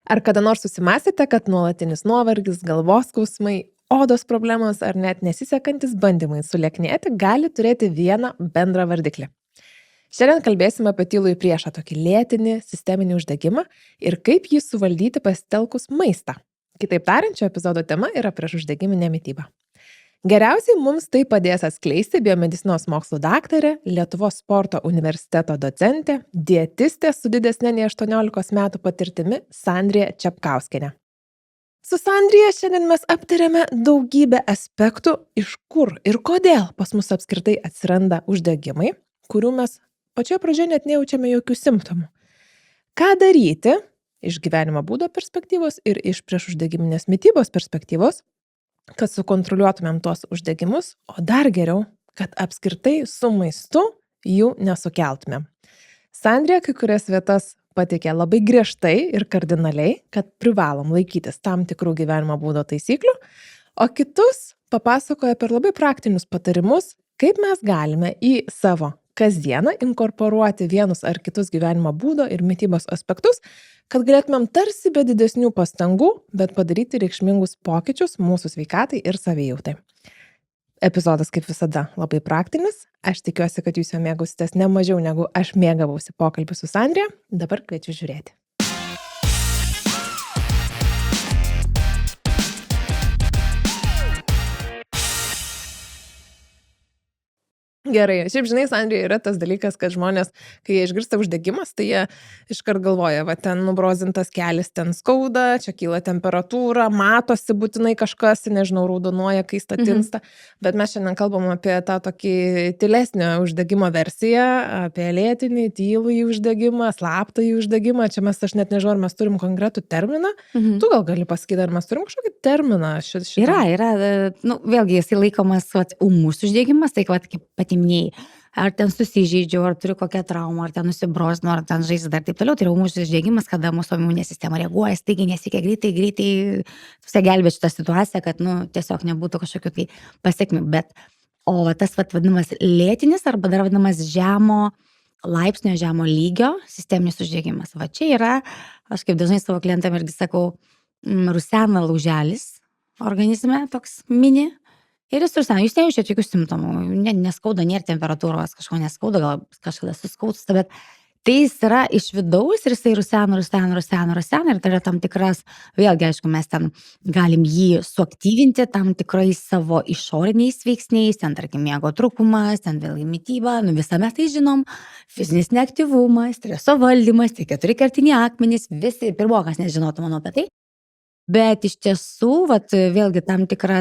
Ar kada nors susimąstėte, kad nuolatinis nuovargis, galvos skausmai, odos problemos ar net nesisekantis bandymai sulieknėti gali turėti vieną bendrą vardiklį? Šiandien kalbėsime apie tylųjį priešą, tokį lėtinį sisteminį uždegimą ir kaip jį suvaldyti pasitelkus maistą. Kitaip tariant, šio epizodo tema yra priešuždegiminė mityba. Geriausiai mums tai padės atskleisti biomedicinos mokslų daktarė, Lietuvos sporto universiteto docentė, dietistė su didesnė nei 18 metų patirtimi Sandrija Čepkauskienė. Su Sandrija šiandien mes aptarėme daugybę aspektų, iš kur ir kodėl pas mus apskritai atsiranda uždegimai, kurių mes pačioje pradžioje net nejaučiame jokių simptomų. Ką daryti iš gyvenimo būdo perspektyvos ir iš priešuždegiminės mitybos perspektyvos, kad sukontroliuotumėm tuos uždegimus, o dar geriau, kad apskritai su maistu jų nesukeltumėm. Sandrija kai kurias vietas pateikė labai griežtai ir kardinaliai, kad privalom laikytis tam tikrų gyvenimo būdo taisyklių, o kitus papasakoja per labai praktinius patarimus, kaip mes galime į savo kasdieną inkorporuoti vienus ar kitus gyvenimo būdo ir mitybos aspektus, kad galėtumėm tarsi be didesnių pastangų, bet padaryti reikšmingus pokyčius mūsų sveikatai ir savijautai. Epizodas, kaip visada, labai praktinis. Aš tikiuosi, kad jūs jo mėgausitės ne mažiau negu aš mėgavausi pokalbį su Sandrija. Dabar kviečiu žiūrėti. Gerai, šiaip žinai, Sandrija, yra tas dalykas, kad žmonės, kai jie išgirsta uždegimas, tai jie iškart galvoja, va ten nubrozintas kelis, ten skauda, čia kyla temperatūra, matosi būtinai kažkas, nežinau, raudonuoja, kai statinsta, bet mes šiandien kalbam apie tą tokį tylesnio uždegimo versiją, apie lėtinį, tylųjį uždegimą, slaptąjį uždegimą, čia mes, aš net nežinau, ar mes turim konkretų terminą, tu gal gali pasakyti, ar mes turim kažkokį terminą šitą? Yra, vėlgi jisai laikomas ūmus uždegimas, tai kaip pati minėjai, ar ten susižeidžiau, ar turiu kokią traumą, ar ten nusibrozinu, ar ten žaizdą ir taip toliau, tai yra ūmus uždegimas, kada mūsų imuninė sistema reaguoja, staigiai nesiekia greitai gelbėti šitą situaciją, kad tiesiog nebūtų kažkokių tai pasekmių, bet o tas vadinamas lėtinis arba dar vadinamas žemo laipsnio, žemo lygio sisteminis uždegimas. Va čia yra, aš kaip dažnai savo klientam irgi sakau, rusena lauželis organizme toks mini. Ir jis rusena, jūs nejaučiate jokių simptomų, neskauda, nėra temperatūros, kažko neskauda, gal kažkada suskausta, bet tai jis yra iš vidaus ir jisai rusena ir tai yra tam tikras, vėlgi aišku, mes ten galim jį suaktyvinti tam tikrais savo išoriniais veiksniais, ten tarkim miego trūkumas, ten vėlgi mityba, visą mes tai žinom, fizinis neaktyvumas, streso valdymas, tai 4 kertiniai akmenys, visi pirmokas nežinotų manau apie tai. Bet iš tiesų, vėlgi tam tikra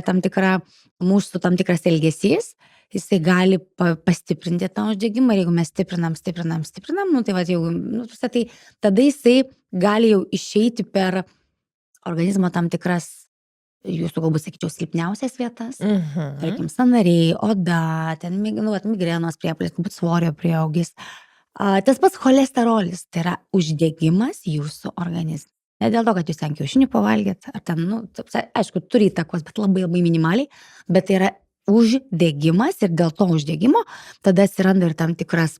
mūsų tam tikras elgesys, jisai gali pastiprinti tą uždegimą ir jeigu mes stiprinam, tai tada jisai gali jau išeiti per organizmo tam tikras, jūsų galbūt sakyčiau, silpniausias vietas, tarkim, sąnariai, oda, ten migrenos priepuolis, galbūt svorio prieaugis. Tas pats cholesterolis, tai yra uždegimas jūsų organizme. Ne dėl to, kad jūs ten kiaušinių pavalgėt, ar ten, aišku, turi įtakos, bet labai minimaliai, bet tai yra uždegimas ir dėl to uždegimo tada atsiranda ir tam tikras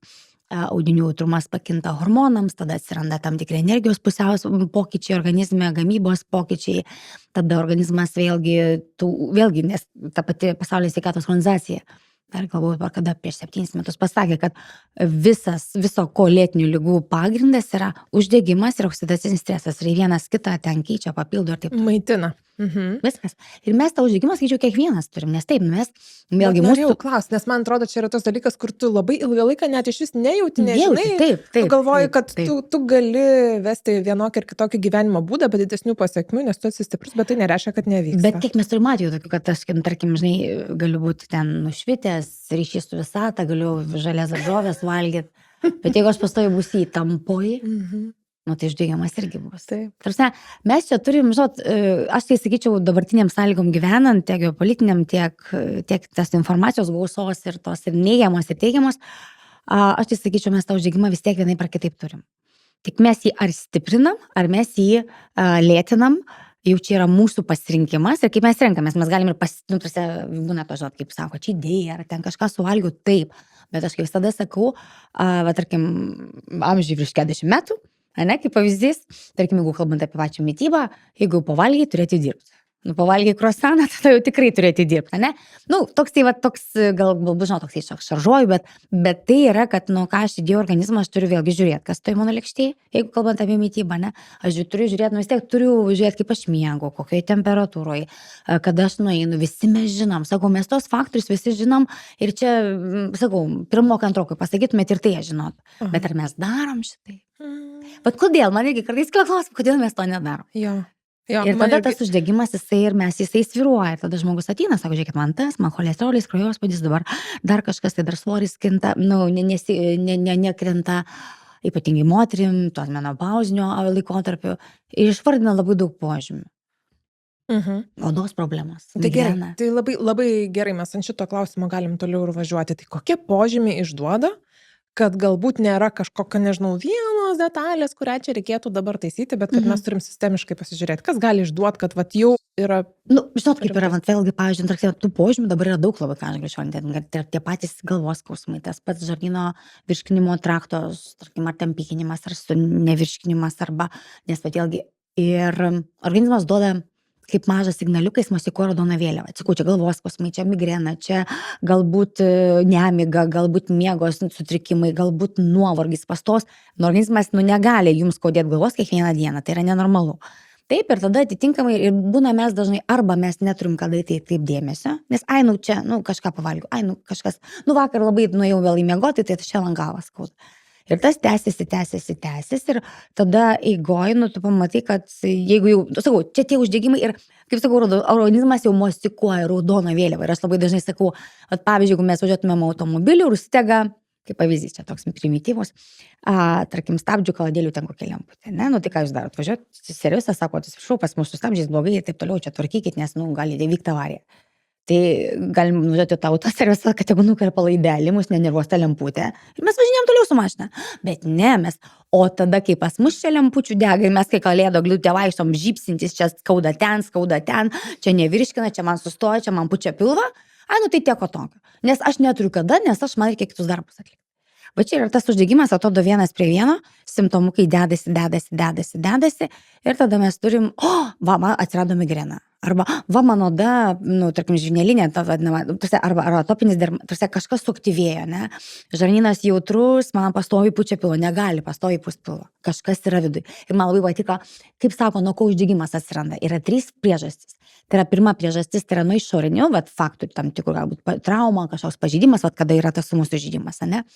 audinių jautrumas pakinta hormonams, tada atsiranda tam tikri energijos pusiausvyros pokyčiai organizme, gamybos pokyčiai, tada organizmas vėlgi, nes ta pati Pasaulio sveikatos organizacija, dar galvoju, kada prieš 7 metus pasakė, kad viso ko lėtinių ligų pagrindas yra uždegimas ir oksidacinis stresas. Ir vienas kitą ten keičia, papildo ir taip. Maitina. Viskas. Ir mes tą uždegimą, skaičiau, kiekvienas turim, nes taip, mes vėlgi mūsų... Klausti, nes man atrodo, čia yra tos dalykas, kur tu labai ilgą laiką net iš vis nejauti, nežinai. Taip. Tu galvoji, kad tu gali vesti vienokį ir kitokį gyvenimo būdą, bet didesnių pasiekmių, nes tu esi stiprus, bet tai nereiškia, kad nevyksta. Bet kiek mes turime atvejų tokių, kad aš, tarkim, žinai, galiu būti ten nušvitęs, ryšys su visata, galiu žalias daržoves valgyti, bet jeigu aš pastoju būsiu įtampoj, tai uždegimas irgi bus. Tarsi, mes čia turim, aš tai sakyčiau, dabartiniam sąlygom gyvenant, tiek geopolitiniam, tiek tas informacijos gausos ir tos ir neigiamos, ir teigiamos, aš tai sakyčiau, mes tą uždegimą vis tiek vienai par kitaip turim. Tik mes jį ar stiprinam, ar mes jį lėtinam, jau čia yra mūsų pasirinkimas ir kaip mes renkamės, mes galim ir būna to, kaip sako, čia idėja, ar ten kažką suvalgiau, taip, bet aš kaip visada sakau, tarkim, amžiui virš 40 metų, Ane, kaip pavyzdys, tarkim, jeigu kalbant apie pačią mitybą, jeigu jau pavalgiai, turėti dirbti. Nu, pavalgiai kruasaną, tada jau tikrai turėti dirbti, ne? Nu, toks tai va, toks, galbūt, žinau, toks tiesiog šaržuoju, bet tai yra, kad, nu, ką aš įdėjau organizmą, aš turiu vėlgi žiūrėti, kas toj mano lėkštėje, jeigu kalbant apie mitybą, ne? Aš turiu žiūrėti, nu, vis tiek turiu žiūrėti, kaip aš miegu, kokioje temperatūroje, kada aš nueinu, visi mes žinom, sakau, mes tos faktorius visi žinom ir čia, sakau, pirmok antrokui pasakytumėt ir tai žinot, bet ar mes darom šitai? Bet kodėl, man irgi kartais kyla klausimas, kodėl mes to nedarom? Jo. Jo, Ir man tada irgi- tas uždegimas, jisai sviruoja. Ir tada žmogus ateina, sako, žiūrėkit, man tas, man cholesterolis, kraujospūdis, dabar dar kažkas, tai dar svoris kinta, nu, nekrenta, ypatingai moterim, tos menopauzinio laikotarpiu. Ir išvardina labai daug požymių. Mhm. Odos problemos. Tai gerai, migrena. tai labai, labai gerai, mes ant šito klausimo galim toliau ir važiuoti. Tai kokie požymiai išduoda, kad galbūt nėra kažkokio, nežinau, vienos detalės, kurią čia reikėtų dabar taisyti, bet kad mes turim sistemiškai pasižiūrėti, kas gali išduoti, kad vat jau yra... Nu, žinot, kaip yra, vat, vėlgi, pavyzdžiui, tarkim, tų požymių dabar yra daug labai, ką aš galiu šiandien, tie patys galvos skausmai, tas pats žarnyno virškinimo trakto, tarkim, ar ten pykinimas, ar nevirškinimas, arba, nes, bet vėlgi, ir organizmas duoda kaip mažas signaliukas mosikuoja raudona vėliava. Sakau, čia galvos skausmai, čia migrena, čia galbūt nemiga, galbūt miegos sutrikimai, galbūt nuovargis pastos. Organizmas negali jums skaudėti galvos kiekvieną dieną, tai yra nenormalu. Taip, ir tada atitinkamai ir būna mes dažnai, arba mes neturim kada į tai taip dėmesio, nes čia, kažką pavalgiau, kažkas, vakar labai nuėjau vėl į miegoti, tai šiandien galvas skauda. Ir tas tęsiasi ir tada eigoj, tu pamatai, kad jeigu jau, sakau, čia tie uždegimai ir, kaip sakau, organizmas jau mosikuoja raudoną vėliavą. Ir aš labai dažnai sakau, pavyzdžiui, jeigu mes važiuotumėm automobiliu ir užsidega, kaip pavyzdys, čia toks primityvus, tarkim, stabdžių kaladėlių ten kokia lemputė, ne? Tai ką jūs darot? Važiuot, servisas sako, atsiprašau, pas mus su stabdžiais blogai ir taip toliau, čia tvarkykit, nes, gali įvykti avarija. Tai galim nužiūrėti tą autoservisą, kad jeigu nukerpa laidelį, mus nenervuos ta lemputė. Ir mes važinėjom toliau su mašina. Bet ne, o tada, kai pas mus čia lempučių dega, mes kai kalėdo glūtė vaikštom žypsintis, čia skauda ten, čia nevirškina, čia man sustoja, čia man pučia pilvą. Tai tieko tokio. Nes aš neturiu kada, nes man reikia kitus darbus atlikti. Va čia yra tas uždegimas, atrodo vienas prie vieno, simptomukai dedasi. Ir tada mes turim, man atsirado migrena. Arba, mano oda, tarkim, žvynelinė, ta vadinama, arba atopinis dermatitas, kažkas suaktyvėjo, ne? Žarnynas jautrus, man pastoviai pučia pilvo, negali pastoviai pūst pilvo. Kažkas yra viduje. Ir man labai patiko, kaip sako, nuo ko uždegimas atsiranda. Yra 3 priežastys. Tai yra pirma priežastis, tai yra nuo išorinių, faktorių, tam tikrų, galbūt trauma, kažkoks pažeidimas, kada yra tas mūsų žaidimas, ne?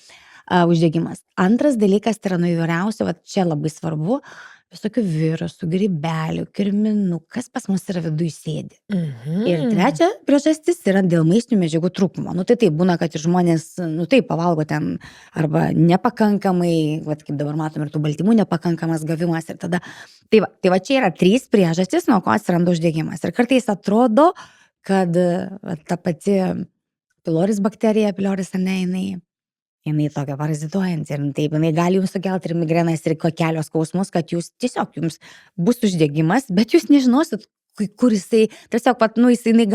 Uždegimas. Antras dalykas, tai yra nuo įvairiausių, čia labai svarbu, visokių virusų, grybelių, kirminų, kas pas mus yra viduje sėdi. Ir trečia priežastis yra dėl maistinių medžiagų trūkumo. Tai taip būna, kad ir žmonės, pavalgo ten arba nepakankamai, kaip dabar matom, ir tų baltymų nepakankamas gavimas. Ir tada, tai va čia yra 3 priežastis, nuo ko atsiranda uždegimas. Ir kartais atrodo, kad ta pati piloris bakterija, piloris jinai tokia parazituojanti ir taip, jinai gali jums sukelti ir migrenas, ir kelios skausmus, kad jums bus uždegimas, bet jūs nežinosit, kur jisai, tiesiog, jinai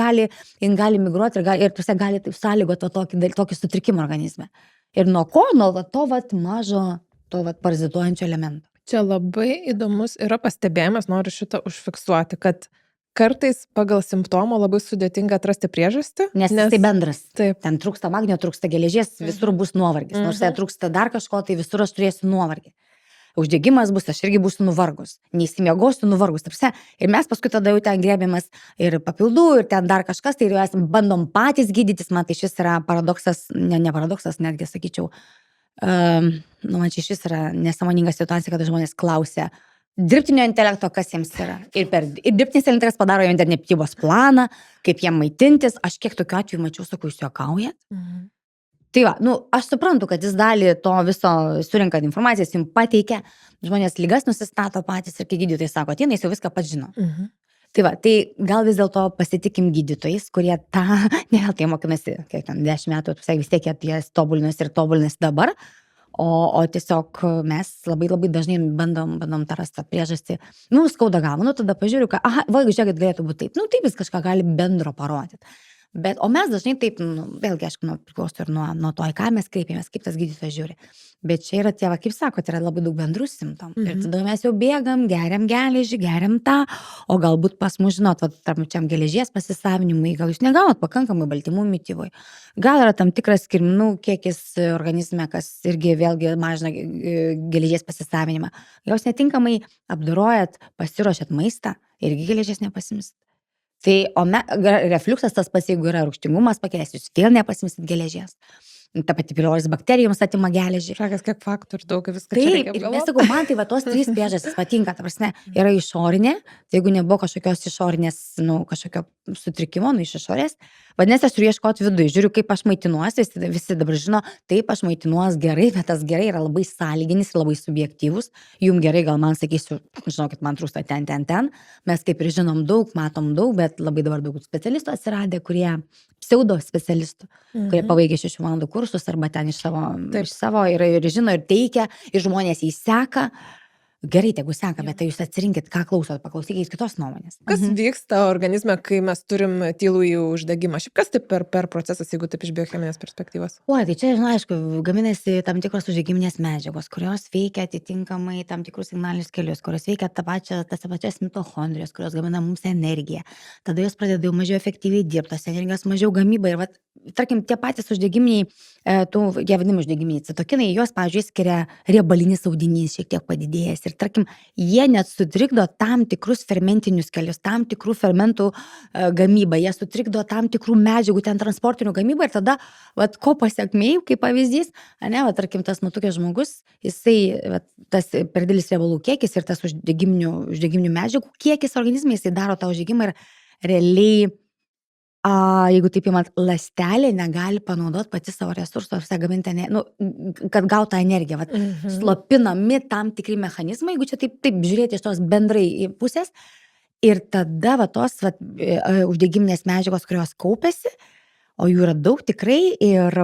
gali migruoti ir gali sąlygoti tokį sutrikimą organizme. Ir nuo ko? Nuo to mažo, parazituojančio elemento. Čia labai įdomus yra pastebėjimas, noriu šitą užfiksuoti, kad kartais pagal simptomą labai sudėtinga atrasti priežastį. Nes tai bendras. Taip. Ten trūksta magnio, trūksta geležies, visur bus nuovargis. Nors trūksta dar kažko, tai visur aš turėsiu nuovargį. Uždegimas bus, aš irgi būsiu nuvargus. Neįsimiegosiu nuvargus. Ir mes paskui tada jau ten grėbėmės ir papildų, ir ten dar kažkas, tai jau bandom patys gydytis. Man tai šis yra paradoksas, ne paradoksas, netgi sakyčiau. Man čia šis yra nesąmoninga situacija, kada žmonės klausia dirbtinio intelekto, kas jiems yra. Ir dirbtinis intelektas padaro jau internetinį mitybos planą, kaip jiem maitintis. Aš kiek tokiu atveju mačiau, sakau, jūs juokaujat? Tai va, aš suprantu, kad jis dalį to viso surinkant informaciją, jis jums pateikia, žmonės ligas nusistato patys ir kai gydytojai sako, ateina, jis jau viską pats žino. Tai va, tai gal vis dėlto pasitikim gydytojais, kurie tą, ne vėl tai mokinasi, kiek ten 10 metų, vis tiek jie tobulinasi dabar. O tiesiog mes labai dažnai bandom tą rastą priežastį. Skauda galvą, tada pažiūriu, jeigu žiūrėkit galėtų būti taip. Taip jis kažką gali bendro parodyti. O mes dažnai taip, vėlgi, aišku, priklauso ir nuo to, į ką mes kreipiamės, kaip tas gydytojas žiūri. Bet čia yra tie, va, kaip sako, tai yra labai daug bendrų simptomų. Ir tada mes jau bėgam, geriam geležį, geriam tą, o galbūt pas mus, žinot, tam pačiam geležies pasisavinimui, gal jūs negaunat pakankamai baltymų mityboj. Gal yra tam tikras kirminų kiekis organizme, kas irgi vėlgi mažina geležies pasisavinimą. Gal jūs netinkamai apdorojat, pasiruošėt maistą, irgi geležies nepasimis. Tai, refliuksas tas pats, jeigu yra rūgštingumas pakėlės, jūs vėl nepasimisit geležies. Ta pati piliorius bakterijoms atima geležį. Šakas, kiek faktorių daug, viską Taip, čia reikia ir apgalvot. mes sakau, man tai va tos 3 priežastys patinka, ta prasme, yra išorinė, tai jeigu nebuvo kažkokios išorinės, kažkokio sutrikimo, iš išorės, vadinasi, aš turiu ieškoti viduje, žiūriu, kaip aš maitinuosi, visi dabar žino, taip aš maitinuos gerai, bet tas gerai yra labai sąlyginis, labai subjektyvus, jum gerai, gal man sakysiu, žinokit, man trūksta ten, mes kaip ir žinom daug, matom daug, bet labai dabar daug specialistų atsiradę, kurie pseudo specialistų, kurie pavaigė 6 valandų kursus arba ten iš savo ir žino ir teikia, ir žmonės jį seka. Gerai, tegu seka, bet tai jūs atsirinkit, ką klausot, paklausykit kitos nuomonės. Kas vyksta organizme, kai mes turim tylųjį uždegimą? Šiaip kas tai per procesas, jeigu taip iš biocheminės perspektyvos? Tai čia, aišku, gaminasi tam tikros uždegiminės medžiagos, kurios veikia atitinkamai tam tikrus signalinius kelius, kurios veikia tas pačias mitochondrijas, kurios gamina mums energiją. Tada jos pradeda jau mažiau efektyviai dirbti, tos energijos mažiau gamyba. Ir, tarkim, tie patys uždegiminiai, jie vadinami uždegiminiai citokinai, jos, pavyzdžiui, skiria riebalinis audinys šiek tiek padidėjęs. Ir, tarkim, jie net sutrikdo tam tikrus fermentinius kelius, tam tikrų fermentų gamybą, jie sutrikdo tam tikrų medžiagų, ten transportinių gamybą. Ir tada, ko pasiekmėjų, kaip pavyzdys, tarkim, tas nutukęs žmogus, jisai, tas per didelis riebalų kiekis ir tas uždegiminių medžiagų kiekis organizme, jisai daro tą uždegimą ir realiai, jeigu taip įmat, ląstelė negali panaudoti pati savo resursų, gaminti, kad gautų energiją. Slopinami tam tikri mechanizmai, jeigu čia taip žiūrėti iš tos bendrai pusės. Ir tada tos uždegiminės medžiagos, kurios kaupiasi, o jų yra daug tikrai, ir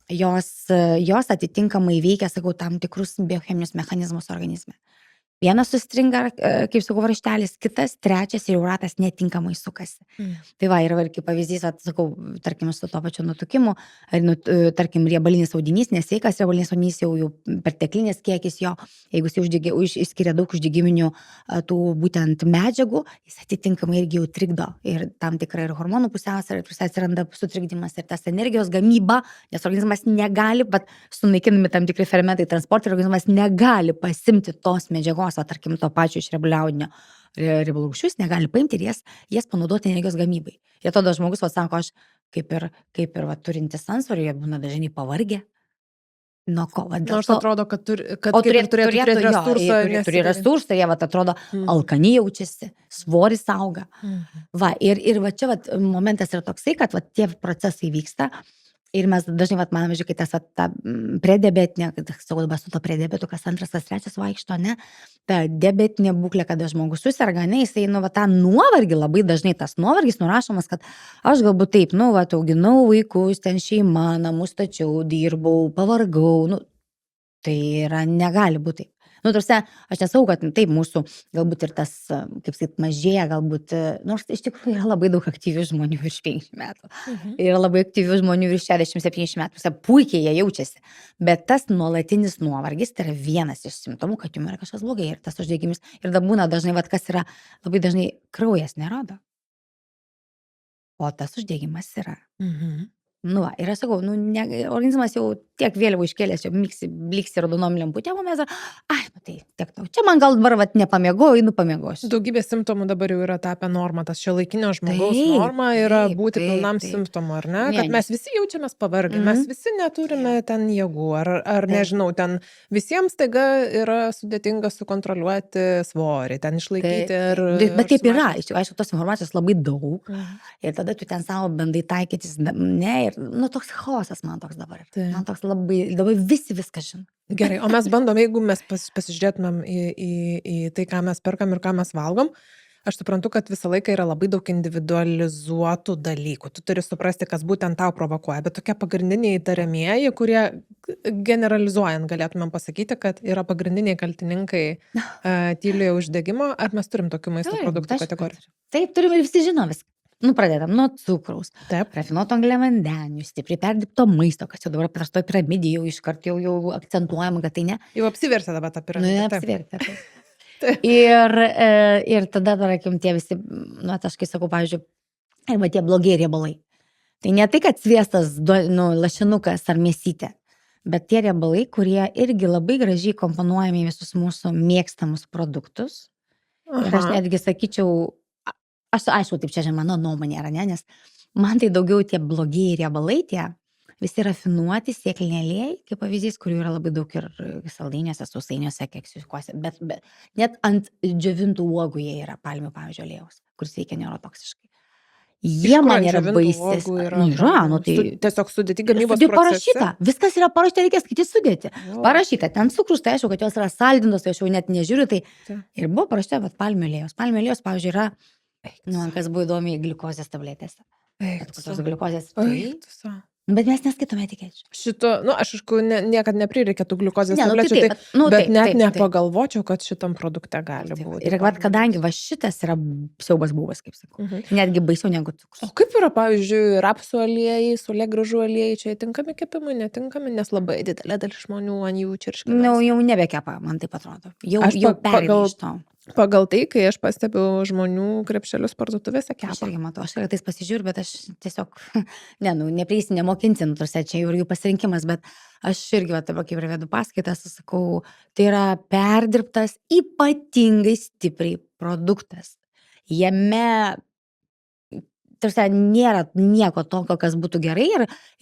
jos atitinkamai veikia, sakau, tam tikrus biocheminius mechanizmus organizme. Vienas sustringa, kaip sakau, varžtelis, kitas, trečias ir jau ratas netinkamai sukasi. Tai ir kaip pavyzdys, sakau, tarkim, su to pačiu nutukimu, tarkim, riebalinis audinys, nesveikas riebalinis audinys, jau perteklinis kiekis jo, jeigu jis išskiria daug uždegiminių tų būtent medžiagų, jis atitinkamai irgi jau trikdo ir tam tikrai ir hormonų pusiausvyrą, ir atsiranda sutrikdymas ir tas energijos gamyba, nes organizmas negali, bet sunaikinami tam tikri fermentai transportai, organizmas negali pasimti tos medžiagos, tarkim, to pačio iš riebalų audinio riebalų rūgščius, negali paimti ir jas panaudoti energijos gamybai. Ir tada žmogus sako, aš kaip ir turintis ansvarį, jie būna dažnai pavargę. Nuo ko? Nors atrodo, kad turėtų resursą. Turi resursą, jie atrodo alkani jaučiasi, svoris auga. Ir čia momentas yra toksai, kad tie procesai vyksta. Ir mes dažnai manome, kai tas ta prediabetinė, sakau, dabar su to prediabetu, kas antras, kas trečias vaikšto, ne, ta diabetinė būklė, kada žmogus susirga, ne, jisai, tą nuovargį, labai dažnai tas nuovargis nurašomas, kad aš galbūt taip, auginau vaikus, ten šeima, namus stačiau, dirbau, pavargau, tai yra, negali būti taip. Tarsi, aš nesakau, kad taip mūsų, galbūt ir tas, kaip sakyt, mažėja, galbūt, nors iš tikrųjų yra labai daug aktyvių žmonių virš 50 metų. Yra labai aktyvių žmonių virš 60-70 metų. Puikiai jie jaučiasi. Bet tas nuolatinis nuovargis, tai yra vienas iš simptomų, kad jums yra kažkas blogai. Ir tas uždegimis. Ir da būna dažnai, kas yra, labai dažnai kraujas nerodo. O tas uždegimas yra. Ir aš sakau, organizmas jau tiek vėliavų iškėlęs, jau bliksi raudonom lemputėm, o mes, tai tiek tau. Čia man gal dabar nepamėgau, einu pamiegosiu. Daugybė simptomų dabar jau yra tapę norma, tas šiuolaikinio žmogaus norma yra būti pilnam simptomu, ar ne? Kad mes visi jaučiamės pavargę, mes visi neturime ten jėgų, ar nežinau, ten visiems taiga yra sudėtinga sukontroliuoti svorį, ten išlaikyti. Bet taip yra, aišku, tos informacijos labai daug ir tada tu ten savo bandai taikytis, ne, ir toks chaosas man toks dabar. Man toks labai visi viską žino. Gerai, o mes bandom, jeigu mes pasižiūrėtumėm į tai, ką mes perkam ir ką mes valgom, aš suprantu, kad visą laiką yra labai daug individualizuotų dalykų. Tu turi suprasti, kas būtent tau provokuoja, bet tokie pagrindiniai įtariamieji, kurie generalizuojant galėtumėm pasakyti, kad yra pagrindiniai kaltininkai tyliojo uždegimo, ar mes turim tokių maisto produktų kategorijų? Taip, turim ir visi žinom viską. Nu, pradedam nuo cukraus, Taip. rafinuoto angliavandenių, stipriai perdirbto maisto, kas jau dabar paprastoje piramidėje jau iškart jau akcentuojama, kad tai ne. Jau apsivertė dabar tą Nu, piramidę. Taip. neapsivertė. Taip. Taip. Ir tada, tarkim, tie visi, nu, aš kai sakau, pavyzdžiui, arba tie blogieji riebalai. Tai ne tai, kad sviestas, nu, lašinukas ar mėsytė, bet tie riebalai, kurie irgi labai gražiai komponuojami į visus mūsų mėgstamus produktus. Ir aš Aha. netgi sakyčiau, aš aišku, taip čia mano nuomonė yra, ne, nes man tai daugiau tie blogieji riebalai, tie visi rafinuoti sėkliniai aliejai, kaip pavyzdys, kurių yra labai daug ir saldainiuose, sausainiuose, keksiukuose, bet net ant džiovintų uogų jie yra palmių, pavyzdžiui, aliejaus, kuris veikia neurotoksiškai. Jie man yra baisės. Nu, yra, nu tai Tiesiog sudėti gamybos tai procese. parašyta, viskas yra parašyta, reikia skaityti sudėti. Jo. Parašyta, ten cukrus, tai aišku, kad jos yra saldintos, tai aš jau net nežiūriu, tai Taip. ir buvo parašyta, vat palmių aliejus. Palmių aliejus, pavyzdžiui, yra, nu, man kas buvo įdomi, gliukozės tabletėse. Eik Bet tu kokios sau. gliukozės, Eik tu sau. bet mes neskaitome etikečių. Šito, nu, aš aišku, niekad neprireikia tų gliukozės Ne, nu, tablečių, taip, bet net taip. nepagalvočiau, kad šitam produkte gali būti. Ir vat, kadangi va šitas yra siaubas buvęs, kaip sakau, Mhm. netgi baisiau negu O cukrus. kaip yra, pavyzdžiui, rapsų aliejai, saulėgrąžų aliejai, čia tinkami kepimui, netinkami, nes labai didelė dalis žmonių ant jų čirškina. Nu, jau nebekepa, man taip atrodo. Jau Aš perėjau pagal- iš to. Pagal tai, kai aš pastebiu žmonių krepšelius parduotuvėse, Aš kepa. irgi matau, aš kartais pasižiūriu, bet aš tiesiog, neprieisi, nemokinsi, nu, tarsi čia jau jų pasirinkimas, bet aš irgi, va, taip, kaip ir vedu paskaitas, sakau, tai yra perdirbtas ypatingai stipriai produktas. Jame, tarsi, nėra nieko tokio, kas būtų gerai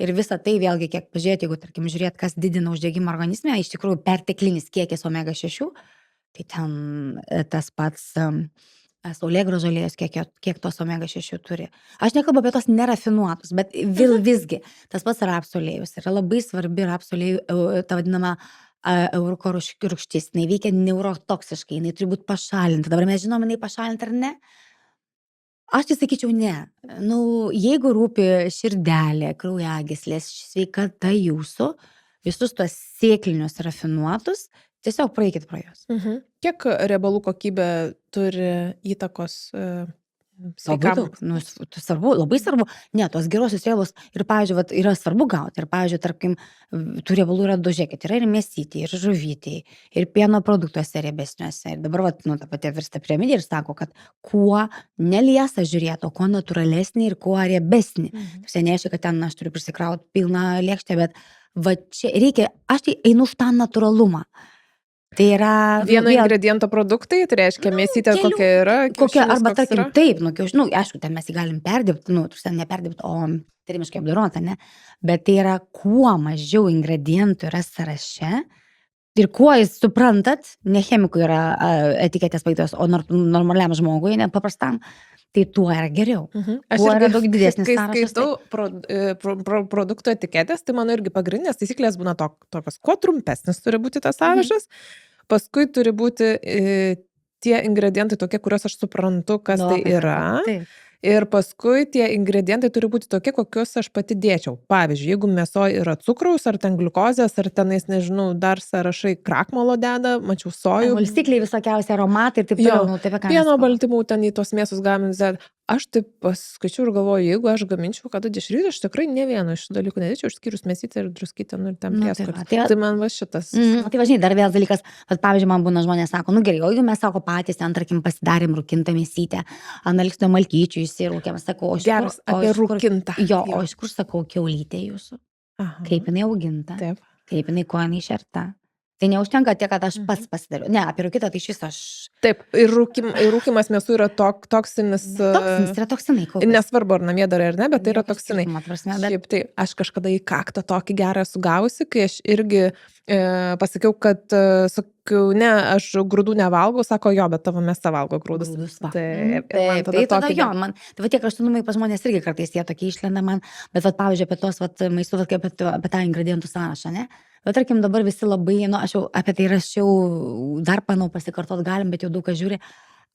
ir visa tai vėlgi, kiek pažiūrėti, jeigu, tarkim, žiūrėt, kas didina uždegimą organizme, iš tikrųjų perteklinis kiekis omega 6, tai ten tas pats saulėgrąžų aliejus, kiek tos omega 6 turi. Aš nekalbu apie tos nerafinuotus, bet visgi tas pats rapsų aliejus yra labai svarbi rapsų aliejų, ta vadinama euruko rūgštis, jinai veikia neurotoksiškai, jinai turi būti pašalinta. Dabar mes žinom, jinai pašalinta ar ne? Aš tai sakyčiau ne. Nu, jeigu rūpi širdelė, kraujagyslės, sveikata jūsų, visus tuos sėklinius rafinuotus, tiesiog praeikit pro juos. Kiek riebalų kokybė turi įtakos Labai sveikam? daug. Nu, svarbu, labai svarbu. Ne, tos gerosios riebalus. Ir, pavyzdžiui, vat, yra svarbu gauti. Ir, pavyzdžiui, tarkim, tų riebalų yra dužėkit. Yra ir mėsytė, ir žuvytė, ir pieno produktuose riebesniuose. Ir dabar, vat, nu, ta pati virsta piramidė ir sako, kad kuo neliesa žiūrėti, o kuo natūralesnį ir kuo riebesnį. Tai nereiškia, kad ten aš turiu prisikrauti pilną lėkštę, bet va čia reikia, aš tai einu už tą natūralumą. Tai yra Vieno ingrediento produktai, tai reiškia mėsytė kelių- kokia yra, kokia, kiaušinis arba koks tarkim, yra? taip, nu, aišku, ten mes jį galim perdirbti, nu, ten neperdirbti, o termiškai apdorotą, ne, bet tai yra kuo mažiau ingredientų yra sąraše ir kuo jūs suprantat, ne chemikui yra etiketės paaitos, o normaliam žmogui, ne paprastam, tai tuo yra geriau. Aš Kuo yra irgi, daug didesnis kai sąrašas, skaitau produktų etiketės, tai mano irgi pagrindinės taisyklės būna tokios, kuo trumpesnis turi būti tas sąrašas, paskui turi būti tie ingredientai tokie, kuriuos aš suprantu, kas tai yra. Taip. Ir paskui tie ingredientai turi būti tokie, kokius aš pati dėčiau. Pavyzdžiui, jeigu mėsoje yra cukraus, ar ten gliukozės, ar tenais, nežinau, dar sąrašai krakmolo deda, mačiau sojų. Valstykliai visokiausi aromatai ir taip Jo, toliau, nu, taip, ką mes Pieno kalbam. baltymų ten į tos mėsos gaminius. Aš taip paskaičiau ir galvoju, jeigu aš gaminčiau kada dešrytį, aš tikrai ne vieno iš šių dalykų nedėčiau, išskyrus mėsytę ir druskytę, nu ir ten Nu, tai prieskonius. va, Tai man va šitas. Tai važinai, dar vienas dalykas, kad pavyzdžiui, man būna žmonės sako, nu gerai, o jeigu mes sako patys ten, tarkim, pasidarėm rūkintą mėsytę, analiksnio malkyčių įsirūkėm, sakau, o iš Geras, kur- o apie iš kur- rūkintą. Jo, o iš kur sakau, kiaulytė jūsų, Aha. kaip jinai auginta, Taip. kaip jinai ko jinai šerta. Tai neužtenka tiek, kad aš pats pasidariau. Ne, apie rūkytą tai iš viso aš... Taip, ir rūkimas mėsų yra toksinis. Toksinis, tai yra toksinai. kaupiasi. Nesvarbu, ar namie darai ar ne, bet tai yra Jokio toksinai. skirtumo, ta prasme, bet- Šiaip tai aš kažkada į kaktą tokį gerą sugavusi, kai aš irgi pasakiau, kad, sakiau, ne, aš grūdų nevalgau, sako, jo, bet tavo mėsa valgo grūdus. Grūdus, va. Taip, Taip, tai tada jo, man, tai va tie kraštutinumai pas žmonės irgi kartais jie tokie išlenda man, bet va, pavyzdžiui, apie tos maistus, apie tą ingredientų sąrašą, ne? Bet tarkim dabar visi labai, nu, aš jau apie tai rašiau, dar panau pasikartot galim, bet jau daug kas žiūri,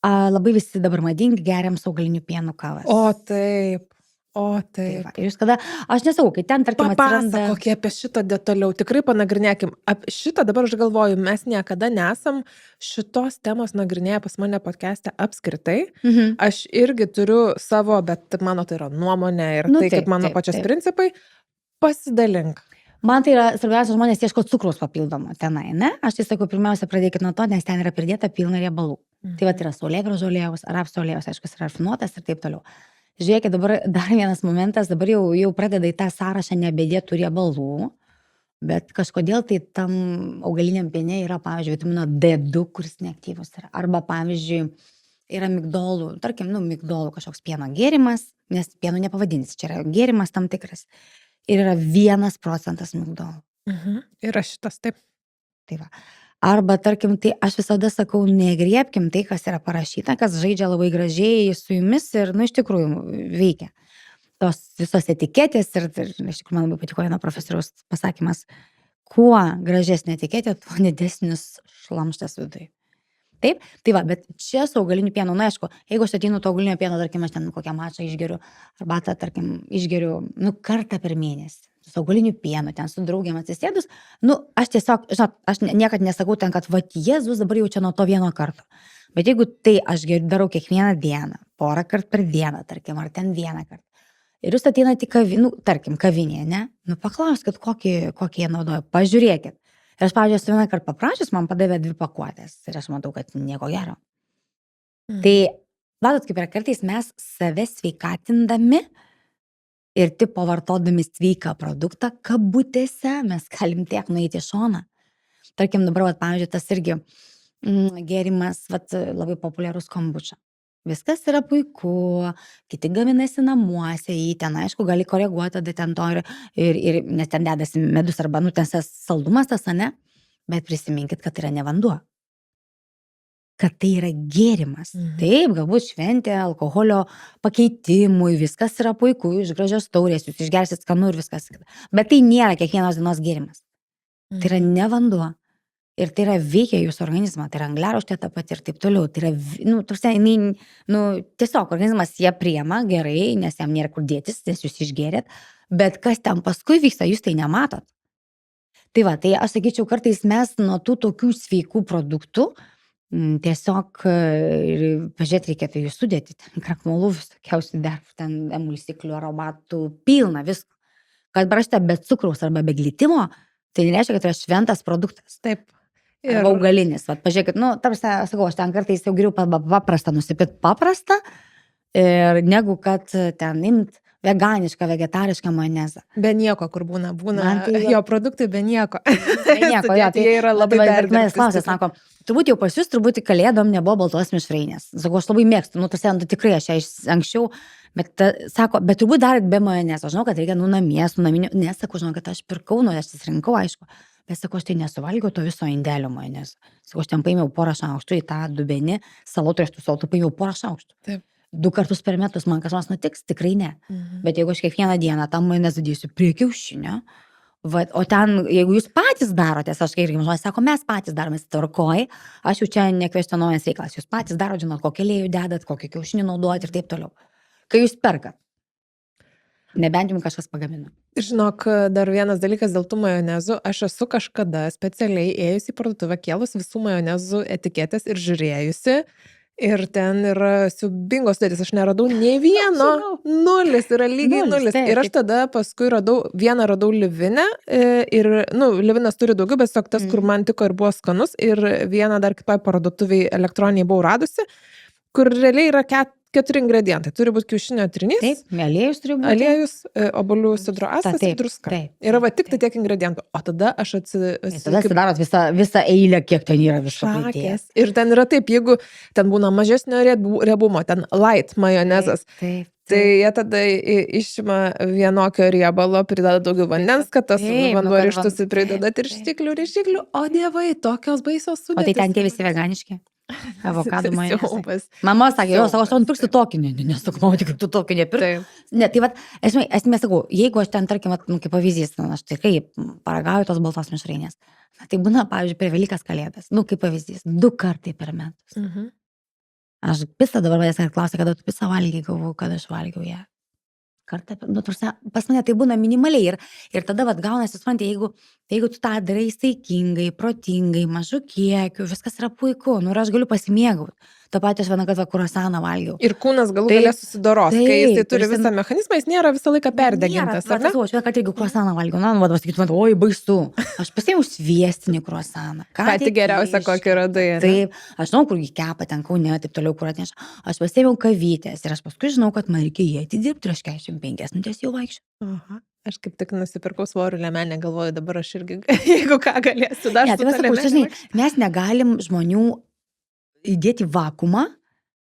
labai visi dabar madingi geriam su augaliniu pienu kavas. O taip. O, Tai va, taip. ir jūs kada, aš nesakau, kai ten, tarkim, atsiranda... Papasakok apie šitą detaliau, tikrai panagrinėkim. Šitą dabar aš galvoju, mes niekada nesam šitos temos nagrinėję pas mane podcast'e apskritai. Mhm. Aš irgi turiu savo, bet mano tai yra nuomonė ir Nu, tai taip, kaip mano taip, pačios taip. principai. Pasidalink. Man tai yra svarbiausia, žmonės ieško cukraus papildomo tenai, ne? Aš tai sakau, pirmiausia, pradėkit nuo to, nes ten yra pridėta pilna riebalų. Tai va, yra saulėgrąžų aliejaus, rapsų aliejaus, aišku, yra rafinuotas ir taip toliau. Žiūrėkit, dabar dar vienas momentas, dabar jau pradeda į tą sąrašą nebedėtų riebalų, bet kažkodėl tai tam augaliniam piene yra, pavyzdžiui, vitamino D2, kuris neaktyvus yra. Arba, pavyzdžiui, yra migdolų, tarkim, migdolų kažkoks pieno gėrimas, nes pieno nepavadinsi, čia yra gėrimas tam tikras. Ir yra 1% migdolų. Yra šitas, taip. Tai va. Arba, tarkim, tai aš visada sakau, negriebkim tai, kas yra parašyta, kas žaidžia labai gražiai su jumis ir, iš tikrųjų, veikia. Tos visos etiketės ir iš tikrųjų, man labai patiko vieno profesoriaus pasakymas, kuo gražesnė etiketė, tuo didesnis šlamštas viduje. Taip, tai va, bet čia su augaliniu pienu, aišku, jeigu aš ateinu to augalinio pieno, tarkim, aš ten kokią mačą išgeriu, arba, tarkim, išgeriu, kartą per mėnesį. Su augaliniu pienu, ten su draugėm atsisėdus, aš tiesiog, žinot, aš niekad nesakau ten, kad va, Jėzus dabar jau čia nuo to vieno karto. Bet jeigu tai aš darau kiekvieną dieną, porą kartų per dieną, tarkim, ar ten vieną kartą, ir jūs ateinate į tarkim, kavinėje, ne, paklauskit, kokį jie naudoja, pažiūrėkit. Ir aš, pavyzdžiui, vieną kartą paprašęs, man padavė 2 pakuotės ir aš matau, kad nieko gero. Tai, matot, kaip yra kartais mes save sveikatindami ir tipo vartodami sveiką produktą, kabutėse, mes galim tiek nueiti į šoną. Tarkim, dabar, pavyzdžiui, tas irgi gėrimas, labai populiarus kombuča. Viskas yra puiku, kiti gaminasi namuose, jį ten, aišku, gali koreguoti, tada ten to ir nes ten dedasi medus arba, ten saldumas tas, ne? Bet prisiminkit, kad tai yra ne vanduo. Kad tai yra gėrimas. Taip, galbūt šventė, alkoholio pakeitimui, viskas yra puiku, iš gražios taurės, jūs išgersit skanu ir viskas. Bet tai nėra kiekvienos dienos gėrimas. Tai yra ne vanduo. Ir tai yra veikia jūsų organizmą, tai yra angliarūgštė ta pati ir taip toliau. Tai yra, tiesiog organizmas ją priema gerai, nes jam nėra kur dėtis, nes jūs išgėrėt. Bet kas ten paskui vyksta, jūs tai nematot. Tai va, tai aš sakyčiau, kartais mes nuo tų tokių sveikų produktų tiesiog pažiūrėti reikėtų jų sudėti, ten krakmolų visokiausių dervų, ten emulsiklių, aromatų, pilna visko. Kad brašite be cukraus arba be glitimo, tai nereiškia, kad tai yra šventas produktas. Taip. Arba augalinis. Pažiūrėkit, tarsi, sakau, aš ten kartais jau geriau paprastą nusipirkt paprastą, negu kad ten imt veganišką, vegetarišką majonezą. Be nieko, kur būna tai jo produktai be nieko. Be nieko, jo, tai jie yra labai perdirbti. Klausė, sako, turbūt jau pas jūs, turbūt kalėdom nebuvo baltos mišrainės. Sakau, aš labai mėgstu, tikrai aš ją anksčiau, bet sako, bet turbūt darėt be majonezo. Žinau, kad reikia namie, su naminiu, nesakau, žinau, kad aš pirkau, aš atsirinkau, aišku. Bet sakau, aš tai nesuvalgiau to viso indelio majonezo. Sakau, aš ten paėmiau porą šaukštų į tą dubenį, salotų riešutų saltų paėmiau porą šaukštų. Taip. 2 kartus per metus man kažkas nutiks, tikrai ne. Bet jeigu aš kiekvieną dieną tam majonezą dėsiu prie kiaušinio, o ten, jeigu jūs patys darotės, aš irgi žmonės sako, mes patys daromės tvarkoj, aš jau čia nekvestionuojas reikalas, jūs patys darot, žinot, kokį aliejų dedat, kokį kiaušinį naudojat ir taip toliau. Kai jūs perkat, nebent jums kažkas pagamino. Žinok, dar vienas dalykas dėl tų majonezų, aš esu kažkada specialiai ėjusi į parduotuvę, kėlus visų majonezų etiketės ir žiūrėjusi. Ir ten yra siubingos sudėtys, aš neradau nei vieno, 0, yra lygiai 0. Ir aš tada paskui vieną radau livinę, ir, livinas turi daugiau, bet tiesiog tas, kur man tiko ir buvo skanus, ir vieną dar kitoj parduotuviai elektroniniai buvau radusi, kur realiai yra 4 ingredientai. Turi būti kiaušinio trinys. Taip, aliejus turi būti. Aliejus, obuolių sidro actas ir druska. Yra tik tai tiek ingredientų. O tada aš tada atsidarot visą eilę, kiek ten yra viso pridėję. Ir ten yra taip, jeigu ten būna mažesnio riebumo, ten light majonezas. Taip. Tai jie tada išima vienokio riebalo, prideda daugiau vandens, kad tas vanduo rištųsi, prideda tirštiklių, o dievai, tokios baisios sudėtys. O tai ten tie visi veganiški? Avokadų majonezas. Mama sakė, aš nupirksiu tokį, nesakau, tik tu tokį nepirksiu. Ne, tai esmė sakau, jeigu aš ten, tarkim, kaip pavyzdys, aš tikrai paragauju tos baltos mišrainės. Tai būna, pavyzdžiui, per Velykas Kalėdas, kaip pavyzdys, 2 kartai per metus. Aš picą dabar manęs klausia, kada tu picą valgiai, galvoju, kad aš valgiau ją. kartą, nu, pas mane tai būna minimaliai ir tada vat gaunasi, supranti, jeigu tu tą darai saikingai, protingai, mažu kiekiu, viskas yra puiku, nu ir aš galiu pasimėgauti. To patį aš vieną kartą kruasaną valgiau. Ir kūnas galų Taip, galę susidoros, kai jisai taip, turi ir jis visą mechanizmą, jis nėra visą laiką perdegintas, ar ne? Aš vieną kartą irgi kruasaną valgiau, na, vad sakytum, oi, baisu. Aš pasiėmiau sviestinį kruasaną. Patį geriausią, kokį radai. Ne? Taip, aš žinau, kurgi kepa ten Kaune, taip toliau, kur atneša. Aš pasiėmiau kavytės ir aš paskui žinau, kad man reikia jį atidirbti prieš 45 minutės jau vaikščiau. Aha. Aš kaip tik nusipirkau svorių liemenę, galvoju, dabar aš irgi, jeigu ką galėsiu dar Ne, su tai ta sakau, liemene žinai, vaikščioti. mes negalim žmonių įdėti vakumą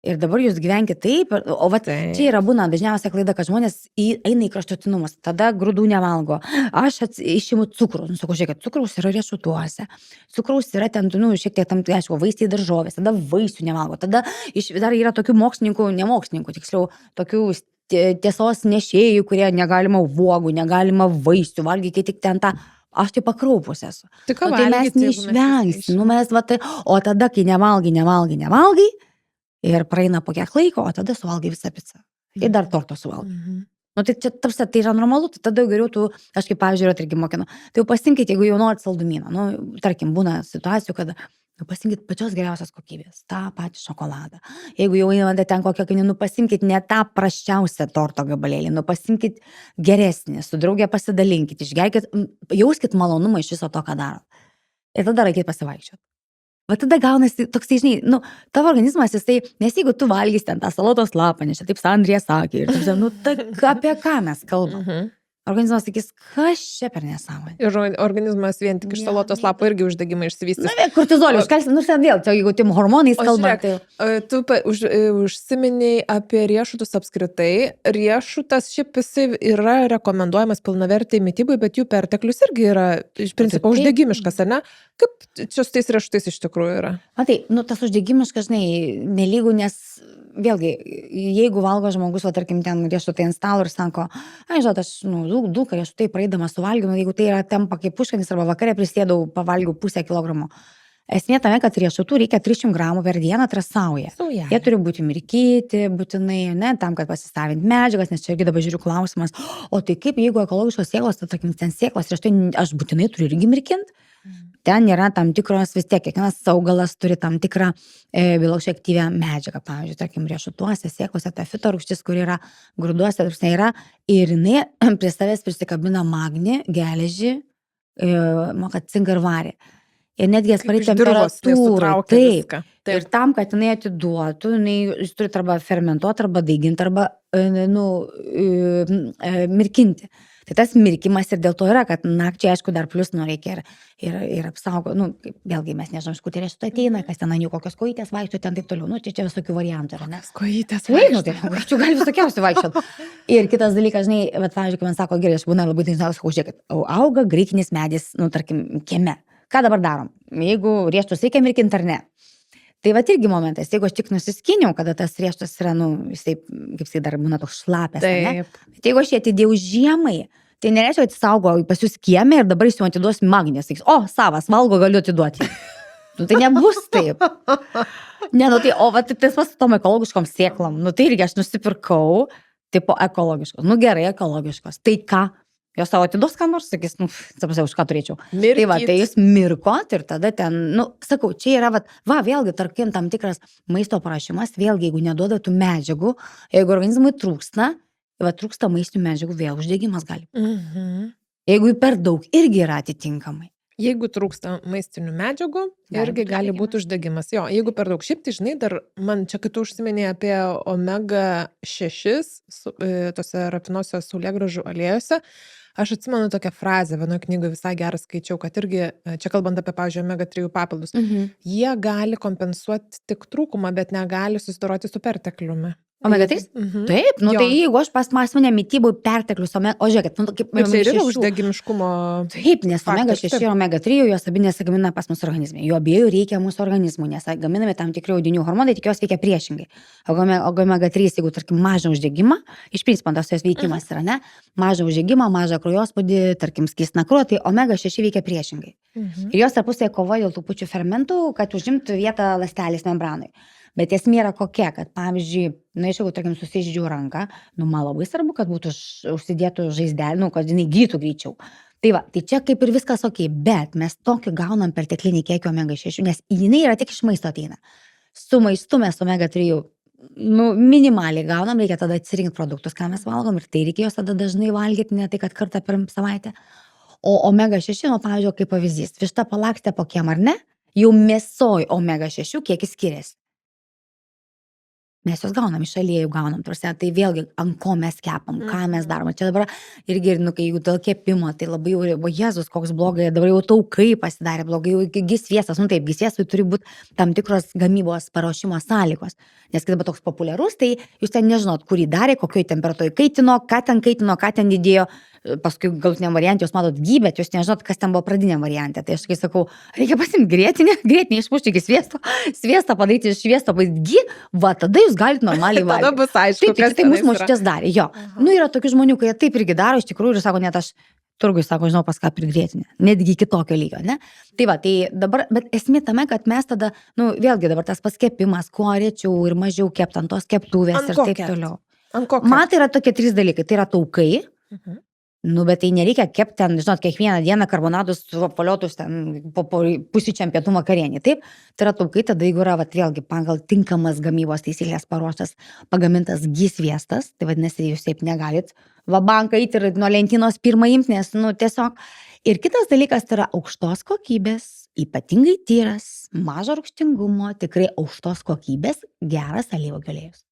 ir dabar jūs gyvenkite taip, o va Taip. čia yra būna dažniausia klaida, kad žmonės eina į kraštutinumus, tada grūdų nevalgo, aš išimu cukrų, nu sakau, žiūrėkit, cukraus yra riešutuose, cukraus yra ten, nu, šiek tiek tam, aišku, vaisiai daržovės, tada vaisių nevalgo, tada dar yra tokių mokslininkų, nemokslininkų, tiksliau, tokių tiesos nešėjų, kurie negalima uogų, negalima vaisių, valgykite tik ten tą. Aš tai pakraupus esu. Tai ką Nu, tai mes valgyti, jeigu mes neišvengsim, nu mes va tai, o tada, kai nevalgai ir praeina po kiek laiko, o tada suvalgai visą pizzą. Ir dar torto suvalgai. Mhm. Nu tai čia tarsi tai yra normalu, tai tada jau geriau tu, aš kaip pavyzdžiui, irgi mokinu, tai jau pasiimkit, jeigu jau norit saldumyną, nu, tarkim, būna situacijų, kada jau pasiimkit pačios geriausios kokybės, tą patį šokoladą. Jeigu jau einate ten kokią kainį, nu pasiimkit ne tą prasčiausią torto gabalėlį, nu pasiimkit geresnį, su draugė pasidalinkit, išgerkit, jauskit malonumą iš viso to, ką darot. Ir tada reikėt pasivaikščioti. Va tada gaunasi toksai, žinai, nu, tavo organizmas jisai, nes jeigu tu valgys ten tą salotos lapą, nes čia taip Sandrija sakė, ir tu, nu, tai apie ką mes kalbam? Mhm. Organizmas sakys, kas čia per nesąmonė? Ir organizmas vien tik iš Ne, salotos ne. lapo irgi uždegimai išsivystys. Na, kortizolį užkalsim, nu, ten vėl, čia jeigu tim hormonais O kalbam, žiūrėk, tai... Tu užsiminiai apie riešutus apskritai. Riešutas šiaip jisai yra rekomenduojamas pilnavertei mytybai, bet jų perteklius irgi yra iš principo taip. uždegimiškas, ar ne? Kaip čia su tais riešutais iš tikrųjų yra? Matai, nu, tas uždegimiškas, žinai, nelygų, nes vėlgi, jeigu valgo žmogus, va, tarkim, ten riešutai ant stalo ir sako, ai, žinot, aš, nu, daug riešutai praeidamas suvalgiau, nu, jeigu tai yra tempa kaip puškanis arba vakare prisėdau, pavalgiau 0,5 kilogramo. Esmė tame, kad riešutų reikia 300 gramų per dieną trasauja. Jie turi būti mirkyti, būtinai, ne, tam, kad pasisavint medžiagas, nes čia irgi dabar žiūriu klausimas, o tai kaip, jeigu ekologiškos sėklos, tai, tarkim, ten sėklos, aš būtinai turiu irgi mirkint? Ten yra tam tikros, vis tiek, kiekvienas augalas turi tam tikrą biologiškai aktyvią medžiagą, pavyzdžiui, tarkim, riešutuose, sėklose, ta fitorūgštis, kur yra grūduose, yra, ir jinai prie savęs prisikabina magnį, geležį, cinką ir varį. Ir netgi atspari temperatūrai. Taip. Ir tam, kad jinai atiduotų, jis turi arba fermentuoti, arba daiginti, arba mirkinti. Tai tas mirkimas ir dėl to yra, kad nakčiai, aišku, dar plius reikia ir apsaugo, nu, vėlgi mes nežinom, iš kur tie riešutai ateina, kas ten ant jų kokios kojytės vaikšto, ten taip toliau, nu, čia visokių variantų yra, ne? Kojytės vaikšto. Tai čia gali visokiausių vaikščiot. Ir kitas dalykas, žinai, bet, pavyzdžiui, kai man sako, gerai, aš būna labai dažnai sakau, žiūrėkit, auga graikinis medis, nu, tarkim, kieme. Ką dabar darom? Jeigu riešutus reikia mirkinti ar ne? Tai va irgi momentas, jeigu aš tik nusiskiniau, kada tas riešutas yra, nu, jisai, kaip jisai dar būna toks šlapės, ne? Bet jeigu aš jį atidėjau žiemai, tai nereiškia, kad jis saugo pas jūs kieme ir dabar jis jau atiduos magnį, sakys, o, savas, valgo, galiu atiduoti. Nu, tai nebus taip. Ne, nu, tai, o, va, tai tas pas tom ekologiškom sėklom, nu, tai irgi aš nusipirkau, tipo ekologiškos, nu, gerai ekologiškos, tai ką? Jos savo atiduos, ką nors, sakys, nu, sapasiau, už ką turėčiau. Mirkyt. Tai va, tai jūs mirkot ir tada ten, nu, sakau, čia yra, va, vėlgi, tarkim, tam tikras maisto parašymas, vėlgi, jeigu neduoda tų medžiagų, jeigu organizmui trūksta, va, trūksta maistinių medžiagų, vėl uždegimas gali. Jeigu jų per daug, irgi yra atitinkamai. Jeigu trūksta maistinių medžiagų, irgi gali būti uždegimas. Jo, jeigu per daug, šiaip tai žinai, dar man čia, kai tu užsiminėjai apie omega-6, tose rafinuosios saulėgrąžų aliejose, aš atsimenu tokią frazę, vienoje knygoje visai gerą skaičiau, kad irgi, čia kalbant apie, pavyzdžiui, omega-3 papildus, jie gali kompensuoti tik trūkumą, bet negali susidoroti su pertekliumi. Omega-3? Taip, nu tai jeigu aš pas mane mytybui perteklius, o žiūrėkit, nu kaip... Ir čia yra uždegimiškumo... Taip, nes omega-6 ir omega-3 jos abi nesigamina pas mūsų organizmą. Jų abiejų reikia mūsų organizmui, nes gaminami tam tikri audinių hormonai, tik jos veikia priešingai. Omega-3, jeigu, tarkim, mažą uždegimą, iš principo tas jos veikimas yra, ne? Mažą uždegimą, mažą kraujospūdį, tarkim, skystina kraujo, tai omega-6 veikia priešingai. Ir jos tarpusavy kovoja dėl tų pačių fermentų, kad užimtų vietą ląstelės membranai. Bet esmė yra kokia, kad pavyzdžiui, iš jeigu, tarkim, susižydžiau ranką, man labai svarbu, kad būtų užsidėtų žaizdelė, kad jinai gytų greičiau. Tai va, tai čia kaip ir viskas ok, bet mes tokį gaunam perteklinį kiekį omega 6, nes jinai yra tik iš maisto ateina. Su maistu mes omega 3 minimaliai gaunam, reikia tada atsirinkti produktus, ką mes valgom, ir tai reikia jos tada dažnai valgyti, ne tai kad kartą per savaitę. O omega 6, pavyzdžiui, kaip pavyzdys, višta palakstė po kiem ar ne, jau mėsoj omega 6 kiekis skiriasi. Mes jos gaunam, iš aliejų gaunam, tai vėlgi, ant ko mes kepam, ką mes darom. Čia dabar irgi, kai jeigu dėl kepimo, tai labai jau, Jėzus, koks blogai, dabar jau taukai pasidarė blogai, jau gisviestas, taip, gisviestai turi būti tam tikros gamybos paruošimo sąlygos. Nes kai dabar toks populiarus, tai jūs ten nežinot, kurį darė, kokioj temperatūrai kaitino, ką ten didėjo, paskui galutiniam variantui jūs matot gį, bet jūs nežinot, kas ten buvo pradiniam variante. Tai aš kai sakau, reikia pasimti grėtinę išmušti iki sviestą padaryti iš sviesto, gį, va, tada jūs galite normaliai valgyti. Tada bus aišku, kas tai mūsų močiutės darė, jo. Yra tokių žmonių, kurie taip irgi daro, iš tikrųjų, ir sako, net aš turgui, sako, žinau, pas ką prigrėtinę, netgi kitokio lygio, ne? Tai va, tai dabar, bet esmė tame, kad mes tada, vėlgi dabar tas paskepimas, kuo rečiau ir mažiau kept ant tos keptuvės ir taip toliau. Man tai yra tokie 3 dalykai, tai yra taukai. Bet tai nereikia kepti ten, žinot, kiekvieną dieną karbonadus apvaliotus ten po pusryčiam pietų vakarienį, taip? Tai yra taukai, tada jeigu yra, vėlgi, pagal tinkamas gamybos taisyklės paruoštas, pagamintas gisviestas, tai vadinasi, jūs taip negalit vabanką eiti ir nuo lentynos pirmą imti, nes, tiesiog. Ir kitas dalykas, tai yra aukštos kokybės, ypatingai tyras, mažo rūgštingumo, tikrai aukštos kokybės, geras alyvuogių aliejus.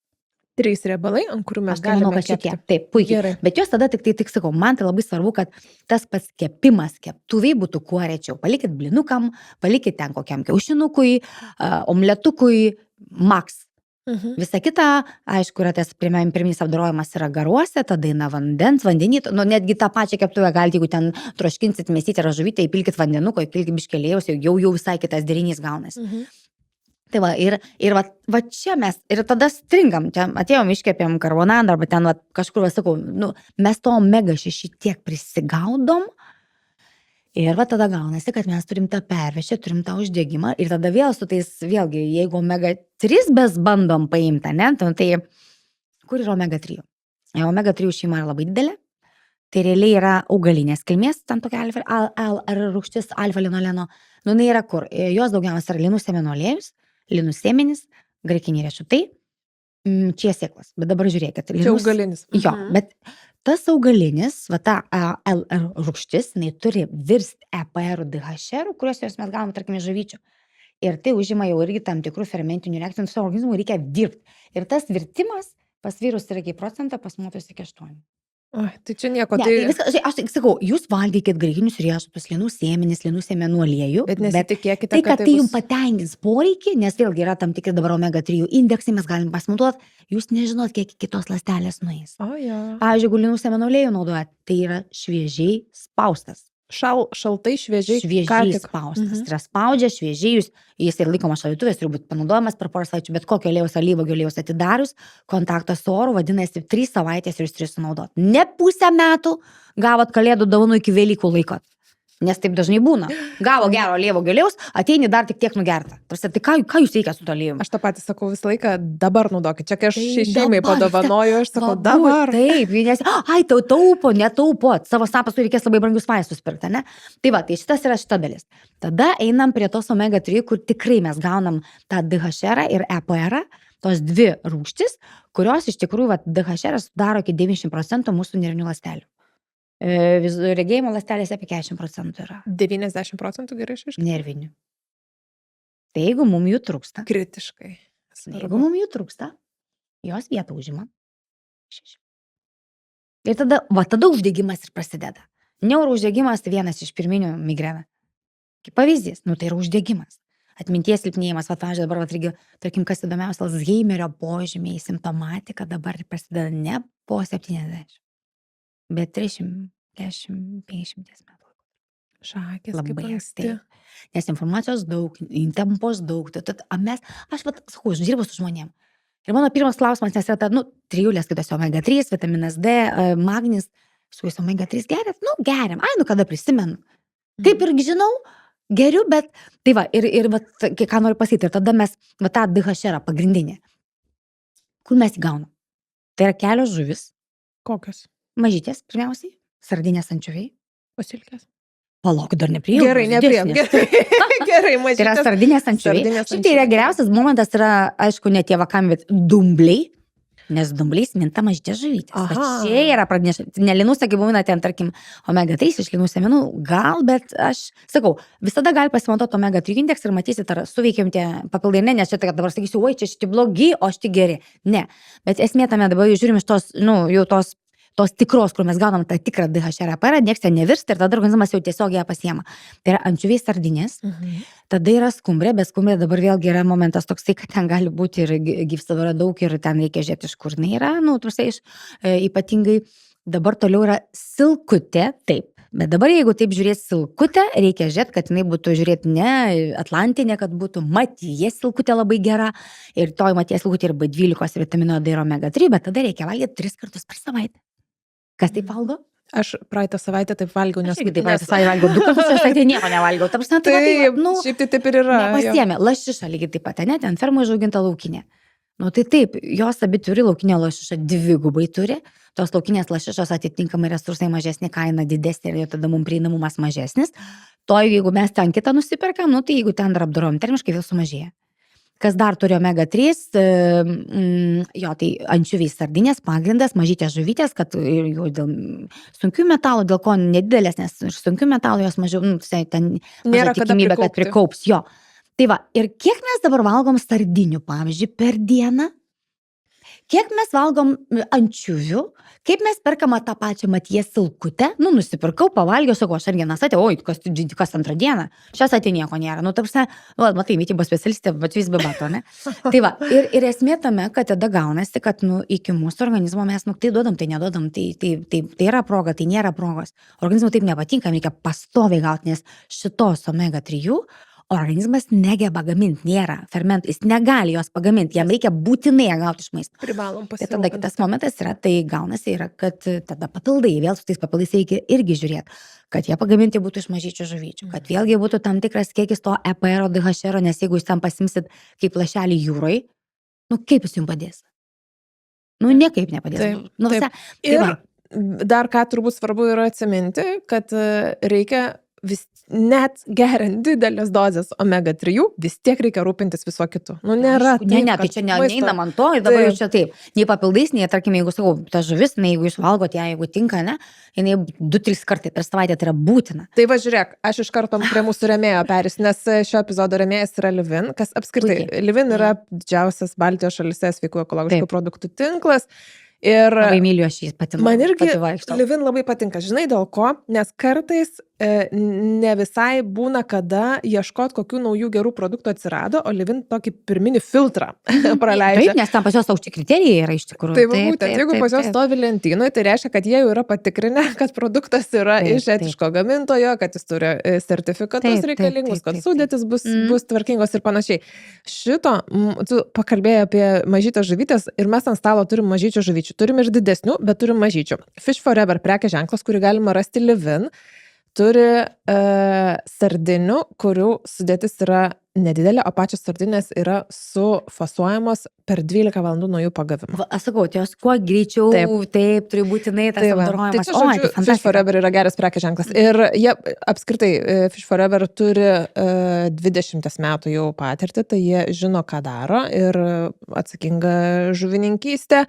3 riebalai, ant kurių mes galime kepti. Taip, puikiai. Gerai. Bet jos tada tik sakau, man tai labai svarbu, kad tas pats kepimas keptuviai būtų kuo rečiau. Palikit blinukam, palikit ten kokiam kiaušinukui, omletukui, maks. Visa kita, aišku, yra tas pirminis apdorojimas yra garuose, tada eina vandenį, netgi tą pačią keptuvę galite, jeigu ten troškinsit mėsytę ar žuvytę, įpilkit vandenuko, įpilkit biškelėjaus, jau visai kitas derinys gaunasi. Tai va, ir va čia mes, ir tada stringam, čia atėjom, iškepėm karbonadą, arba ten kažkur, sakau, mes to omega 6 tiek prisigaudom, ir va tada gaunasi, kad mes turim tą pervešę, turim tą uždegimą, ir tada vėl su tais, vėlgi, jeigu omega 3 bez bandom paimti, ne, tai kur yra omega 3? Omega 3 šeima yra labai didelė, tai realiai yra augalinės kilmės, ten tokia rūgštis alfa-linoleno, jinai yra kur? Jos daugiausia yra linų sėmenų aliejus, linų sėmenys, graikiniai riešutai, čia sėklas. Bet dabar žiūrėkit. Čia augalinis. Jo, bet tas augalinis, va ta LR rūgštis, jinai turi virsti EPR, DHR, kuriuos mes gauname, tarkim, iš žuvyčių. Ir tai užima jau irgi tam tikrų fermentinių reakcijų, savo organizmui reikia dirbti. Ir tas virtimas pas vyrus yra iki procentą, pas moteris iki 8%. Tai čia nieko. Ne, tai viskas, aš sakau, jūs valgykit graikinius riešutus, linų sėmenis, linų sėmenų aliejų, bet nesitikėkite, tai, kad tai jums patenkins poreikį, nes vėlgi yra tam tikri dabar omega 3 indeksai, mes galim pasimatuoti, jūs nežinot, kiek kitos ląstelės nueis. Pavyzdžiui, jeigu linų sėmenų aliejų naudojat, tai yra šviežiai spaustas. Šaltai, šviežiai spaustas. Tai yra spaudžia, šviežiai, jis ir laikomas šaldytuvės, turi būti panaudojamas per porą savaičių, bet kokio aliejaus, alyvuogių aliejaus atidarius, kontaktas su oru, vadinasi, 3 savaitės ir jūs turite sunaudoti. Ne pusę metų gavot kalėdų dovanų iki Velykų laikot. Nes taip dažnai būna. Gavo gero alyvuogių aliejaus, ateini dar tik tiek nugerta. Tai ką jūs reikia su to aliejumi? Aš tą patį sakau visą laiką, dabar naudokit. Čia kai aš šeimai padovanoju, aš sakau, dabar. Taip, nes, taupo, netaupot. Savo sapasui reikės labai brangius vaistus pirkti, ne? Tai va, tai šitas yra šita dalis. Tada einam prie tos omega 3, kur tikrai mes gaunam tą DHR ir EPR, tos 2 rūgštis, kurios iš tikrųjų, DHR sudaro iki 90% mūsų nervinių ląstelių. Regėjimo ląstelėse apie 40% yra. 90% gerai išaiškinti? Nervinių. Tai jeigu mums jų trūksta. Kritiškai. Jeigu mums jų trūksta, jos vietą užima. Ir tada uždegimas ir prasideda. Neurouždegimas tai vienas iš pirminių migreną. Kaip pavyzdys, tai yra uždegimas. Atminties silpnėjimas, pavyzdžiui, dabar, tarkim, kas įdomiausia, Alzheimerio požymiai, simptomatika dabar prasideda ne po 70. Bet 30, 40, 50 metų. Šakės labai kaip anksti. Nes informacijos daug, įtampos daug. Aš sakau, aš dirbu su žmonėm. Ir mano pirmas klausimas, nes yra trijulės kitos omega 3, vitaminas D, magnis. Su jais omega 3 geriat? Geriam. Kada prisimenu. Kaip irgi žinau, geriu, bet tai va, ir va, ką noriu pasakyti, ir tada mes, va tą DHR pagrindinė, kur mes įgaunam? Tai yra kelios žuvis, Kokios? mažytės, pirmiausiai, sardinės ančiuviai. Pasilkės. Palauk, dar nepriejau. Gerai, nepriejom. Gerai, Tai yra mažytės. sardinės ančiuviai. Sardinės Šiaip tai yra geriausias momentas, yra, aišku, ne tie vakam, bet dumbliai, nes dumbliais minta mažytės žuvytės. Va Aha. čia yra pradinės, ne linų, sakai, būna ten, tarkim, omega 3 iš linų semenų, gal, bet aš sakau, visada gali pasimatuoti omega 3 indeksą ir matysit, ar suveikiam tie papildai, ne, nes čia tai, kad dabar sakysiu, oi, čia šitie blogi, o šitie geri. Ne, bet esmė tame dabar jau žiūrim iš tos, nu, jau tos tikros, kur mes gaunam tą tikrą DHR parą, nieks ten nevirsta ir tada organizmas jau tiesiog ją pasiema. Tai yra ančiuviai sardinės, tada yra skumbrė, bet skumbrė dabar vėlgi yra momentas toksai, kad ten gali būti ir gyvsidabrio daug ir ten reikia žiūrėti, iš kur jinai yra, nu, trusiai ypatingai dabar toliau yra silkutė, taip. Bet dabar jeigu taip žiūrėt silkutę, reikia žiūrėti, kad jinai būtų žiūrėti ne atlantinė, kad būtų maties silkutė labai gera ir toj maties silkutė ir B12 vitamino D ir omega 3, bet tada reikia valgyti 3 kartus per savaitę. Kas taip valgo? Aš praeitą savaitę taip valgiau, nes... Aš irgi taip praeitą savaitę valgiau 2 kartus, aš tai nieko nevalgiau. Ta prasme, tai, Taip, nu, šiaip tai taip ir yra. nepasiėmė. Lašiša lygiai taip pat, ne, ten fermo užauginta laukinė. Nu tai taip, jos abi turi laukinę lašišą, dvigubai turi. Tos laukinės lašišos atitinkamai resursai mažesni, kaina didesnė ir tada mums prieinamumas mažesnis. To jeigu mes ten kitą nusiperkam, nu tai jeigu ten dar apdorojam termiškai, vėl sumažėja. Kas dar turi omega 3, jo, tai ančiuviai sardinės pagrindas, mažytės žuvytės, kad jau dėl sunkių metalų, dėl ko nedidelės, nes iš sunkių metalų jos mažiau, nu, ten Nėra maža kada tikimybė, kad prikaupti. prikaups, jo. Tai va, ir kiek mes dabar valgom sardinių, pavyzdžiui, per dieną? Kiek mes valgom ančiuvių, kaip mes perkama tą pačią maties silkutę, nu, nusipirkau, pavalgiau, sakau, aš argi nasatė, oi, kas antrą dieną, šią satį nieko nėra, nu, tarsi, nu, matai, mitybos specialistė, bet vis be bato, ne? Tai va, ir esmė tame, kad tada gaunasi, kad, nu, iki mūsų organizmo mes, nu, tai duodam, tai nedodam, tai yra proga, tai nėra progos. Organizmui taip nepatinka, reikia pastoviai gauti, nes šitos omega 3 organizmas negeba gaminti, nėra fermentų, jis negali jos pagaminti, jam reikia būtinai ją gauti iš maisto. Privalom Tai tada pasirūpinti. kitas momentas yra, tai gaunasi yra, kad tada papildai, vėl su tais papildais reikia irgi žiūrėti, kad jie pagaminti būtų iš mažyčių žuvyčių, kad vėlgi būtų tam tikras kiekis to EPR, DHR, nes jeigu jūs ten pasimsit kaip lašelį jūroj, nu kaip jis jums padės? Nu niekaip nepadės. Taip, Nu, taip. visa, tai va. Ir dar ką turbūt svarbu yra atsiminti, kad reikia vis net geriant didelės dozes omega 3, vis tiek reikia rūpintis viso kitu. Nu, nėra. Aišku, ne, tai čia neinam ant to ir dabar jau čia taip. Nei papildais, nei, tarkim, jeigu sakau, ta žuvis, nei jeigu jūs valgote ją, jeigu tinka, ne, jinai 2-3 kartai per savaitę tai yra būtina. Tai va, žiūrėk, aš iš karto prie mūsų rėmėjo perės, nes šio epizodo rėmėjas yra Livin, kas apskritai, Livin yra didžiausias Baltijos šalyse sveikų ekologiškų produktų tinklas. Ir labai myliu aš jį pati. man irgi pati vaikštau. Livin labai patinka. Žinai dėl ko? Nes kartais ne visai būna kada ieškot, kokių naujų gerų produktų atsirado, o Livin tokį pirminį filtrą praleidžia. Taip, nes tam pas jos aukšti kriterijai yra iš tikrųjų. Tai va, būtent, jeigu pas jos stovi lentynoje, tai reiškia, kad jie jau yra patikrinę, kad produktas yra Taip, iš etiško gamintojo, kad jis turi sertifikatus Taip, reikalingus, taip, kad taip, sudėtis bus tvarkingos ir panašiai. Šito, tu pakalbėjai apie mažytės žuvytės ir mes ant stalo turim mažyčių žuvyčių. Turim ir didesnių, bet turim mažyčių. Fish Forever prekės ženklas, kurį galima rasti Livin, turi sardinių, kurių sudėtis yra nedidelė, o pačios sardinės yra sufasuojamos per 12 valandų nuo jų pagavimo. Aš sakau, jos kuo greičiau, taip turi būtinai tas Tai va. apdorojimas. Tai čia, žodžiu, Fish Forever yra geras prekės ženklas. Ir jie apskritai, Fish Forever turi 20 metų jau patirtį, tai jie žino, ką daro ir atsakinga žuvininkystė.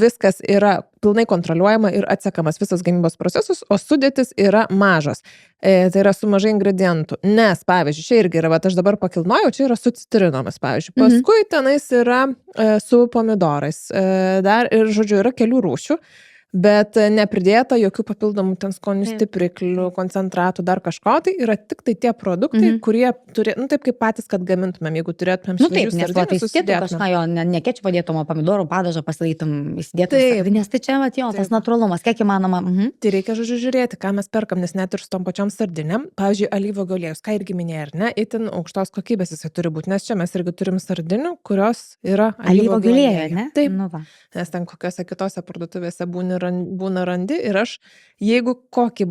Viskas yra pilnai kontroliuojama ir atsekamas visas gamybos procesas, o sudėtis yra mažos. Tai yra su mažai ingredientų. Nes, pavyzdžiui, čia irgi yra, aš dabar pakilnojau, čia yra su citrinomis, pavyzdžiui. Paskui tenais yra su pomidorais. Dar ir, žodžiu, yra kelių rūšių, bet nepridėta jokių papildomų ten skonių stipriklių, koncentratų, dar kažko. Tai yra tik tai tie produktai, kurie turi, nu taip kaip patys, kad gamintumėm, jeigu turėtumėm šviežius sardinius, susidėtumėm. Kažką jo, ne kečio padėtum, o pomidorų padažą pasidarytum, įsidėtum sardinės. Tai čia, jo, tas natūralumas, kiek įmanoma. Tai reikia, žodžiu, žiūrėti, ką mes perkam, nes net ir su tom pačiom sardinėm, pavyzdžiui, alyvuogių aliejus, ką irgi minėjai, ar ne, itin aukštos kokybės jisai turi būti, nes čia mes irgi turim sardinių, kurios yra alyvuogių aliejus, ne? Taip, nu va. Nes ten kokiose kitose parduotuvėse būna randi ir aš, jeigu kokį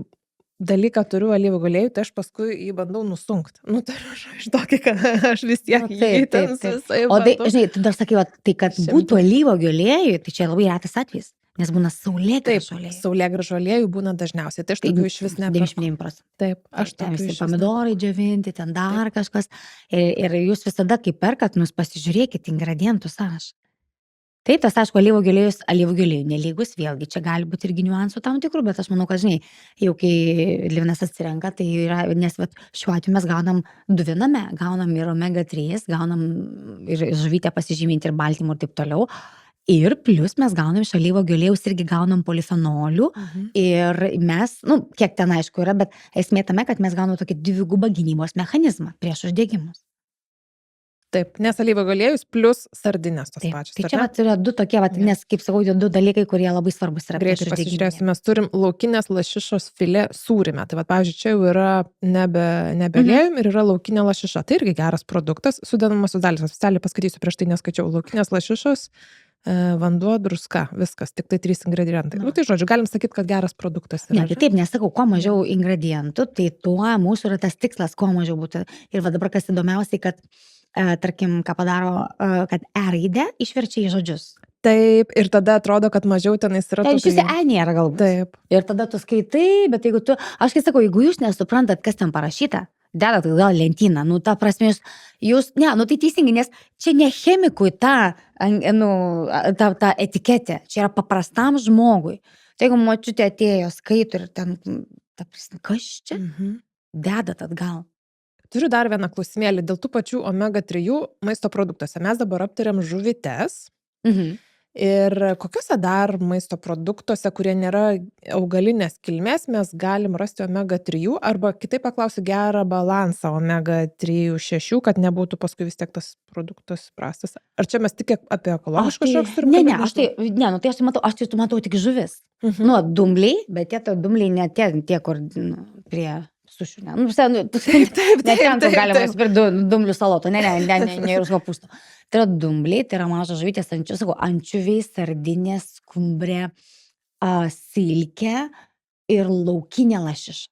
dalyką turiu alyvų aliejų, tai aš paskui jį bandau nusunkt. Nu, turiu iš tokį, kad aš vis tiek Nu, jį ten visai O tai, bandau. žinai, tu dar sakai, va, tai kad Šimtai. būtų alyvuogių aliejų, tai čia labai retas atvejis, nes būna Taip, saulėgrąžų aliejų. saulėgrąžų aliejų būna dažniausiai, tai aš Tai tokių iš vis neperku. 99%. Taip, aš Ten tokių visi iš vis pomidorai džiovinti, ten dar kažkas. Ir jūs visada, kai perkat, pasižiūrėkit ingredientų sąrašą. Taip, tas, aišku, alyvuogių aliejų nelygus, vėlgi, čia gali būti irgi niuansų tam tikrų, bet aš manau, kad, žinai, jau kai Livinas atsirenka, tai yra, nes vat, šiuo atveju mes gaunam du viename, gaunam ir omega 3, gaunam ir žuvytę pasižyminti ir baltymų ir taip toliau. Ir plus mes gaunam iš alyvuogių aliejaus irgi gaunam polifenolių. Ir mes, nu, kiek ten aišku yra, bet esmė tame, kad mes gaunam tokį dvigubą gynybos mechanizmą prieš uždegimus. Taip, nes alyvuogių aliejus plus sardinės tos Taip, pačios. tai ar čia ne? vat yra du tokie, vat, nes, kaip sakau, tie du dalykai, kurie labai svarbus yra prieš Greitai uždegiminę. pasižiūrėsim, mes turim laukinės lašišos filė sūrime. Tai va, pavyzdžiui, čia jau yra nebe aliejum ir yra laukinė lašiša. Tai irgi geras produktas, sudedamosios dalys. Oficialiai paskaitysiu, prieš tai neskaičiau. Laukinės lašišos, vanduo, druska, viskas, tik tai 3 ingredientai. Nu, tai žodžiu, galim sakyti, kad geras produktas yra. Ne, tai taip, nesakau, kuo mažiau ingredientų, tai tuo mūsų yra tas tikslas, kuo mažiau būtų. Ir va dabar kas įdomiausiai, kad, tarkim, ką padaro, kad raidę išverčia į žodžius. Taip, ir tada atrodo, kad mažiau tenais yra Tai iš jūsų nėra galbūt. Taip. Ir tada tu skaitai, bet jeigu tu, aš kai sakau, jeigu jūs nesuprantat, kas ten parašyta, dedat gal lentyną, nu ta prasme, jūs, ne, nu tai teisingai, nes čia ne chemikui ta etiketė, čia yra paprastam žmogui. Tai jeigu močiutė atėjo, skaito ir ten, ta prasme, kas čia, dedat atgal. Turiu dar vieną klausimėlį dėl tų pačių omega 3 maisto produktuose. Mes dabar aptariam žuvytes. Ir kokiuose dar maisto produktuose, kurie nėra augalinės kilmės, mes galim rasti omega 3 arba kitaip paklausiu gerą balansą omega 3, 6, kad nebūtų paskui vis tiek tas produktas prastas. Ar čia mes tik apie ekologišką šoks turim? Ne, aš tai matau tik žuvis. Nu, dumbliai, bet tie dumbliai ne tie, kur prie sušių, ne. Nu, taip, ne ten, kur galima nusipirkti dumblių salotų, ne, ir kopūstų. Tai yra dumbliai, tai yra mažos žuvytės, ančiuviai, sardinės, skumbrė, silkė ir laukinė lašiša.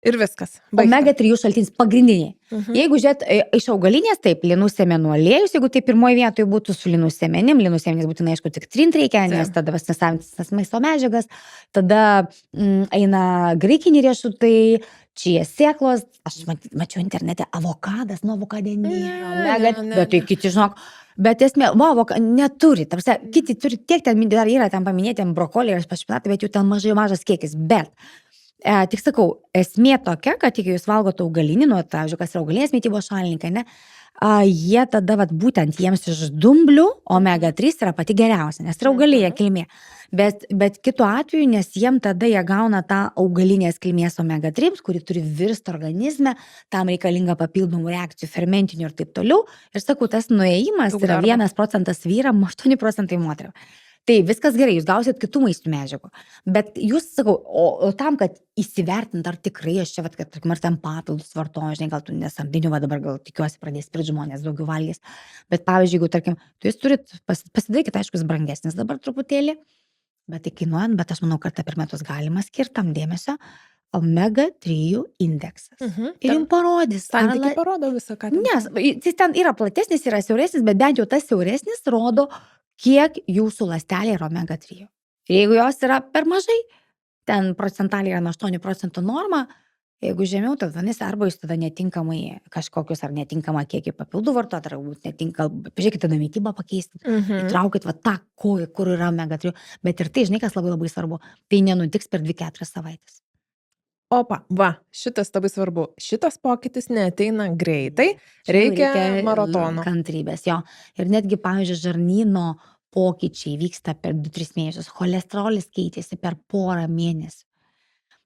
Ir viskas. Omega 3 šaltinis pagrindiniai. Jeigu žiūrėt iš augalinės, taip, linų sėmenų aliejus, jeigu tai pirmoje vietoje būtų su linų sėmenim, linų sėmenys būtinai, aišku, tik trint reikia, nes tada nesavintis maisto medžiagas, tada eina graikiniai riešutai, čia sėklos, aš mačiau internete, avokadas, nu avokadė bet tai kiti, žinok, bet esmė, neturi, tarsi, kiti turi tiek ten, dar yra ten paminėti brokoliai ir špinatai, bet jų ten mažas kiekis, bet tik sakau, esmė tokia, kad jeigu jūs valgote augalinį, nu, pavyzdžiui, kas yra augalinės mitybos šalininkai, ne, jie tada, būtent jiems iš dumblių omega 3 yra pati geriausia, nes yra augalinė kilmė. Bet kitu atveju, nes jiem tada jie gauna tą augalinės kilmės omega 3, kuri turi virsti organizme, tam reikalinga papildomų reakcijų, fermentinių ir taip toliau. Ir sakau, tas nuėjimas yra 1% vyram, 8% moterim. Tai viskas gerai, jūs gausit kitų maistų medžiagų. Bet jūs, sakau, o tam, kad įsivertint, ar tikrai aš čia, kad, tarkim, ar ten papildus vartoju, žinai, gal tu nesandiniu, dabar gal tikiuosi pradės pirkti žmonės, daugiau valgys. Bet pavyzdžiui, jeigu, tarkim, tu jūs turit, pasidarykit, aišku, jis brangesnis dabar truputėlį, bet tai kainuojant, bet aš manau, kad per metus galima skirti tam dėmesio omega 3 indeksas. Ir jums parodys. Santykį parodo visą, ką ten. Nes, jis ten yra platesnis, yra siauresnis, bet bent jau tas siauresnis rodo, kiek jūsų ląstelė yra omega 3. Jeigu jos yra per mažai, ten procentaliai yra 8% norma, jeigu žemiau, tai vadinasi, arba jūs tada netinkamai kažkokius ar netinkamą kiekį papildų vartot, ar pažiūrėkit, tada mitybą pakeisti, įtraukit tą, kur yra omega 3, bet ir tai, žinai, kas labai labai svarbu, tai nenutiks per 2-4 savaitės. Opa, šitas labai svarbu. Šitas pokytis neateina greitai, reikia maratono. Kantrybės, jo. Ir netgi, pavyzdžiui, žarnyno pokyčiai vyksta per 2-3 mėnesius, cholesterolis keitėsi per porą mėnesių.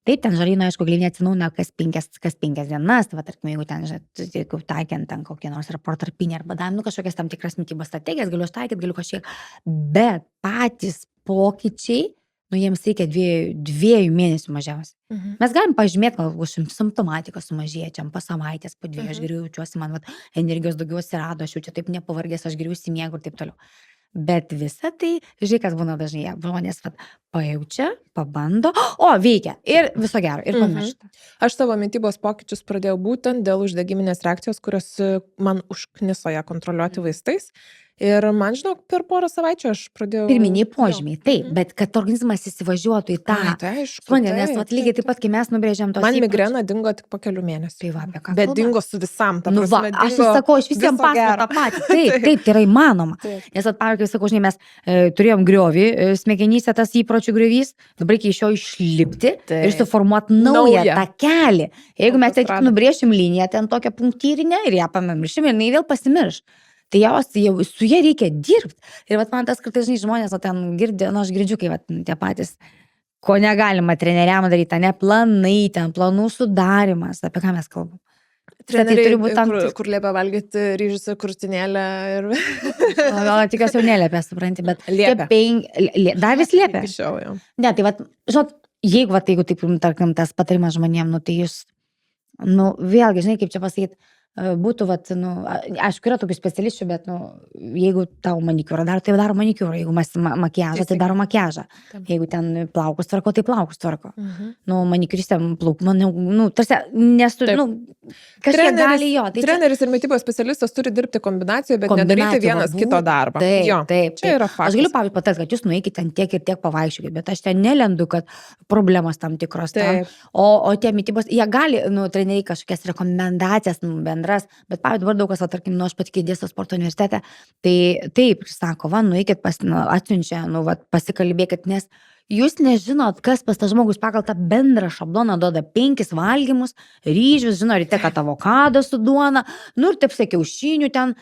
Taip, ten žarnyno, aišku, gleivinė atsinaujina kas 5 dienas, tai tarkim, jeigu ten, jeigu taikiant ten kokie nors ar protarpinė arba davim, kažkokias tam tikras mitybos strategijas, galiu aš taikyti, galiu kažkiek, bet patys pokyčiai, jiems reikia 2 mėnesių mažiausiai. Mes galim pažymėti, gal simptomatika sumažėja, čia po savaitės, po 2, aš geriau jaučiuosi, man energijos daugiau atsirado, aš jau čia taip nepavargęs, aš geriau įsimiegu ir taip toliau. Bet visa tai, žiūrėk, kas būna dažnai, žmonės pajaučia, pabando, veikia ir viso gero, ir pamiršta. Aš savo mitybos pokyčius pradėjau būtent dėl uždegiminės reakcijos, kurios man užkniso ją kontroliuoti vaistais. Ir man, žinok, per porą savaičių aš pradėjau... Pirminiai požymiai, taip, bet kad organizmas įsivažiuotų į tą. Tai aišku. Nes lygiai taip pat, kai mes nubrėžiam tos... Man migrena dingo tik po kelių mėnesių. Tai va, apie ką Bet dingo su visam, ta prasme, dingo... Aš sakau, aš visiems pasakoju tą patį. Taip, tai yra įmanoma. Nes pavyzdžiui, sakau, žinai, mes turėjom griovį, smegenyse tas įpročių griovys, dabar reikia iš jo išlipti ir suformuoti naują takelį. Jeigu mes tik nubrėšim liniją ten tokią punktyrinę ir ją pamiršim, ir jinai vėl pasimirš. Tai su jie reikia dirbti. Ir man tas kartais, žinai, žmonės ten girdė, aš girdžiu, kai tie patys, ko negalima treneriam daryti, ne planai, ten planų sudarimas, apie ką mes kalbam. Treneriai, kur liepia valgyti ryžius ir krūtinėlę ir... Tikiuosi jau neliepia, supranti, bet liepia. Dar vis liepia. Ne, tai žinot, jeigu taip, tarkim, tas patarimas žmonėm, tai jūs, vėlgi, žinai, kaip čia pasakyti, būtų, aišku, yra tokių specialistų, bet, jeigu tau manikiūrą daro, tai daro manikiūrą, jeigu makiažą, tai daro makiažą, jeigu ten plaukus tvarko, tai plaukus tvarko. Manikiūristėm plaukų, tarsi, kažkiek gali jo. Treneris ir mitybos specialistas turi dirbti kombinacijoje, bet nedaryti vienas kito darbą. Taip. Čia yra faktas. Aš galiu, pavyzdžiui, patarti, kad jūs nueikite ten tiek ir tiek pavaikščiokit, bet aš ten nelendu, kad problemos tam tikros tam. O tie mitybos, jie gali, treneriai kažkokias rekomendacijas, bendras, bet pavyzdžiui, dabar daug kas, tarkim, aš pati kai dėstau sporto universitete, tai taip, sako, nueikit, atsiunčia, pasikalbėkit, nes jūs nežinot, kas pas tas žmogus pagal tą bendrą šabloną duoda 5 valgymus, ryžius, žino, ryte, kad avokado su duona, ir taip sakiau, kiaušinių ten,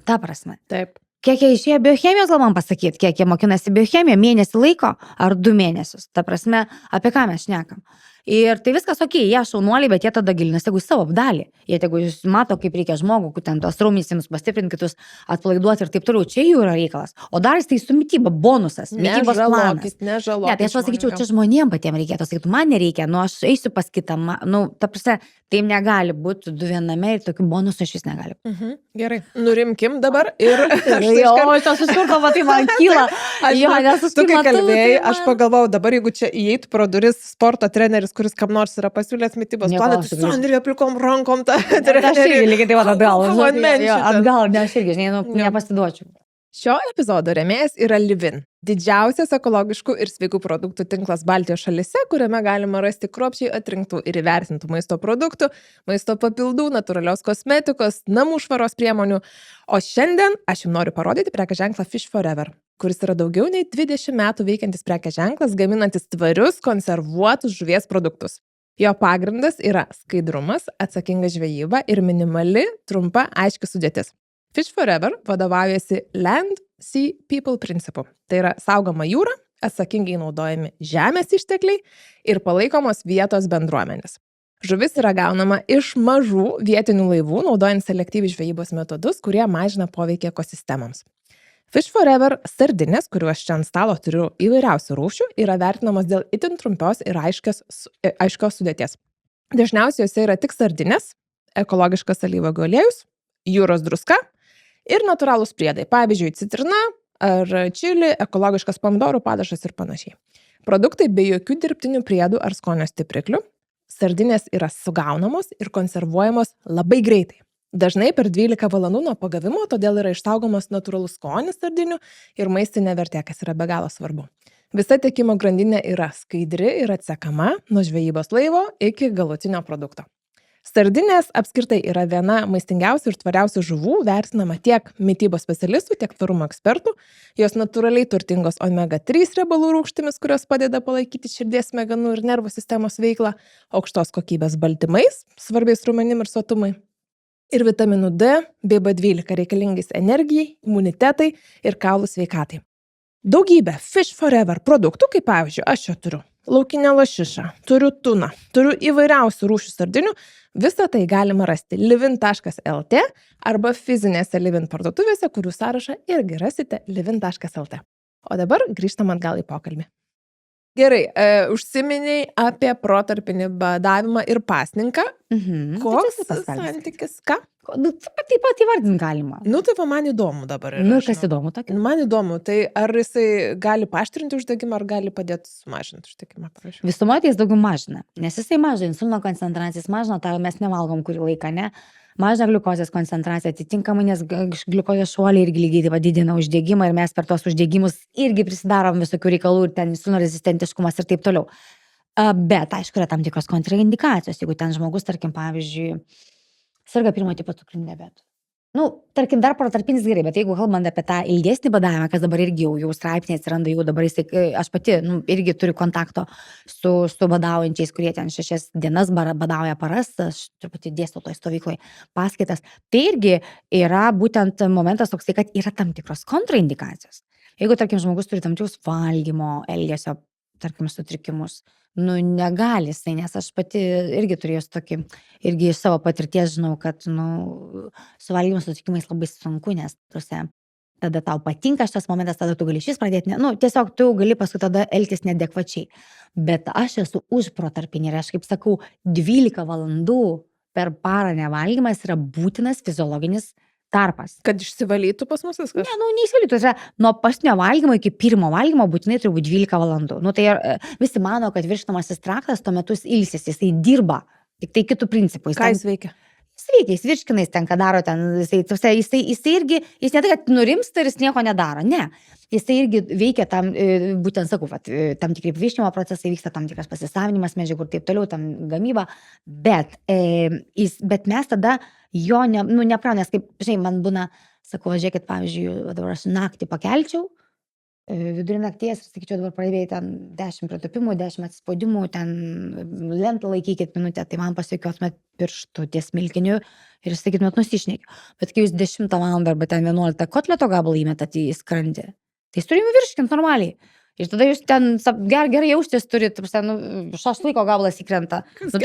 ta prasme. Taip. Kiek jie išėjo biochemijos, gal man pasakyti, kiek jie mokinasi biochemiją, mėnesį laiko ar 2 mėnesius, ta prasme, apie ką mes šnekam. Ir tai viskas okei, jie šaunuoliai, bet jie tada gilinasi, jeigu savo dalį. Jie tegu jūs mato, kaip reikia žmogų, ten tos raumenis pastiprinti, kitus atpalaiduoti ir taip toliau. Čia jų yra reikalas. O dar tai su mityba, bonusas, mitybos planas. Nežalokit. Tai aš pasakyčiau, čia žmonėm patiems reikėtų sakyti, man nereikia, aš eisiu pas kitą, ta prasme, tai negali būti 2 viename ir tokių bonusų iš vis negali. Gerai, nurimkim dabar ir... Aš iškurto, tai man kyla. Tu kai kalbėjai, aš pagalvojau, dabar jeigu čia įeitų pro duris sporto treneris, kuris kam nors yra pasiūlęs mitybos planą, tu Sandrija plikom rankom tą trenerį. Aš irgi lygiai taip atgal, ne, aš irgi, nepasiduočiau. Šio epizodo rėmėjas yra Livin, didžiausias ekologiškų ir sveikų produktų tinklas Baltijos šalyse, kuriame galima rasti kruopščiai atrinktų ir įvertintų maisto produktų, maisto papildų, natūralios kosmetikos, namų švaros priemonių. O šiandien aš jums noriu parodyti prekės ženklą Fish Forever, kuris yra daugiau nei 20 metų veikiantis prekės ženklas, gaminantis tvarius, konservuotus žuvies produktus. Jo pagrindas yra skaidrumas, atsakinga žvejyba ir minimali, trumpa, aiški sudėtis. Fish Forever vadovaujasi Land, Sea, People principu. Tai yra saugoma jūra, atsakingai naudojami žemės ištekliai ir palaikomos vietos bendruomenės. Žuvis yra gaunama iš mažų vietinių laivų, naudojant selektyviai žvejybos metodus, kurie mažina poveikį ekosistemams. Fish Forever sardinės, kuriuos aš čia ant stalo turiu įvairiausių rūšių, yra vertinamos dėl itin trumpios ir aiškios sudėties. Dažniausiai jose yra tik sardinės, ekologiškas alyvuogių aliejus, jūros druska ir natūralūs priedai, pavyzdžiui, citrina ar čili, ekologiškas pomidorų padažas ir panašiai. Produktai be jokių dirbtinių priedų ar skonio stipriklių. Sardinės yra sugaunamos ir konservuojamos labai greitai. Dažnai per 12 valandų nuo pagavimo, todėl yra išsaugomas natūralus skonis sardinių ir maistinė vertė, kas yra be galo svarbu. Visa tiekimo grandinė yra skaidri ir atsekama nuo žvejybos laivo iki galutinio produkto. Sardinės apskritai yra viena maistingiausių ir tvariausių žuvų, vertinama tiek mitybos specialistų, tiek tvarumo ekspertų. Jos natūraliai turtingos omega-3 riebalų rūgštimis, kurios padeda palaikyti širdies, smegenų ir nervų sistemos veiklą, aukštos kokybės baltymais, svarbiais raumenim ir sotumai, ir vitaminu D bei B12 reikalingais energijai, imunitetai ir kaulų sveikatai. Daugybė Fish Forever produktų, kaip pavyzdžiui, aš čia turiu laukinę lašišą, turiu tuną, turiu įvairiausių rūšių sardinių, visą tai galima rasti livin.lt arba fizinėse Livin parduotuvėse, kurių sąrašą irgi rasite livin.lt. O dabar grįžtam atgal į pokalbį. Gerai, užsiminiai apie protarpinį badavimą ir pasninką. Tai čia Koks tas pats galim sakyt. santykis? Ką? Nu, taip pat įvardint galima. Nu, tai va, man įdomu dabar yra. Nu, kas žinok. įdomu tokio? Man įdomu, tai ar jisai gali paaštrinti uždegimą, ar gali padėti sumažinti uždegimą, prašau. Visumoje tai jis daugiau mažina, nes jisai mažina insulino koncentracijas, mažina tą, mes nevalgom kurį laiką, ne? Mažina gliukozės koncentraciją, atitinkamai, nes gliukozės šuoliai irgi lygiai taip pat didina uždegimą ir mes per tos uždegimus irgi prisidarom visokių reikalų ir ten insulino rezistentiškumas ir taip toliau. Bet, aišku, yra tam tikros kontraindikacijos, jeigu ten žmogus, tarkim, pavyzdžiui, serga pirmo tipo cukriniu diabetu. Nu, tarkim, dar protarpinis gerai, bet jeigu kalbant apie tą ilgesnį badavimą, kas dabar irgi jau straipsniai atsiranda, jau dabar aš pati irgi turiu kontakto su badaujančiais, kurie ten 6 dienas badauja paras, aš truputį dėstau toj stovykloj paskaitas. Tai irgi yra būtent momentas toks, kad yra tam tikros kontraindikacijos. Jeigu, tarkim, žmogus turi tam tikrus valgymo, elgesio, tarkim, sutrikimus, nu, negali jisai, nes aš pati irgi turėjus tokį, irgi iš savo patirties žinau, kad, nu, su valgymo sutrikimais labai sunku, nes tada tau patinka šitas momentas, tada tu gali šis pradėti, nu, tiesiog tu gali paskui tada elgtis neadekvačiai. Bet aš esu už protarpinį ir aš kaip sakau, 12 valandų per parą nevalgymas yra būtinas fiziologinis tarpas. Kad išsivalytų pas mus viskas? Ne, nu, neįsivalytų, tai yra nuo paskutinio valgymo iki pirmo valgymo būtinai turi būti 12 valandų. Nu, tai visi mano, kad virškinamasis traktas tuo metu ilsisi, jisai dirba, tik tai kitų principų. Ką jis veikia? Jis veikia, jis virškina, jis ten ką daro, ten, jisai irgi, jis ne tai, kad nurimsta ir jis nieko nedaro, ne. Jisai irgi veikia tam, būtent sakau, tam tikri virškinimo procesai vyksta, tam tikras pasisavinimas medžiagų ir taip toliau, tam gamyba, bet mes tada jo nepravom, nes kaip, žinai, man būna, sakau, žiūrėkit, pavyzdžiui, dabar aš naktį pakelčiau, vidurį nakties ir sakyčiau, dabar pradėjai ten 10 pritupimų, 10 atsispaudimų, ten lentą laikykit minutę, tai man pasikiotumėt pirštų ties smilkiniu ir sakytumėt nusišneikiu. Bet kai jūs 10 valandą arba ten 11 kotleto gabalą įmetat į skrandį, tai jis turi virškinti normaliai. Ir tada jūs ten gerai jaustis turit, šašlyko gabalas įkrenta. Nu,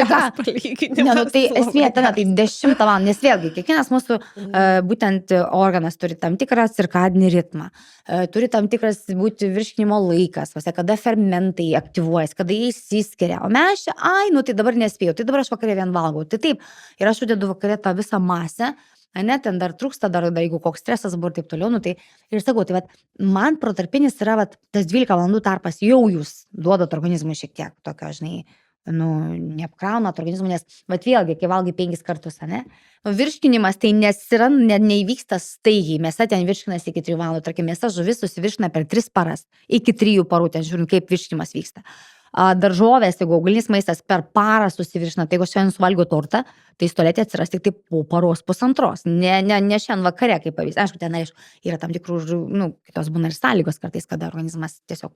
tai esmė tame, tai 10 valandą, nes vėlgi, kiekvienas mūsų būtent organas turi tam tikrą cirkadinį ritmą, turi tam tikras būti virškinimo laikas, kada fermentai aktyvuojas, kada jie įsiskiria, o mes čia, tai dabar nespėjau, tai dabar aš vakarė vien valgau. Tai taip, ir aš uždedu vakarė tą visą masę, ne, ten dar trūksta, dar jeigu koks stresas buvo ir taip toliau, tai ir sakau, tai man protarpinis yra tas 12 valandų tarpas, jau jūs duodat organizmui šiek tiek tokio, žinai, neapkraunat organizmų, nes, vėlgi, kai valgai 5 kartus, ne, virškinimas tai neįvyksta staigiai, mėsa ten virškinasi iki 3 valandų, tarkim, mėsa žuvis susivirškina per 3 paras, iki 3 parų, ten žiūrint, kaip virškinimas vyksta. Daržovės, jeigu augalinis maistas per parą susivirškina, tai jeigu šiandien suvalgiau tortą, tai stolėte atsiras tik tai po paros pusantros, ne šiandien vakare, kaip pavyzdys. Aišku, ten yra tam tikrų, kitos būna ir sąlygos kartais, kada organizmas tiesiog,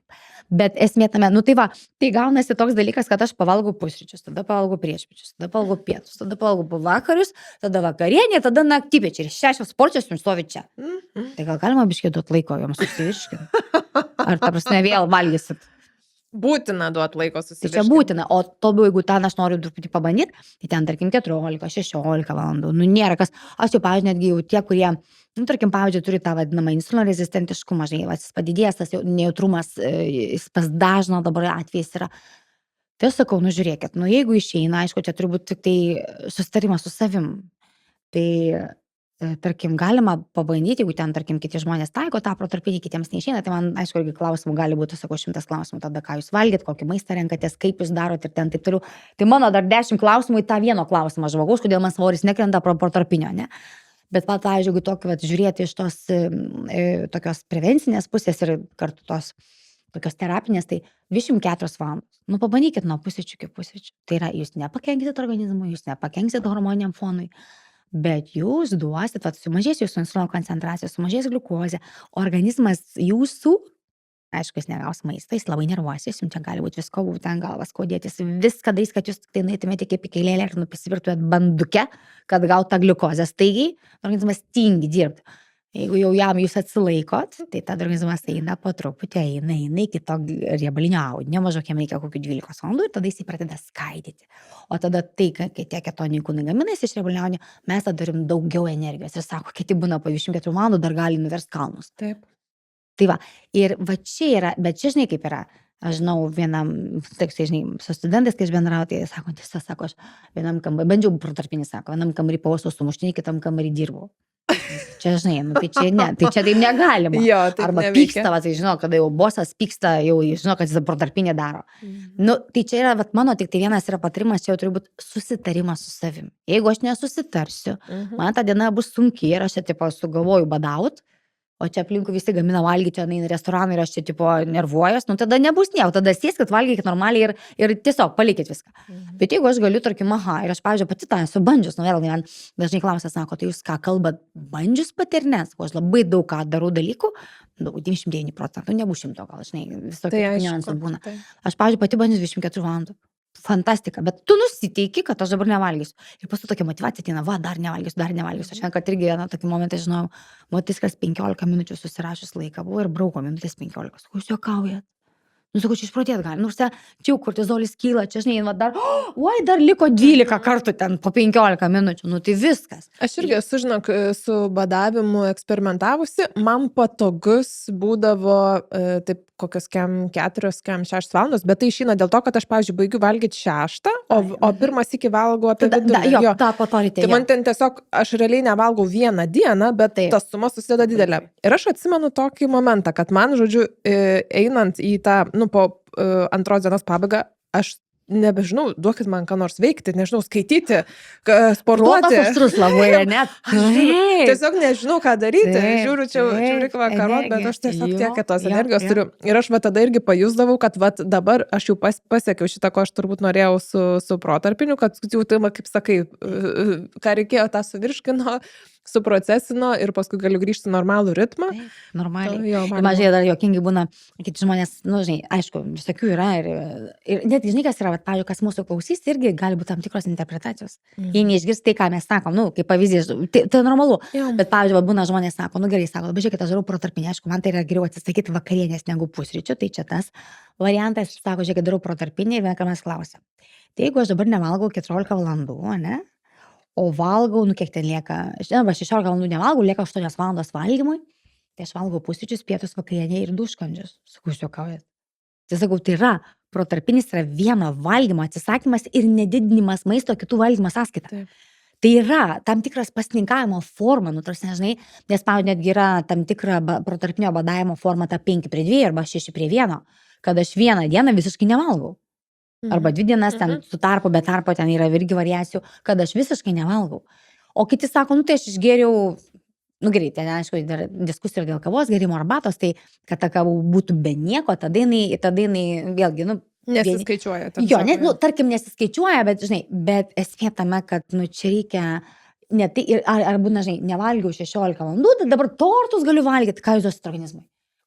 bet esmė tame, tai gaunasi toks dalykas, kad aš pavalgau pusryčius, tada pavalgau priešpiečius, tada pavalgau pietus, tada pavalgau vakarius, tada vakarienė, tada naktypiečiai ir 6 porcijos jums stovi čia. Tai gal galima biškį duoti laiko joms susivirškinti? Ar ta prasme vėl valgysit? Būtina duoti laiko susivirškinti. Tai čia būtina, o toliau, jeigu ten aš noriu truputį pabandyti, tai ten, tarkim, 14-16 valandų. Nėra kas, aš jau, pavyzdžiui, netgi jau tie, kurie, tarkim, pavyzdžiui, turi tą vadinamą insulino rezistentiškumą, žinai, jis padidėjęs, tas nejautrumas, jis pas dažno dabar atvejais yra. Tai aš sakau, žiūrėkit, jeigu išeina, aišku, čia turi būti tik tai susitarimas su savim. Tai tarkim, galima pabandyti, jeigu ten, tarkim, kiti žmonės taiko tą protarpinį, kitiems neišeina, tai man, aišku, irgi klausimų gali būti, sakau, 100 klausimų, tada ką jūs valgėt, kokį maistą renkatės, kaip jūs darot ir ten taip toliau. Tai mano dar 10 klausimų į tą vieno klausimą žmogaus, kodėl man svoris nekrenta protarpinio, ne? Bet, pavyzdžiui, jeigu tokį žiūrėti iš tos tokios prevencinės pusės ir kartu tos tokios terapinės, tai 24 valandos. Pabandykit nuo pusryčių iki pusryčių. Tai yra, jūs nepakenksit organizmui, jūs nepakenksit hormoniniam fonui. Bet jūs duosit, sumažės jūsų insulino koncentracija, sumažės gliukozė, organizmas jūsų, aišku, jis negaus maistą, jis labai nervuosis, jums čia gali būti visko, ten galvas skaudėtis, viską darys, kad jūs tai nueitumėte kaip į keilėlę ir nusipirktumėt banduke, kad gautų tą gliukozę staigiai, organizmas tingi dirbti. Jeigu jau jam jūs atsilaikot, tai tada organizmas eina po truputį, eina iki to riebalinio audinio, maždaug jam reikia kokių 12 valandų ir tada jis pradeda skaidyti. O tada tai, kai tie ketoniniai kūnai gaminasi iš riebalinio audinio, mes tada turim daugiau energijos ir sako, kiti būna po 24 valandų dar gali nuverst kalnus. Taip. Tai va, ir va čia yra, bet čia žinai kaip yra, Aš žinau, vienam, taip, žinai, su studentais, kai aš bendrauju, tai sako, tiesa, sako, aš vienam kambarį, bandžiau protarpinį, sako, vienam kambarį pausiau sumuštinį, kitam kambarį dirbau. Čia, žinai, nu, tai čia ne, tai čia taip negalima. Jo, taip Arba neveikia. pyksta, va, tai žinau, kada jau bosas pyksta, jau žinau, kad jis protarpinį daro. Nu, tai čia yra, vat, mano tik tai vienas yra patarimas, čia jau turi būti susitarimas su savim. Jeigu aš nesusitarsiu, man ta diena bus sunki ir aš čia, tipo, sugalvoju badaut, o čia aplinkui visi gamina valgyti, čia eina į restoraną ir aš čia, tipo, nervuojas, nu, tada nebus nieko, tada sėskit, valgykit normaliai ir tiesiog palikit viską. Bet jeigu aš galiu, tarkim, aha, ir aš, pavyzdžiui, pati tą esu bandžius, nu, vėlgi man dažnai klausia, sako, tai jūs ką kalbat, bandžius paternės, o aš labai daug ką darau dalykų, 99%, nebus 100, gal, žinai, visokių niuansų būna. Aš, pavyzdžiui, pati bandžius 24 valandų. Fantastika, bet tu nusiteiki, kad aš dabar nevalgysiu. Ir paskui tokia motyvacija ateina, va, dar nevalgysiu. Aš kad irgi vieną tokį momentą žinojau, motis, kas 15 minučių susirašius laiką buvo ir brauko minutės 15. Sakau, jūs juokaujat. Nu, sakau, čia išprotėt gali. Nu, čia jau kortizolis kyla, čia, žinai, va, dar liko 12 kartų ten po 15 minučių. Nu, tai viskas. Aš irgi esu, žinok, su badavimu eksperimentavusi. Man patogus būdavo taip kokios 4-6 valandos, bet tai išeina dėl to, kad aš, pavyzdžiui, baigiu valgyti 6, o pirmas iki valgau apie vidurį. Jo, tą po to ryte. Tai man ten tiesiog, aš realiai nevalgau vieną dieną, bet ta suma susideda didelė. Ir aš atsimenu tokį momentą, kad man, žodžiu, einant į tą, nu, po antros dienos pabaigą, aš nebežinau, duokit man ką nors veikti, nežinau, skaityti, sportuoti. Duotas užtrus labai, net. Tiesiog nežinau, ką daryti. Žiūriu vakarot, bet aš tiesiog tiek tos energijos turiu. Ir aš va tada irgi pajusdavau, kad va dabar aš jau pasiekiau šitą, ko aš turbūt norėjau su protarpiniu, kad jau tai, kaip sakai, ką reikėjo, tą suvirškino, suprocesino ir paskui galiu grįžti normalų ritmą. Normaliai. Ir mažai dar juokingai būna, kiti žmonės, nu, žinai, aišku, visokių yra ir net, žinai, kas yra, pavyzdžiui, kas mūsų klausys, irgi gali būti tam tikros interpretacijos. Jei neišgirs tai, ką mes sakom, nu, kaip pavyzdys, tai normalu. Bet, pavyzdžiui, būna žmonės sako, nu gerai, sako, labai žiūrėkit, aš darau protarpinį, aišku, man tai yra geriau atsisakyti vakarienės negu pusryčių, tai čia tas variantas, sako, žiūrėkit, darau protarpinį ir vien ką mes klausia. Tai jeigu aš dabar nevalgau 14 valandų, ne? O valgau, nu kiek ten lieka, 16 valandų nevalgau, lieka 8 valandos valgymui, tai aš valgau pusryčius, pietus, vakarienę ir 2 užkandžius. Sakau, jūs juokaujat. Tai sakau, tai yra, protarpinis yra vieno valgymo atsisakymas ir nedidinimas maisto kitų valgymo sąskaita. Taip. Tai yra tam tikras pasninkavimo forma, nu tarsi nežinai, nes, pavyzdžiui, netgi yra tam tikra protarpinio badavimo forma ta 5:2 arba 6:1, kad aš vieną dieną visiškai nevalgau. Arba 2 dienas ten su tarpu, be tarpo ten yra irgi variacijų, kad aš visiškai nevalgau. O kiti sako, nu tai aš išgėriau, nu gerai, ten aišku, dar diskusija dėl kavos, gerimo arbatos, tai kad ta kava būtų be nieko, tada jinai vėlgi, nu, nesiskaičiuoja. Jo, nu, tarkim, nesiskaičiuoja, bet, žinai, bet esmė tame, kad, nu, čia reikia, ne tai, ar būna, žinai, nevalgiau 16 valandų, tai dabar tortus galiu valgyti, ką jūs duosit organizmui.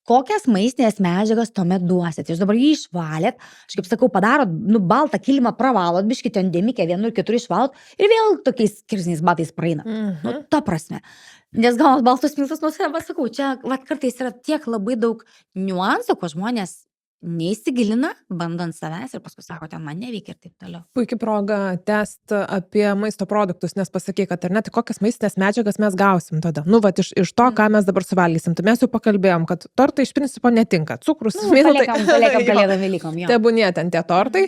Kokias maistinės medžiagas tuomet duosit? Jūs dabar jį išvalėt, aš kaip sakau, padarot, nu, baltą kilimą pravalot, biškį ten dėmikę 1 ir 4 išvalot ir vėl tokiais kirziniais batais praeina. Nu, ta prasme. Nes gaunat baltus miltus nuo savęs, sakau, čia vat, kartais yra tiek labai daug niuansų, ko žmonės neįsigilina, bandant savęs ir paskui sako, ten man neveikia ir taip toliau. Puikia proga tęsti apie maisto produktus, nes pasakai, kad ar ne, tai kokias maistinės medžiagas mes gausim tada. Nu, va, iš to, ką mes dabar suvalgysim. Tai mes jau pakalbėjom, kad tortai iš principo netinka. Cukrus, miltai. Paliekam kalėdom Velykom, jo. Tebūnie ten tie tortai.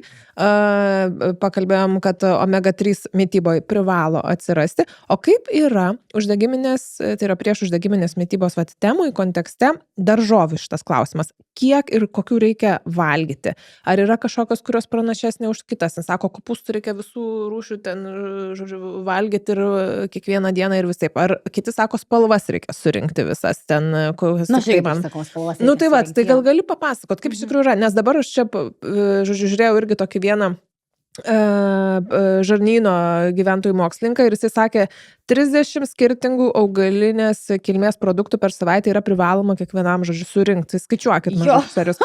Pakalbėjom, kad omega-3 mityboje privalo atsirasti. O kaip yra uždegiminės, tai yra prieš uždegiminės mitybos temų kontekste daržovių šitas klausimas? Kiek ir kokių reikia valgyti? Ar yra kažkokios, kurios pranašesnė už kitas? Nes sako, kopūstų reikia visų rūšių ten, žodžiu, valgyti ir kiekvieną dieną ir visaip. Ar kiti sako, spalvas reikia surinkti visas ten, kokias taip man. Sakau, spalvas. Nu tai va, tai gal gali papasakot, kaip iš tikrųjų yra, nes dabar aš čia, žodžiu, žiūrėjau irgi tokį vieną žarnyno gyventojų mokslininką ir jisai sakė, 30 skirtingų augalinės kilmės produktų per savaitę yra privaloma kiekvienam, žodžiu, surinkti. Skaičiuokit, mažus serius.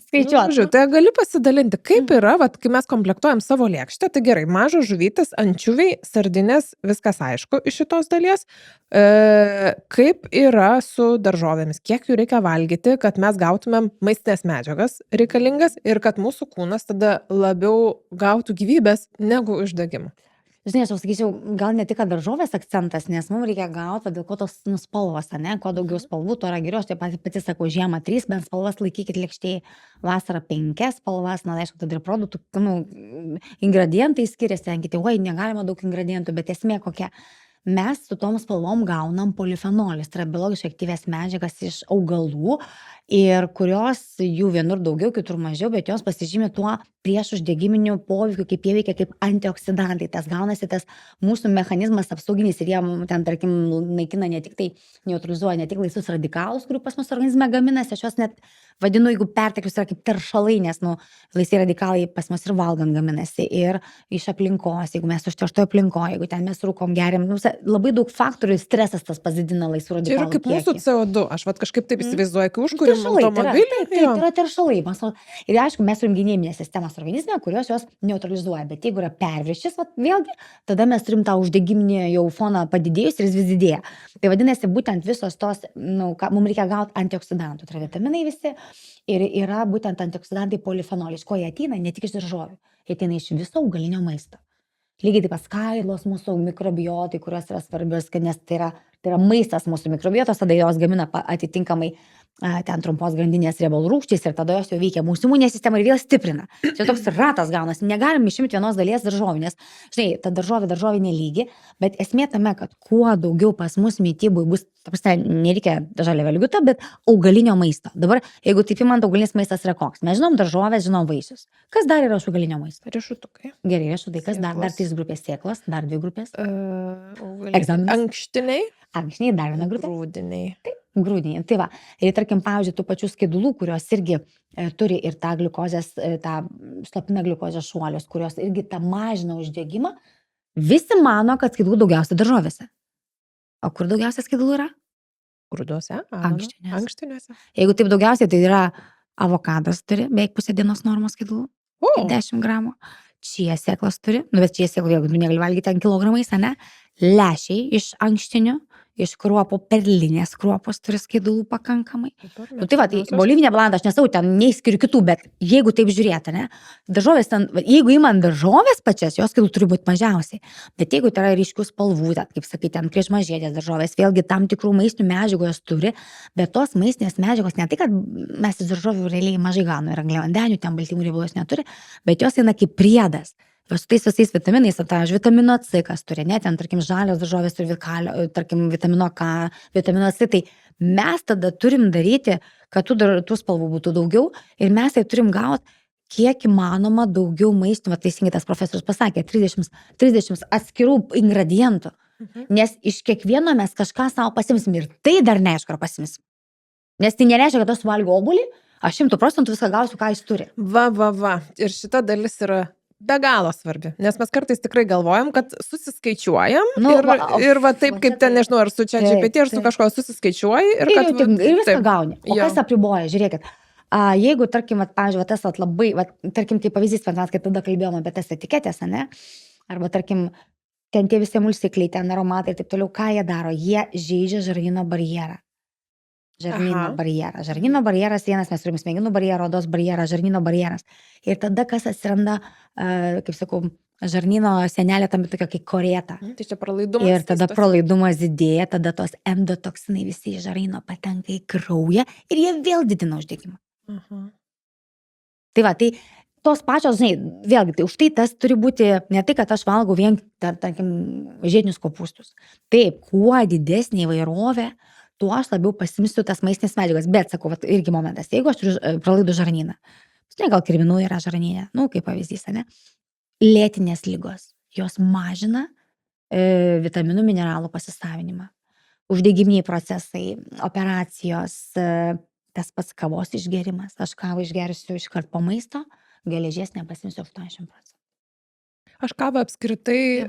Skaičiuoti. Tai gali pasidalinti, kaip yra, vat, kai mes komplektuojam savo lėkštę, tai gerai, mažos žuvytės, ančiuviai, sardinės, viskas aišku iš šitos dalies. Kaip yra su daržovėmis, kiek jų reikia valgyti, kad mes gautumėm maistinės medžiagas reikalingas ir kad mūsų kūnas tada labiau gautų gyvybės negu uždegimą. Žinai, aš jau sakyčiau, gal ne tik kad daržovės akcentas, nes mums reikia gauti, dėl ko tos spalvos, ne, kuo daugiau spalvų, tuo yra geriau. Aš taip pati sakau, žiemą 3, bent spalvas laikykit lėkštėje, vasarą 5 spalvas, na, aišku, tada ir produktų, ingredientai skiriasi, tenkite, oi, negalima daug ingredientų, bet esmė kokia. Mes su tom spalvom gaunam polifenolis, tai yra biologiškai aktyvias medžiagas iš augalų ir kurios jų vienur daugiau, kitur mažiau, bet jos pasižymė tuo prieš uždegiminiu poveikiu, kaip jie veikia kaip antioksidantai. Tas gaunasi tas mūsų mechanizmas apsauginis ir jie ten, tarkim, naikina ne tik tai, neutralizuoja ne tik laisvus radikalus, kurių pas mus organizme gaminasi, aš juos net vadinu, jeigu perteklius yra kaip teršalai, nes, laisvi radikalai pas mus ir valgant gaminasi ir iš aplinkos, jeigu mes užterštoje aplinkoje, jeigu ten mes rūkom, geriam, labai daug faktorių, stresas tas padidina laisvų Čia radikalų yra kaip kiekį. mūsų CO2. Aš kažkaip taip įsivaizduoju, kai užkuriam Teršalai, automobilį. tai yra teršalai. Ir aišku, mes turim gynybinės sistemas organizme, kurios juos neutralizuoja. Bet jeigu yra perviršis, vėlgi, tada mes turim tą uždegiminį jau foną padidėjus ir jis vis didėja. Tai vadinasi, būtent visos tos, mums reikia gauti antioksidantų. Tai yra vitaminai visi ir yra būtent antioksidantai polifenolis. Ko jie ateina? Ne tik iš daržovių. Jie ateina iš viso augalinio maisto. Lygiai taip pat skaidulos mūsų mikrobiotai, kurios yra svarbios, nes tai yra maistas mūsų mikrobiotos, tada jos gamina atitinkamai ten trumpos grandinės riebalų rūgštys ir tada jos jau veikia mūsų imuninę sistemą ir vėl stiprina. Čia toks ratas gaunasi, negalim išimti vienos dalies daržovių, nes, žinai, ta daržovė nelygi, bet esmė tame, kad kuo daugiau pas mus mitybui bus, ta prasme, nereikia žaliavalgių, bet augalinio maisto. Dabar, jeigu taip įmant, augalinis maistas yra koks? Mes žinom daržovės, žinom vaisius. Kas dar yra iš augalinio maisto? Riešutukai. Gerai, riešutai, kas dar 3 grupės sėklos, dar 2 grupės. Egzaminas. Ankštiniai. Ankštiniai, dar 1 grupė. Grūdiniai. Taip, grūdiniai. Tai va, ir tarkim, pavyzdžiui, tų pačių skaidulų, kurios irgi turi ir tą gliukozės, tą slopina gliukozės šuolius, kurios irgi tą mažina uždegimą, visi mano, kad skaidulų daugiausia daržovėse. O kur daugiausia skaidulų yra? Grūduose. Ankštiniuose. Jeigu taip daugiausiai, tai yra avokadas turi, beveik pusę dienos normos skaidulų. 10 gramų. Čia sėklas turi, bet čia sėklų, jeigu tu negali valgyti ten kilogramais, ne? Lešiai iš ankštinių, iš kruopų, perlinės kruopos turi skaidulų pakankamai. Tai va, tai bolivinė blanda, aš nesau, ten neįskiriu kitų, bet jeigu taip žiūrėtų, ne? Daržovės ten, jeigu įman daržovės pačias, jos skaidulų turi būti mažiausiai. Bet jeigu tai yra ryškių spalvų, kaip sakai, ten priešmažėdės daržovės, vėlgi tam tikrų maistinių medžiagų jos turi, bet tos maistinės medžiagos ne tai, kad mes iš daržovių realiai mažai gauname, ir angliavandenių, ten baltymų riebalų neturi, bet jos eina kaip priedas. Su tais visais vitaminais, vitamino C, kas turi, ne, ten, tarkim, žalios daržovės turi tarkim, vitamino K, vitamino C, tai mes tada turim daryti, kad tų spalvų būtų daugiau ir mes tai turim gauti kiek įmanoma daugiau maistų, teisingai tas profesorius pasakė, 30 atskirų ingredientų, nes iš kiekvieno mes kažką savo pasimsim ir tai dar neaišku, ar pasimsim. Nes tai nereiškia, kad aš suvalgiau obuolį, aš 100% viską gausiu, ką jis turi. Va. Ir šita dalis yra be galo svarbi, nes mes kartais tikrai galvojam, kad susiskaičiuojam ir va taip, kaip ten, nežinau, ar su ChatGPT, ar su kažko susiskaičiuoji ir viską gauni. O kas apriboja, žiūrėkit, jeigu, tarkim, pavyzdžiui, tas labai, tarkim, tai pavyzdys, kai tada kalbėjom apie tas etiketės, ne, arba, tarkim, ten tie visi emulsikliai, ten aromatai ir taip toliau, ką jie daro, jie žeidžia žarnyno barjerą. Žarnyno barjeras vienas, mes turime smegenų barjerą, odos barjerą, žarnyno barjeras. Ir tada kas atsiranda, kaip sakau, žarnyno senelė tam tokia kaip korėta. Tai čia pralaidumas. Ir tada pralaidumas didėja, tada tos endotoksinai visi iš žarnyno patenka į kraują ir jie vėl didina uždegimą. Tai va, tai tos pačios, žinai, vėlgi, tai už tai tas turi būti ne tai, kad aš valgau vien, tarkim, žiedinius kopūstus. Taip, kuo didesnė įvairovė, tuo aš labiau pasimsiu tas maistinės medžiagas. Bet, sakau, irgi momentas, jeigu aš turiu pralaidų žarnyną, gal kirminų yra žarnyne, kaip pavyzdys, ne? Lėtinės ligos, jos mažina vitaminų, mineralų pasisavinimą. Uždegiminiai procesai, operacijos, tas pats kavos išgerimas. Aš kavą išgersiu iškart po maisto, geležies nepasimsiu 80%. Aš kavą apskritai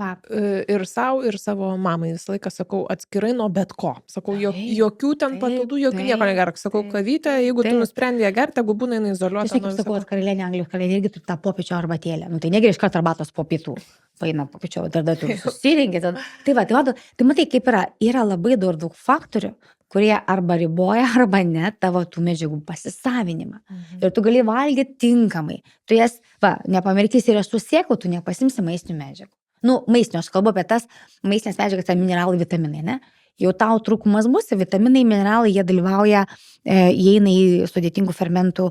ir savo, ir savo mamai visą laiką sakau atskirai nuo bet ko. Sakau, jokių ten papildų, jokių nieko negerk. Sakau, kavytę, jeigu tu nusprendė gerti, jeigu būna jinai izoliuota. Aš kaip sakau, karalienė Anglijos karalienė irgi turi tą popiečio arbatėlę. Tai negeri iškart arbatos po pietų. Paina popiečio, tada tu susirinki. Tai matai, kaip yra labai daug faktorių, kurie arba riboja, arba ne tavo tų medžiagų pasisavinimą. Ir tu gali valgyti tinkamai. Tu jas, nepamirkys ir aš tų sėklų, tu nepasimsi maistinių medžiagų. Maistinio, aš kalbu apie tas maistinės medžiagas, tai mineralai, vitaminai, ne? Jau tau trūkumas bus, vitaminai, mineralai, jie dalyvauja, įeina į sudėtingų fermentų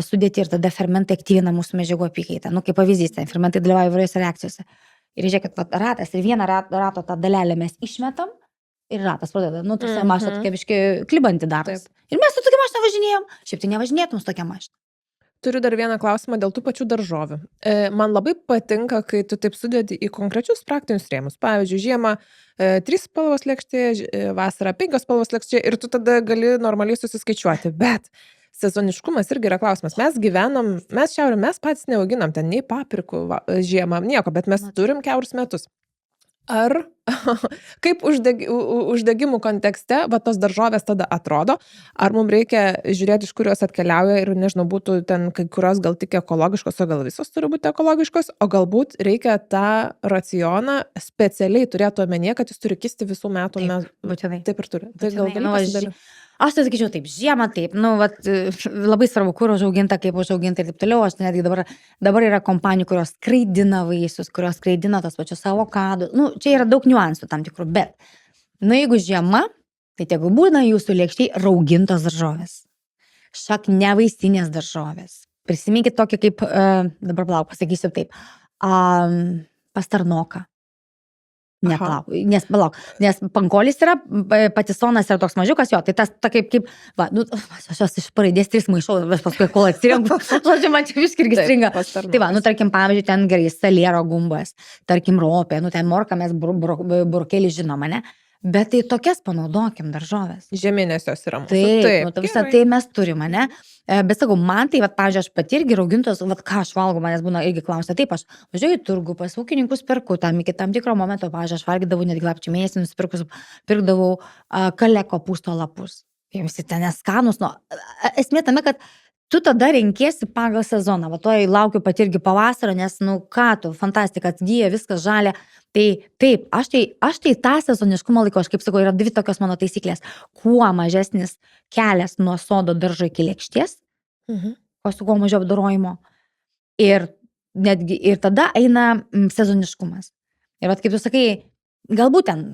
sudėtį ir tada fermentai aktyvina mūsų medžiagų apykaitą. Kaip pavyzdys, ten fermentai dalyvauja įvairiose reakcijose. Ir žiūrėkit, ratas ir vieną rato tą dalelę mes išmetam ir ratas pradeda, tarsi mašina tokia biškai klibanti daros. Ir mes su tokia mašina važinėjom, šiaip tai nevažinėtum su tokia mašina. Turiu dar vieną klausimą dėl tų pačių daržovių. Man labai patinka, kai tu taip sudėti į konkrečius praktinius rėmus. Pavyzdžiui, žiemą 3 spalvos lėkštė, vasarą 5 spalvos lėkštė ir tu tada gali normaliai susiskaičiuoti. Bet sezoniškumas irgi yra klausimas. Mes gyvenam, mes šiaurė, mes patys neauginam ten nei paprikų žiemą, nieko, bet mes turim kiaurus metus. Ar kaip uždegimų kontekste tos daržovės tada atrodo, ar mums reikia žiūrėti, iš kur jos atkeliauja ir, nežinau, būtų ten kai kurios gal tik ekologiškos, o gal visos turi būti ekologiškos, o galbūt reikia tą racioną specialiai turėti omenyje, kad jis turi kisti visų metų. Taip ir turi. Tai gal gali pasidalyti. Aš tai sakyčiau taip, žiemą taip, labai svarbu, kur užauginta, kaip užauginta ir taip toliau. Aš netgi dabar yra kompanijų, kurios skraidina vaisius, kurios skraidina tos pačius avokadus. Čia yra daug niuansų tam tikrų, bet, jeigu žiema, tai tegu būna jūsų lėkštėj raugintos daržovės. Šakniavaisinės daržovės. Prisiminkit tokį kaip, dabar pasakysiu taip, pastarnoką. Nes pankolis yra, patisonas yra toks mažiukas, jo, tai tas kaip, aš jos iš paraidės 3 maišau, paskui kol atsirenku, žodžiu, man čia viškirgi stringa. Tai tarkim, pavyzdžiui, ten gerai saliero gumbas, tarkim, ropė, ten morką mes burkelį žinoma, ne? Bet tai tokias panaudokim daržovės. Žeminės jos yra mūsų. Taip, visą tai mes turime, ne? Bet sakau, man tai, pavyzdžiui, aš pati irgi raugintos, ką aš valgau, manęs būna irgi klausia, taip, aš važiuoju į turgų, pas ūkininkus perku, tam iki tam tikro momento, pavyzdžiui, aš valgydavau netgi lapkričio mėnesį, nusipirkus, pirkdavau kalė kopūsto lapus. Jie visi ten neskanus, esmė tame, kad tu tada renkiesi pagal sezoną, tuoj laukiu pati irgi pavasario, nes, fantastika, atgyja, viskas žalia. Tai taip, aš tai tą sezoniškumą laiko, aš kaip sakau, yra 2 tokios mano taisyklės. Kuo mažesnis kelias nuo sodo daržo iki lėkštės, su kuo mažiau apdorojimo. Ir tada eina sezoniškumas. Ir kaip tu sakai, galbūt ten,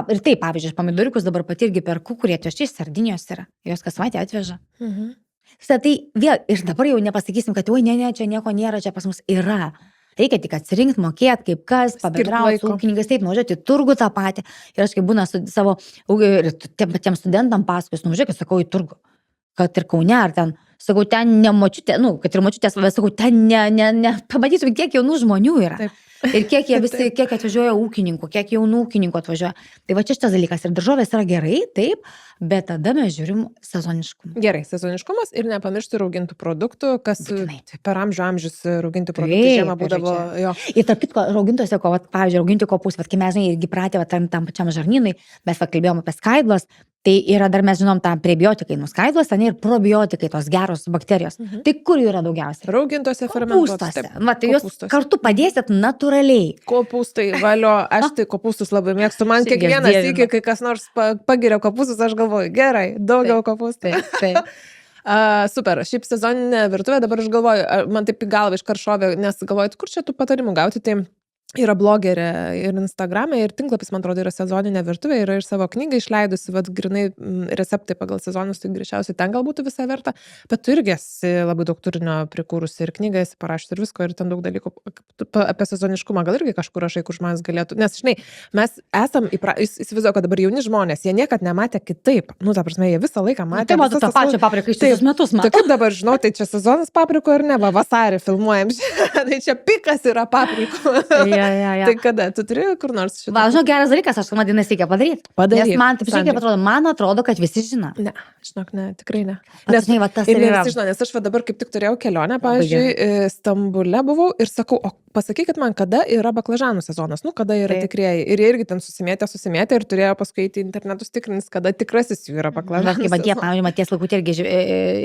ir taip, pavyzdžiui, pomidoriukus dabar pati irgi perku, kurie atvežti iš Sardinijos yra. Jos kas savaitę atveža. Tai vėl, ir dabar jau nepasakysim, kad oi, ne, čia nieko nėra, čia pas mus yra. Reikia tik atsirinkti, mokėti, kaip kas, pabendrauti su ūkininkais, taip, nuvažiuoti į turgų tą patį. Ir aš kaip būna su savo, ir tiem studentam pasakojus, nuvažiuokit, sakau, į turgų. Kad ir Kaune, ar ten, sakau, ten ne močiutė, kad ir močiutės, sakau, ten pamatysim, kiek jaunų žmonių yra. Taip. Ir kiek jie visi, kiek atvažiuoja ūkininkų, kiek jaunų ūkininkų atvažiuoja. Tai va čia šitas dalykas. Ir daržovės yra gerai, taip, bet tada mes žiūrim sezoniškumą. Gerai, sezoniškumas ir nepamiršti raugintų produktų, kas per amžius rauginti produktai žiemą būdavo. Jo. Ir tarp kitko, raugintose, pavyzdžiui, rauginti kopūstus, kai mes irgi pratę tam pačiam žarnynui, mes kalbėjom apie skaidlas, tai yra dar mes žinom tą prebiotikai nuskaidlos, ten ir probiotikai, tos geros bakterijos. Tai kur jų yra daugiausiai? Raugintose fermentuotose. Tai jūs kartu padėsit natūraliai. Kopūstai, valio, aš tai kopūstus labai mėgstu. Man kiekvienas iki, kai kas nors pagiria kopūstus, aš galvoju, gerai, daugiau kopūstų. Taip. Super, šiaip sezoninė virtuvė, dabar aš galvoju, man taip į galvą iš karšovė, nes galvoju, kur čia tų patarimų gauti, tai yra blogerė ir Instagrame, ir tinklapis, man atrodo, yra sezoninė virtuvė, yra ir savo knygą išleidusi, grinai receptai pagal sezonus, tai greičiausiai ten gal būtų visą vertą, bet tu irgi esi labai daug turinio prikūrusi ir knygą esi parašęs ir visko, ir ten daug dalykų apie sezoniškumą, gal irgi kažkur rašai, kur žmonės galėtų, nes, žinai, mes esam, įsivaizduoju, kad dabar jauni žmonės, jie niekad nematė kitaip, ta prasme, jie visą laiką matė. Tai mato tą pačią papriką iš metus matė. Tai kaip dabar žinau, tai čia sezonas paprikų ar ne, vasarį filmuojam, tai čia pikas yra paprikų. Ja. Tai kada? Tu turi kur nors šitą? Žinau, geras dalykas, aš vadinasi, reikia padaryti. Nes man taip šiek tiek atrodo, man atrodo, kad visi žino. Ne, žinok, ne, tikrai ne. Nes visi žino, nes aš dabar kaip tik turėjau kelionę, pavyzdžiui, Stambule buvau ir sakau, o pasakykit man, kada yra baklažanų sezonas, kada yra tikrieji. Ir jie irgi ten susimėtė ir turėjo paskui į internetus tikrinis, kada tikrasis jų yra baklažanų. Kaip tie, pavyzdžiui, Matijas Lakutė irgi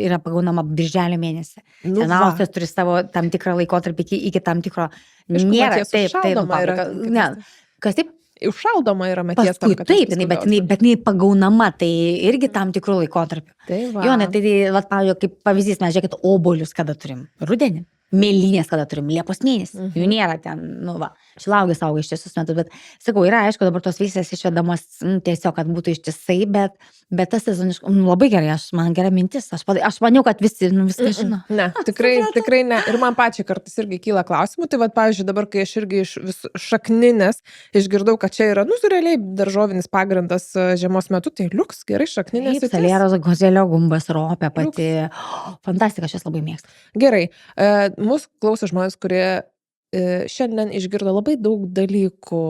yra pagaunama birželio mėnesį. Ten Austrijos turi savo tam tikrą laikotarpį iki tam tikro. Nėra, taip, ne, kas taip? Užšaldoma yra Matijas. Paskui taip, bet jinai pagaunama, tai irgi tam tikrų laikotarpių. Tai va. Jo, tai pavyzdžiui, kaip pavyzdys, mes žiūrėkit, obuolius kada turim? Rudenį. Mėlynės kada turim, Liepos mėnesį. Jų nėra ten, nu va, šilauogės auga ištisus metus, bet sakau, yra aišku, dabar tos veisės išvedamos tiesiog, kad būtų ištisai, bet tas sezoniškas, labai gerai, man gera mintis, aš maniau, kad visi, viską žino. Ne, tikrai ne. Ir man pačiai kartais irgi kyla klausimų. Tai vad, pavyzdžiui, dabar, kai aš irgi iš šakninės išgirdau, kad čia yra, realiai daržovinis pagrindas žiemos metu, tai liuks, gerai, šakninės. Taip, salieros, gozelio gumbas, ropė pati. Fantastika, aš jas labai mėgstu. Gerai. Mūsų klauso žmonės, kurie šiandien išgirdo labai daug dalykų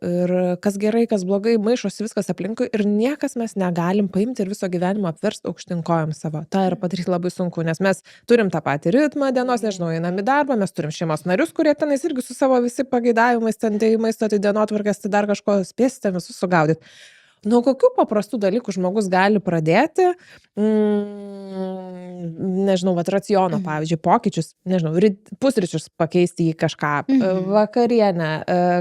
ir kas gerai, kas blogai, maišosi viskas aplinkui ir niekas mes negalim paimti ir viso gyvenimo apversti aukštyn kojom savo. Ta yra padaryti labai sunku, nes mes turim tą patį ritmą dienos, nežinau, einam į darbą, mes turim šeimos narius, kurie tenais irgi su savo visi pageidavimais, ten tai maisto, tai dienotvarkės, tai dar kažko spėsite visus sugaudyti. Nuo kokių paprastų dalykų žmogus gali pradėti, nežinau, raciono, pavyzdžiui, pokyčius, nežinau, pusryčius pakeisti į kažką, vakarienę,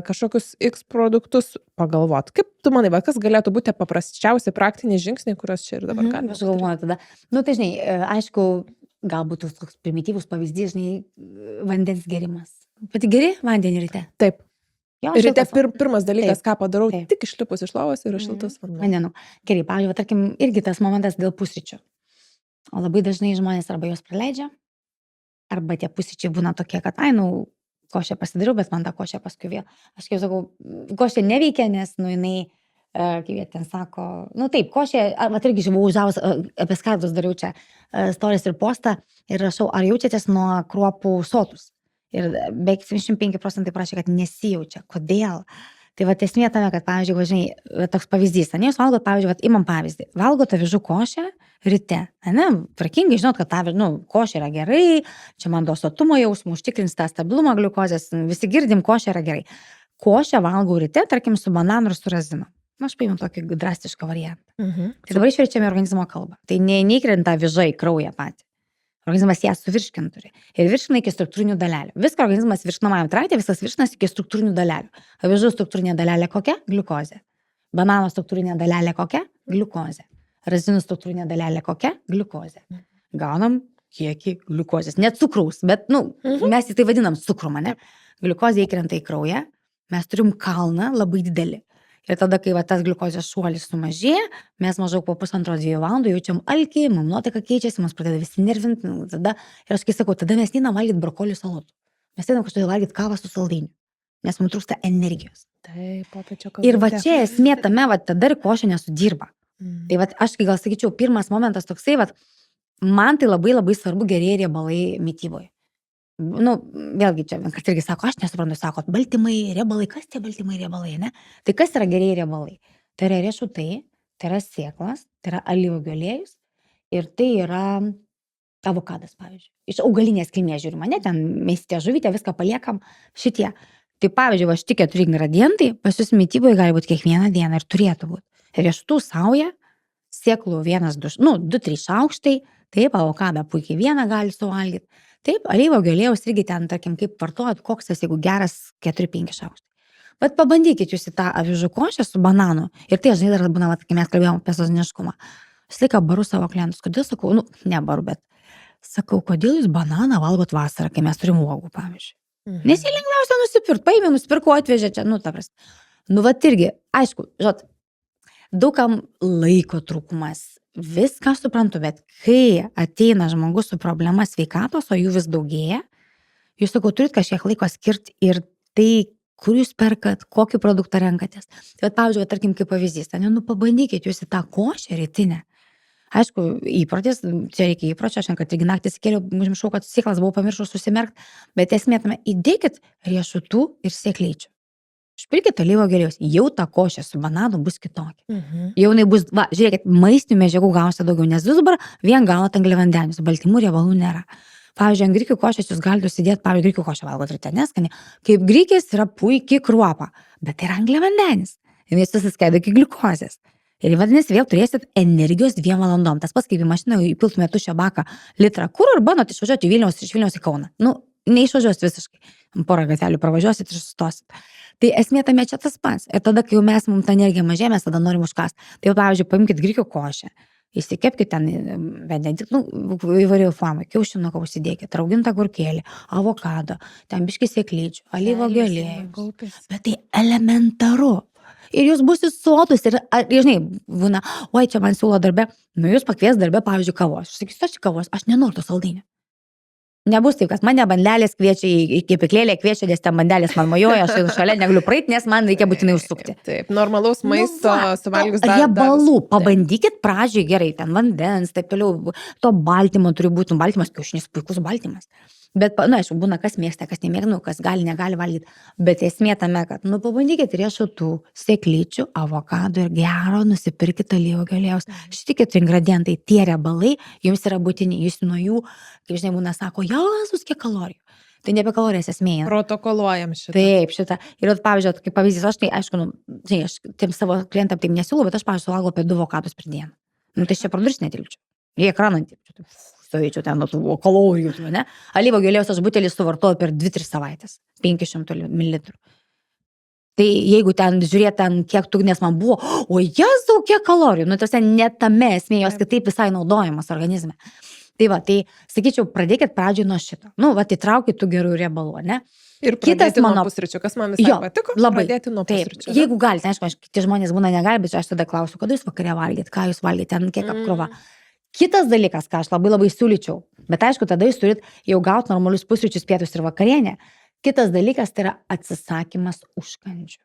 kažkokius X produktus pagalvoti. Kaip tu manai, kas galėtų būti paprasčiausi praktiniai žingsniai, kuriuos čia ir dabar galime? Aš galvoju tada. Tai žinai, aišku, galbūt toks primityvus pavyzdys, žinai, vandens gerimas. Pati geri vandenį ryte? Taip. Jo, ryte pirmas dalykas, ką padarau, tik išlipus iš lovos ir šiltas vanduo. Vandenų. Gerai, pavyzdžiui, tarkim, irgi tas momentas dėl pusryčių. O labai dažnai žmonės arba juos praleidžia, arba tie pusryčiai būna tokie, kad, košę pasidariau, bet man tą košę paskui vėl. Aš kaip sakau, košė neveikia, nes, jinai, kaip jie ten sako, taip, košė, irgi žinau, užavus, apie skardus dariau čia stories ir postą ir rašau, ar jaučiatės nuo kruopų sotus? Ir beveik 75% prašė, kad nesijaučia. Kodėl? Tai esmė tame, kad, pavyzdžiui, žinai, toks pavyzdys, jūs valgot, pavyzdžiui, imam pavyzdį, valgot avižų košę ryte, tvarkingai, žinot, kad košė yra gerai, čia man duos sotumo jausmų, užtikrins tą stabilumą gliukozės, visi girdim, košė yra gerai. Košę valgau ryte, tarkim, su bananu ir su razinu. Aš paėmiau tokį drastišką variantą. Tai dabar išverčiame organizmo kalbą. Tai neįkrenta aviža į kraują patį. Organizmas ją suvirškint turi. Ir virškina iki struktūrinių dalelių. Viską organizmas virškinamajam trakte, viskas virškinas iki struktūrinių dalelių. Avižų struktūrinė dalelė kokia? Gliukozė. Banano struktūrinė dalelė kokia? Gliukozė. Razinų struktūrinė dalelė kokia? Gliukozė. Gaunam kiekį gliukozės. Ne cukraus, bet, mes į tai vadinam cukrum, ne? Gliukozė įkrenta į kraują, mes turim kalną labai didelį. Ir tada, kai tas gliukozės šuolis sumažėja, mes maždaug po 1,5–2 valandų jaučiam alkį, mums nuotaika keičiasi, mums pradeda visi nervinti. Ir aš kai sakau, tada mes neinam valgyti brokolių salotų. Mes einam kažkodėl valgyti kavą su saldainiu, nes mums trūksta energijos. Taip, popiečio kava. Ir čia esmė tame, tada ir košė nesudirba. Tai aš gal sakyčiau, pirmas momentas toksai, man tai labai labai svarbu gerieji riebalai mityboje. Vėlgi čia, kad irgi sako, aš nesuprantu, sako, baltymai, riebalai, kas tie baltymai, riebalai, ne? Tai kas yra gerieji riebalai? Tai yra riešutai, tai yra sėklas, tai yra alyvuogių aliejus ir tai yra avokadas, pavyzdžiui. Iš augalinės kilmės žiūrima, ne, ten mėsytė žuvytė, viską paliekam šitie. Tai pavyzdžiui, šitie 4 ingredientai pas jūs mityboje gali būti kiekvieną dieną ir turėtų būti. Riešutų sauja, sėklų 2–3 šaukštai, taip, avokadą puikiai vieną gali suvalgyti. Taip, alyvuogių aliejaus irgi ten, tarkim, kaip vartojat, koks tas, jeigu geras 4–5 šaukštai. Bet pabandykit jūs į tą avižų košę su bananu. Ir tai, žinai, dar būna, kai mes kalbėjom apie sezoniškumą. Visą laiką baru savo klientus. Kodėl sakau, nebaru, bet sakau, kodėl jūs bananą valgot vasarą, kai mes turim uogų, pavyzdžiui. Nes jie lengviausia nusipirkt, paėmė, nusipirko, atvežė čia, ta prasme. Irgi, aišku, žinot, daugam laiko trūkumas. Viską suprantu, bet kai ateina žmogus su problema sveikatos, o jų vis daugėja, jūs, sakau, turit kažkiek laiko skirti ir tai, kur jūs perkat, kokį produktą renkatės. Tai, pavyzdžiui, tarkim, kaip pavyzdys, pabandykit jūs į tą košę rytinę. Aišku, įprotis, čia reikia įpročio, aš kad irgi naktį sikėliau, užmiršau, kad sėklas buvau pamiršus susimerkt, bet esmė tame, įdėkit riešutų ir sėklyčių. Išpilkit alyvuogių aliejus, jau ta košė su bananu bus kitokia. Jau jinai bus, žiūrėkit, maistinių medžiagų gausite daugiau, nes jūs dabar vien gaunat angliavandenius, baltymų riebalų nėra. Pavyzdžiui, ant grikių košės jūs galite užsidėti, pavyzdžiui, grikių košę valgot ryte, neskani. Kaip grikis yra puikiai kruopa, bet tai yra angliavandenis. Jis susiskaido iki gliukozės. Ir vadinasi, vėl turėsit energijos 2 valandom. Tas pats, kaip į mašiną įpiltumėt tuščią baką litrą kuro ir bandot išvažiuoti iš Vilniaus į Kauną. Neišvažiuos visiškai. Porą gatelių pravažiuosit ir sustosit. Tai esmė tame čia tas pats. Ir tada, kai jau mums ta energija mažėja, mes tada norim užkast. Tai, pavyzdžiui, paimkit grikių košę, Įsikepkite ten, benedikt, įvairių formų, kiaušinuką užsidėkit, raugintą agurkėlį, avokado, ten biškį sėklyčių, alyvuogių aliejus. Bet tai elementaru. Ir jūs būsit sotus ir, žinai, būna, oi, čia man siūlo darbe, jūs pakvies darbe, pavyzdžiui, kavos. Aš sakysiu, aš kavos, aš nenoriu to saldainio. Nebus taip, kad mane bandelės kviečia į kepyklėlę, kviečia, nes ten bandelės man mojuoja, aš šalia negaliu praeiti, nes man reikia būtinai užsukti. Taip, normalaus maisto suvalgius dar. Riebalų, pabandykit pradžioj gerai, ten vandens, taip toliau, to baltymo turi būti, baltymas, kiaušinis puikus baltymas. Bet, aišku, būna, kas mėgsta, kas nemėgsta, kas gali, negali valgyti. Bet esmė tame, kad, pabandykit riešutų, sėklyčių, avokado ir gero, nusipirkite alyvuogių aliejaus. Šitie 4 ingredientai, tie riebalai, jums yra būtini, jūs nuo jų, kaip žinai, būna sako, Jėzus, kiek kalorijų. Tai ne apie kalorijas esmė. Protokoluojam šitą. Taip, šitą. Ir, pavyzdžiui, kaip pavyzdys, aš tai, aišku, aš tiem savo klientam taip nesiūlau, bet aš, pavyzdžiui, suvalgau apie 2 avokadus per dieną. Tai čia pro duris netilpčiau. Į ekraną tilpčiau. Stovėčiau ten nuo tų kalorijų, ne? Alyvuogių aliejaus aš butelį suvartoju per 2-3 savaitės. 500 ml. Tai jeigu ten žiūrėt, ten kiek tugnes man buvo, o Jėzau, kiek kalorijų. Tarsi net tame esmė, jos kitaip visai naudojamas organizme. Tai va, tai sakyčiau, pradėkit pradžioj nuo šito. Įtraukit tų gerų riebalų, ne? Ir pradėti nuo pusryčių, kas man visai patiko, labai. Pradėti nuo pusryčių. Jeigu galite, aišku, tie žmonės būna negali, bet aš tada klausiu, kada jūs vakare valgėt, ką jūs valgėt, ten kiek apkrova. Kitas dalykas, ką aš labai siūlyčiau, bet aišku, tada jūs turit jau gauti normalius pusryčius, pietus ir vakarienę. Kitas dalykas tai yra atsisakymas užkandžių.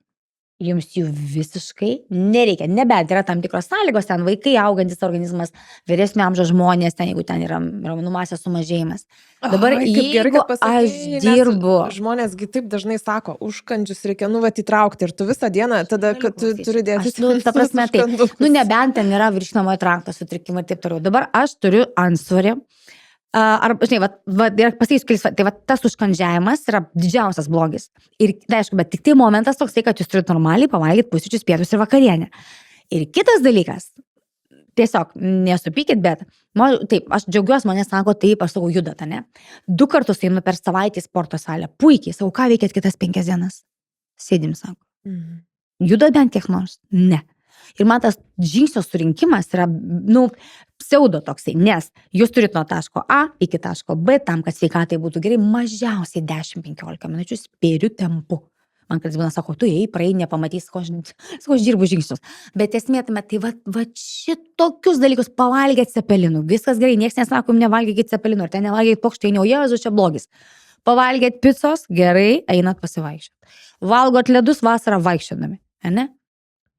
Jums jų visiškai nereikia. Nebent yra tam tikros sąlygos, ten vaikai augantis organizmas, vyresnio amžiaus žmonės, ten jeigu ten yra raumenų masės sumažėjimas. Dabar jeigu aš dirbu. Žmonėsgi taip dažnai sako, užkandžius reikia įtraukti ir tu visą dieną tada, kad tu turi dėti. Ta prasme, tai, nebent ten yra virškinamojo trakto sutrikimai ir taip toliau. Dabar aš turiu antsvorį. Arba, žinai, pasakysiu, tai tas užkandžiavimas yra didžiausias blogis. Ir, tai aišku, bet tik tai momentas toks, kad jūs turite normaliai pavalgyti pusryčius, pietus ir vakarienę. Ir kitas dalykas, tiesiog nesupykit, bet, taip, aš džiaugiuosi, mane sako, taip, aš sakau, judat, ne? 2 kartus einu per savaitę į sporto salę. Puikiai, sakau, ką veikėt kitas 5 dienas? Sėdim, sako. Judat bent kiek nors? Ne. Ir man tas žingsnio surinkimas yra, pseudo toksai, nes jūs turit nuo taško A iki taško B tam, kad sveikatai būtų gerai, mažiausiai 10-15 minučių spėriu tempu. Man kartais būna, sako, tu ei, praeini, nepamatys, aš dirbu žingsnius. Bet esmė tame, tai va šitokius dalykus pavalgėt cepelinų, viskas gerai, nieks nesako, nevalgykit cepelinų, ar ten nevalgykit pokštainio, o Jėzus, čia blogis. Pavalgėt picos, gerai, einat pasivaikščiot. Valgot ledus vasarą vaikščiodami, ne?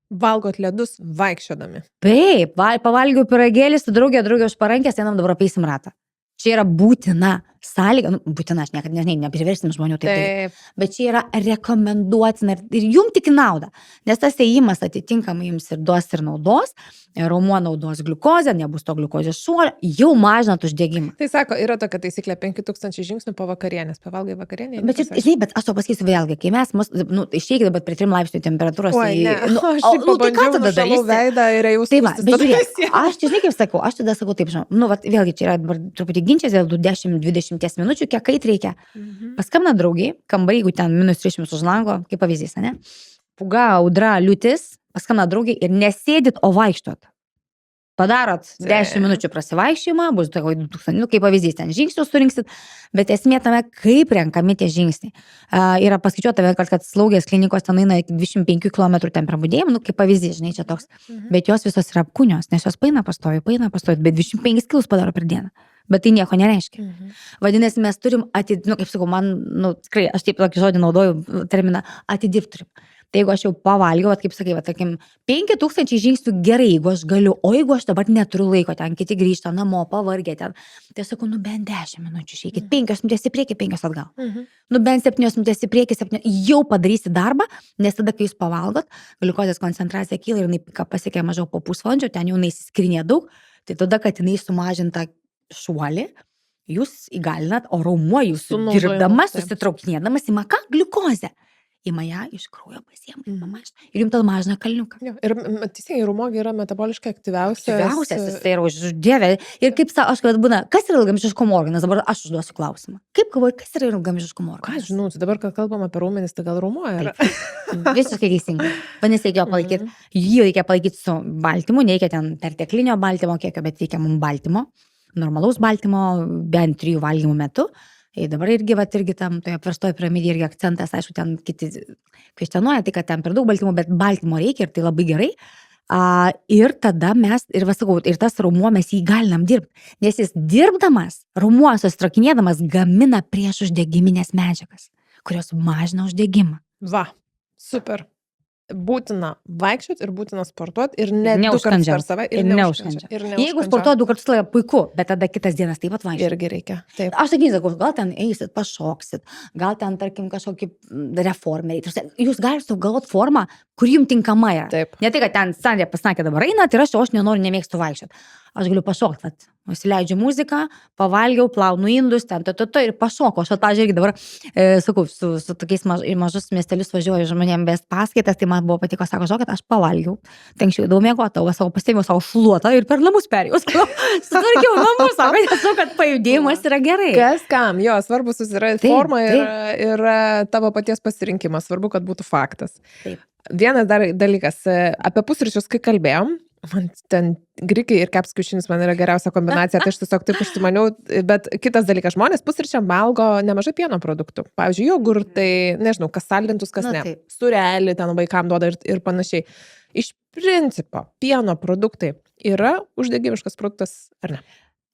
Valgot ledus vaikščiodami. Taip, pavalgiau pyragėlį su draugė už parankės, einam dabar apeisim ratą. Čia yra būtina sąlyga, būtina, aš niekada nepriversim žmonių taip. Bet čia yra rekomenduotina ir jums tik nauda, nes tas ėjimas atitinkamai jums ir duos ir naudos, raumuo naudos gliukozę, nebus to gliukozės šuolio, jau mažinat uždegimą. Tai sako, yra tokia taisyklė 5000 žingsnių po vakarienės, pavalgai vakarienę. Bet aš to pasakysiu vėlgi, kai mes, išeikite, bet prie 3 laipsnių temperatūros. Tai ką tada darysi? Aš žinai, kaip sakau, aš tada sakau taip, vėlgi čia yra truputį ginčias, dėl 10-20 minučių, kiek kait reikia. Paskambina draugiai, kambarį, jeigu ten -30 už lango, kaip pavyzdys, ne? Puga, audra, liūtis, paskambina draugiai ir nesėdit, o vaikštot. Padarot 10 minučių prasivaikščiojimą, bus 2000, kaip pavyzdys, ten žingsnius surinksit, bet esmė tame, kaip renkami tie žingsniai. Yra paskaičiuota, kad slaugės klinikos ten eina iki 25 km ten per budėjimą, kaip pavyzdys, žinai, čia toks. Bet jos visos yra apkūnios, nes jos paina pastovi, bet 25 kilus padaro per dieną. Bet tai nieko nereiškia. Vadinasi, mes turim kaip sakau, man, tikrai, aš taip tokį žodį naudoju terminą, atidirbt turim. Tai jeigu aš jau pavalgiau, kaip sakai, tarkim, 5000 žingsnių gerai, jeigu aš galiu, o jeigu aš dabar neturiu laiko, ten kiti grįžta namo, pavargę ten, tai sakau, bent 10 minučių išeikit, 5 minutės į priekį, 5 atgal. Bent 7 minutės į priekį, 7, jau padarysi darbą, nes tada, kai jūs pavalgot, gliukozės koncentracija kyla ir jinai pasiekia mažiau po pusvalandžio, ten jau neįsiskrinė daug, tai tada, kad jinai sumažinta šuolį, jūs įgalinat, o raumuo jūsų dirbdamas, susitraukinėdamas ima ką? Gliukozę. ima ją iš kraujo pasiema, Mhm. pamažina. Ir jums tada mažina kalniuką. Jo, ir teisingai, raumuo yra metaboliškai aktyviausias. Aktyviausias jis yra už Dievę. Ir kaip aš kad būna, kas yra ilgaamžiškumo organas, dabar aš užduosiu klausimą. Kaip galvoji, kas yra ilgaamžiškumo Ką organas? žinau, tai dabar, kad kalbam apie raumenis, tai gal raumuo yra. Visiškai teisingai. Vadinasi, reikia palaikyti. Jį reikia palaikyti su baltymu, nereikia ten perteklinio baltymo kiekio, bet reikia mums baltymo, normalaus baltymo, bent 3 valgymų metu. Ir dabar irgi tam toje apverstoje piramidėje irgi akcentas, aišku, ten kiti kvestionuoja, tai kad ten per daug baltymų, bet baltymo reikia ir tai labai gerai. Ir tada mes, ir vasakau, ir tas raumuo mes jį galinam dirbti, nes jis dirbdamas, raumuo sustrakinėdamas gamina prieš uždegiminės medžiagas, kurios mažina uždegimą. Va, super. Būtina vaikščioti ir būtina sportuoti ir ne 2 kartus per Neužkandžiaut. savaitę. Ir neužkandžiaut. Jeigu sportuoji 2 kartus, tai puiku, bet tada kitas dienas taip pat vaikščioti. Irgi reikia. Taip. Aš sakau, gal ten eisit, pašoksit, gal ten, tarkim, kažkokį reformerį. Jūs galite sugalvoti formą, kur jums tinkama yra. Taip. Ne tai, kad ten Sandrė pasakė dabar einat ir aš nenoriu, nemėgstu vaikščioti. Aš galiu pašokti, nusileidžiu muziką, pavalgiau, plaunu indus, ten, ir pašokau. Aš, pavyzdžiui, irgi dabar, sakau, su tokiais mažus miestelius važiuoju žmonėm best paskaitas, tai man buvo patiko, sako, žinokit, aš pavalgiau. Ten anksčiau daug mėgotau, savo pasėmiau savo šluotą ir per namus perėjau. Sutvarkiau namus, sako, nes kad pajudėjimas yra gerai. Kas kam, jo, svarbu susirasti formą ir tavo paties pasirinkimas, svarbu, kad būtų faktas. Taip. Vienas dar dalykas, apie pusryčius, kai kalbėjom, man ten grikiai ir keps kiaušinis man yra geriausia kombinacija, tai aš tiesiog taip užsimaniau, bet kitas dalykas, žmonės pusryčiam valgo nemažai pieno produktų. Pavyzdžiui, jogurtai, nežinau, kas saldintus, kas ne. Surelį ten vaikam duoda ir panašiai. Iš principo, pieno produktai yra uždegimiškas produktas, ar ne?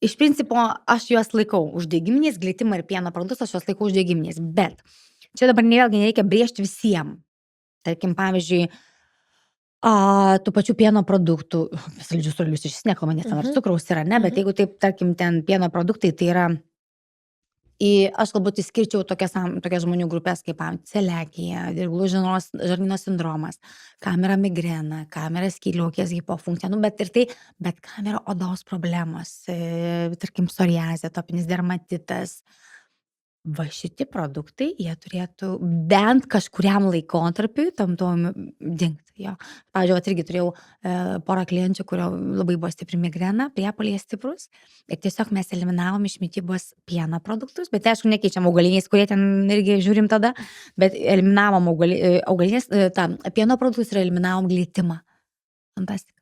Iš principo, aš juos laikau uždegiminiais, glitimą ir pieno produktus, aš juos laikau uždegiminiais, bet čia dabar vėlgi nereikia brėžti visiems. Tarkim, pavyzdžiui, tų pačių pieno produktų, saldžius solius iš nekalba, nes ten ar cukraus yra, ne, bet jeigu taip, tarkim, ten pieno produktai, tai yra, aš galbūt įskirčiau tokias žmonių grupės kaip celiakija, dirglų žarnyno sindromas, kam yra migrena, kam yra skydliaukės hipofunkcija, bet kam yra odos problemos, tarkim, psoriazė, atopinis dermatitas. Va šitie produktai, jie turėtų bent kažkuriam laikotarpiui tam dingti. Pavyzdžiui, irgi turėjau porą klienčių, kurio labai buvo stipri migrena, priepuoliai stiprus. Ir tiesiog mes eliminavom iš mitybos pieno produktus, bet aišku, nekeičiam augaliniais, kurie ten irgi žiūrim tada, bet eliminavom augalinės, pieno produktus ir eliminavom glitimą. Fantastika.